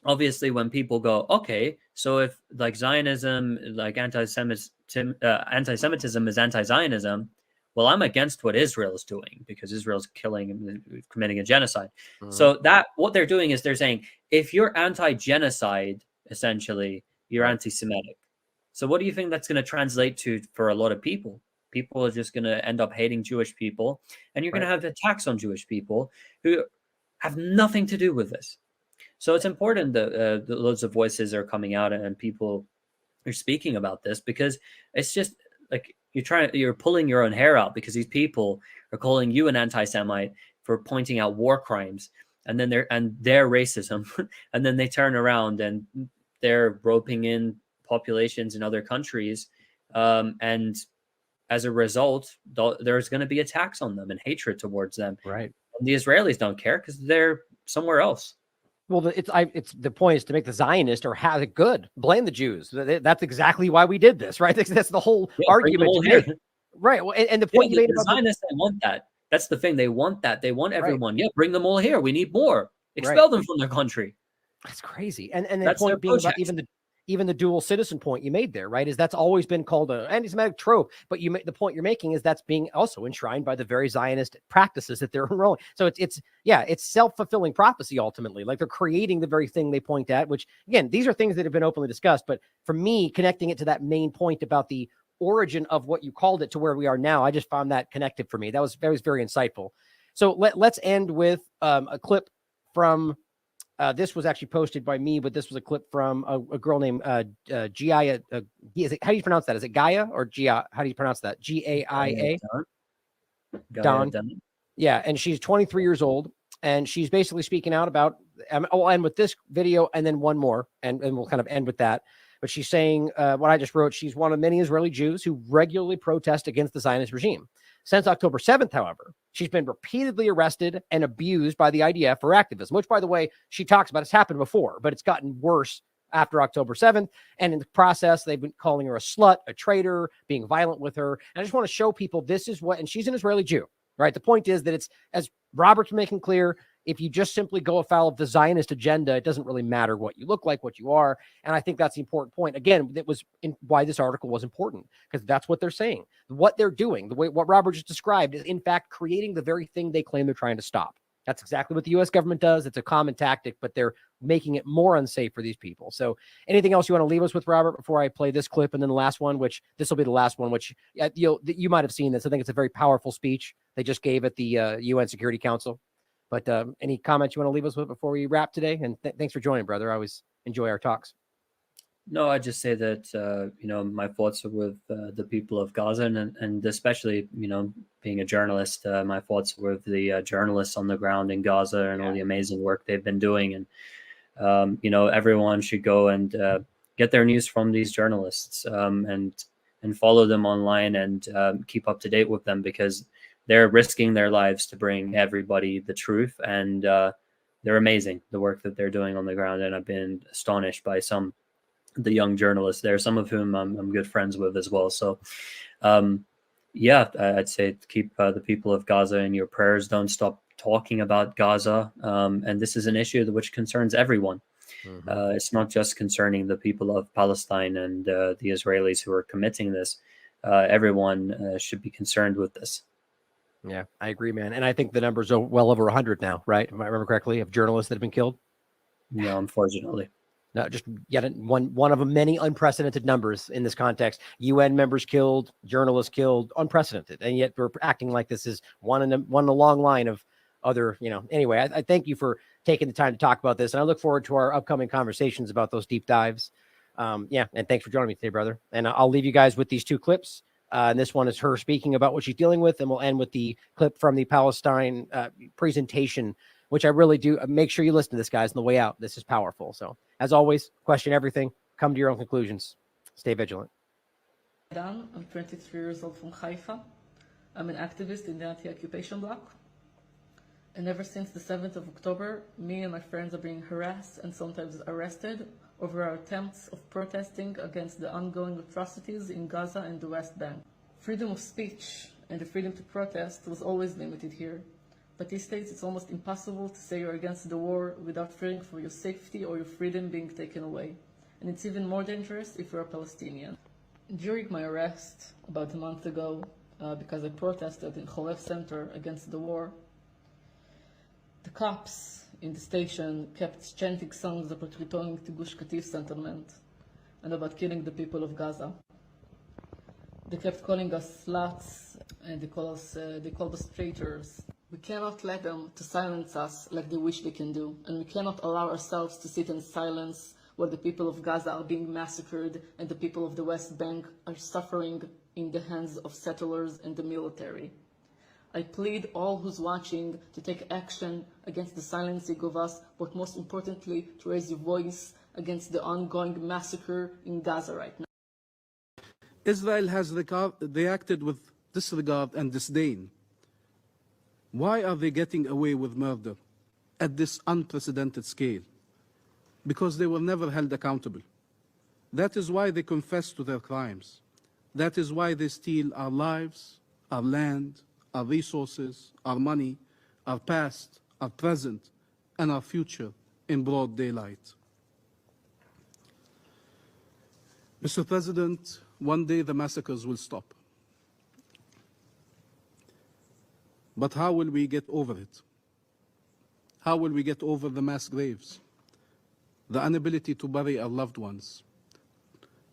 obviously, when people go, okay, so if like Zionism, like anti-Semitism is anti-Zionism, well, I'm against what Israel is doing because Israel's killing and committing a genocide. So that what they're doing is they're saying, if you're anti-genocide, essentially, you're anti-Semitic. So what do you think that's going to translate to for a lot of people? People are just going to end up hating Jewish people, and you're going to have attacks on Jewish people who have nothing to do with this. So it's important that loads of voices are coming out and people are speaking about this, because it's just like you're pulling your own hair out, because these people are calling you an anti-Semite for pointing out war crimes and then their racism, and then they turn around and they're roping in populations in other countries, and as a result, there's going to be attacks on them and hatred towards them. Right. And the Israelis don't care because they're somewhere else. Well, it's the point is to make the Zionist or have it good. Blame the Jews. That's exactly why we did this, right? That's the whole argument. Right. Well, and the point you made about the Zionists, they want that. That's the thing. They want that. They want everyone. Right. Yeah, bring them all here. We need more. Expel them from their country. That's crazy. And the point being about even the dual citizen point you made there, right, is that's always been called an anti-Semitic trope. But the point you're making is that's being also enshrined by the very Zionist practices that they're enrolling. So it's self-fulfilling prophecy ultimately. Like they're creating the very thing they point at, which again, these are things that have been openly discussed. But for me, connecting it to that main point about the origin of what you called it to where we are now, I just found that connected for me. That was very insightful. So let's end with a clip from. This was actually posted by me, but this was a clip from a girl named Gia. How do you pronounce that? Is it Gaia or Gia? How do you pronounce that? Gaia? Dawn. Yeah, and she's 23 years old, and she's basically speaking out about. I'll end with this video and then one more, and we'll kind of end with that. But she's saying what I just wrote. She's one of many Israeli Jews who regularly protest against the Zionist regime. Since October 7th, however, she's been repeatedly arrested and abused by the IDF for activism, which, by the way, she talks about. It's happened before, but it's gotten worse after October 7th. And in the process, they've been calling her a slut, a traitor, being violent with her. And I just want to show people this is what, and she's an Israeli Jew, right? The point is that it's, as Robert's making clear, if you just simply go afoul of the Zionist agenda, it doesn't really matter what you look like, what you are. And I think that's the important point. Again, that was why this article was important, because that's what they're saying. What they're doing, what Robert just described, is in fact creating the very thing they claim they're trying to stop. That's exactly what the U.S. government does. It's a common tactic, but they're making it more unsafe for these people. So anything else you want to leave us with, Robert, before I play this clip and then the last one, which this will be the last one, which you might have seen this. I think it's a very powerful speech they just gave at the UN Security Council. But any comments you want to leave us with before we wrap today? And thanks for joining, brother. I always enjoy our talks. No, I just say that my thoughts are with the people of Gaza, and especially being a journalist, my thoughts are with the journalists on the ground in Gaza and all the amazing work they've been doing. And everyone should go and get their news from these journalists, and follow them online, and keep up to date with them, because they're risking their lives to bring everybody the truth. And they're amazing, the work that they're doing on the ground. And I've been astonished by the young journalists there, some of whom I'm good friends with as well. So I'd say keep the people of Gaza in your prayers. Don't stop talking about Gaza. And this is an issue which concerns everyone. It's not just concerning the people of Palestine and the Israelis who are committing this. Everyone should be concerned with this. Yeah, I agree, man. And I think the numbers are well over 100 now, right? If I remember correctly, of journalists that have been killed. No, unfortunately. No, just yet one of many unprecedented numbers in this context. UN members killed, journalists killed, unprecedented, and yet we're acting like this is one in a long line of other. Anyway, I thank you for taking the time to talk about this, and I look forward to our upcoming conversations about those deep dives. And thanks for joining me today, brother. And I'll leave you guys with these two clips. And this one is her speaking about what she's dealing with, and we'll end with the clip from the Palestine presentation, which I really do. Make sure you listen to this, guys, on the way out. This is powerful. So, as always, question everything. Come to your own conclusions. Stay vigilant. I'm 23 years old from Haifa. I'm an activist in the anti-occupation bloc. And ever since the 7th of October, me and my friends are being harassed and sometimes arrested over our attempts of protesting against the ongoing atrocities in Gaza and the West Bank. Freedom of speech and the freedom to protest was always limited here. But these days it's almost impossible to say you're against the war without fearing for your safety or your freedom being taken away. And it's even more dangerous if you're a Palestinian. During my arrest about a month ago, because I protested in Kholef Center against the war, the cops in the station kept chanting songs about returning to Gush Katif settlement and about killing the people of Gaza. They kept calling us sluts, and they called us traitors. We cannot let them to silence us like they wish they can do, and we cannot allow ourselves to sit in silence while the people of Gaza are being massacred and the people of the West Bank are suffering in the hands of settlers and the military. I plead all who's watching to take action against the silencing of us, but most importantly, to raise your voice against the ongoing massacre in Gaza right now. Israel has reacted with disregard and disdain. Why are they getting away with murder at this unprecedented scale? Because they were never held accountable. That is why they confess to their crimes. That is why they steal our lives, our land, our resources, our money, our past, our present, and our future in broad daylight. Mr. President, one day the massacres will stop. But how will we get over it? How will we get over the mass graves, the inability to bury our loved ones,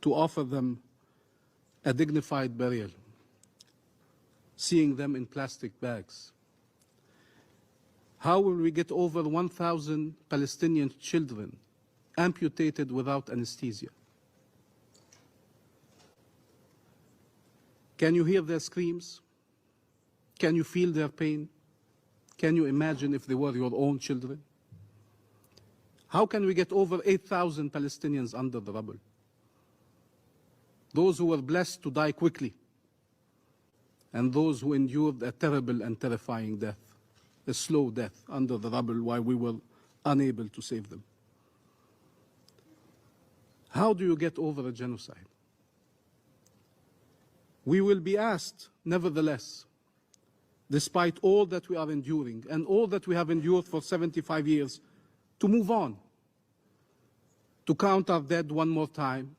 to offer them a dignified burial, seeing them in plastic bags? How will we get over 1,000 Palestinian children amputated without anesthesia? Can you hear their screams? Can you feel their pain? Can you imagine if they were your own children? How can we get over 8,000 Palestinians under the rubble? Those who were blessed to die quickly, and those who endured a terrible and terrifying death, a slow death under the rubble while we were unable to save them. How do you get over a genocide? We will be asked, nevertheless, despite all that we are enduring and all that we have endured for 75 years, to move on, to count our dead one more time,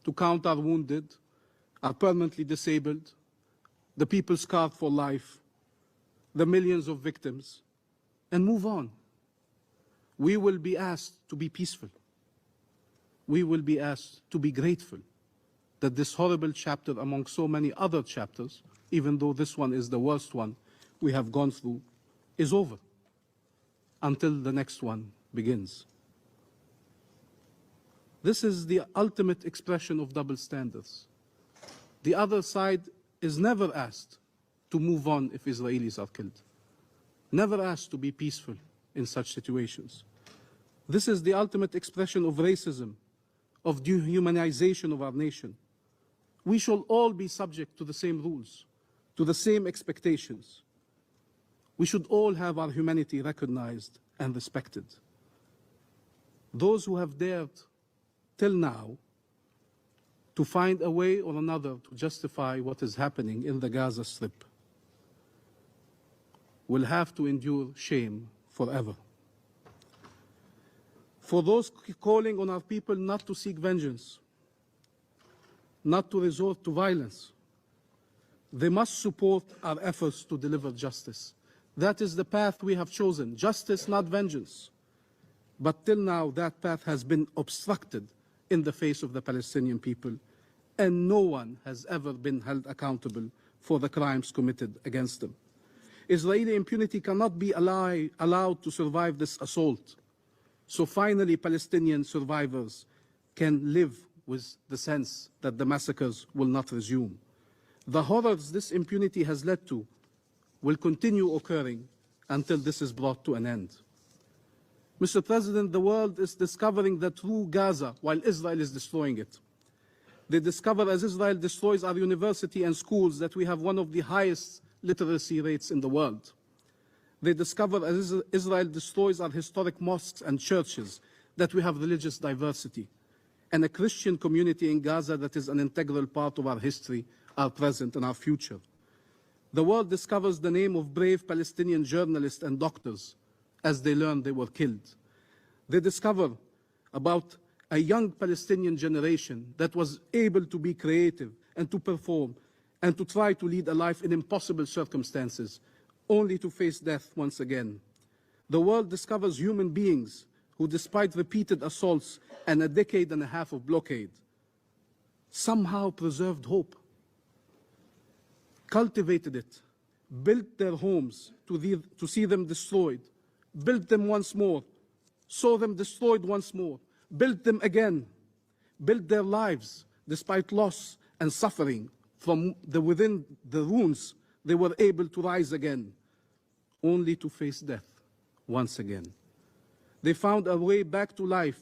to count our wounded, our permanently disabled, the people scarred for life, the millions of victims, and move on. We will be asked to be peaceful. We will be asked to be grateful that this horrible chapter among so many other chapters, even though this one is the worst one we have gone through, is over until the next one begins. This is the ultimate expression of double standards. The other side is never asked to move on if Israelis are killed, never asked to be peaceful in such situations. This is the ultimate expression of racism, of dehumanization of our nation. We shall all be subject to the same rules, to the same expectations. We should all have our humanity recognized and respected. Those who have dared till now to find a way or another to justify what is happening in the Gaza Strip will have to endure shame forever. For those calling on our people not to seek vengeance, not to resort to violence, they must support our efforts to deliver justice. That is the path we have chosen, justice, not vengeance. But till now, that path has been obstructed in the face of the Palestinian people, and no one has ever been held accountable for the crimes committed against them. Israeli impunity cannot be allowed to survive this assault. So finally, Palestinian survivors can live with the sense that the massacres will not resume. The horrors this impunity has led to will continue occurring until this is brought to an end. Mr. President, the world is discovering the true Gaza while Israel is destroying it. They discover as Israel destroys our university and schools that we have one of the highest literacy rates in the world. They discover as Israel destroys our historic mosques and churches that we have religious diversity and a Christian community in Gaza that is an integral part of our history, our present and our future. The world discovers the name of brave Palestinian journalists and doctors as they learn they were killed. They discover about a young Palestinian generation that was able to be creative and to perform and to try to lead a life in impossible circumstances, only to face death once again. The world discovers human beings who, despite repeated assaults and a decade and a half of blockade, somehow preserved hope, cultivated it, built their homes to see them destroyed, built them once more, saw them destroyed once more, built them again, built their lives despite loss and suffering. From within the ruins, they were able to rise again, only to face death once again. They found a way back to life,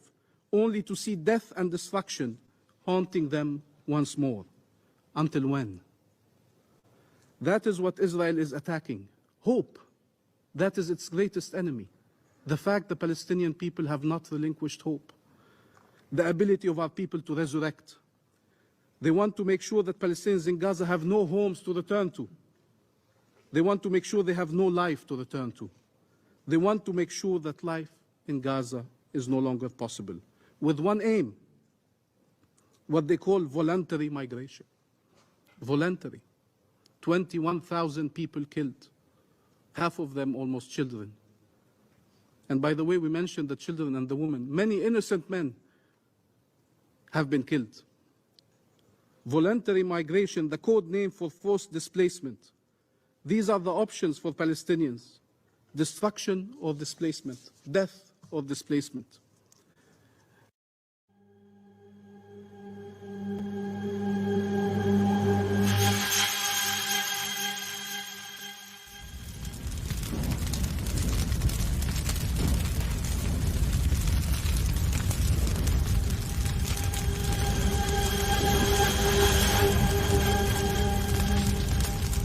only to see death and destruction haunting them once more. Until when? That is what Israel is attacking. Hope. That is its greatest enemy. The fact the Palestinian people have not relinquished hope. The ability of our people to resurrect. They want to make sure that Palestinians in Gaza have no homes to return to. They want to make sure they have no life to return to. They want to make sure that life in Gaza is no longer possible, with one aim, what they call voluntary migration. Voluntary. 21,000 people killed, half of them almost children. And by the way, we mentioned the children and the women. Many innocent men have been killed. Voluntary migration, the code name for forced displacement. These are the options for Palestinians: destruction or displacement, death or displacement.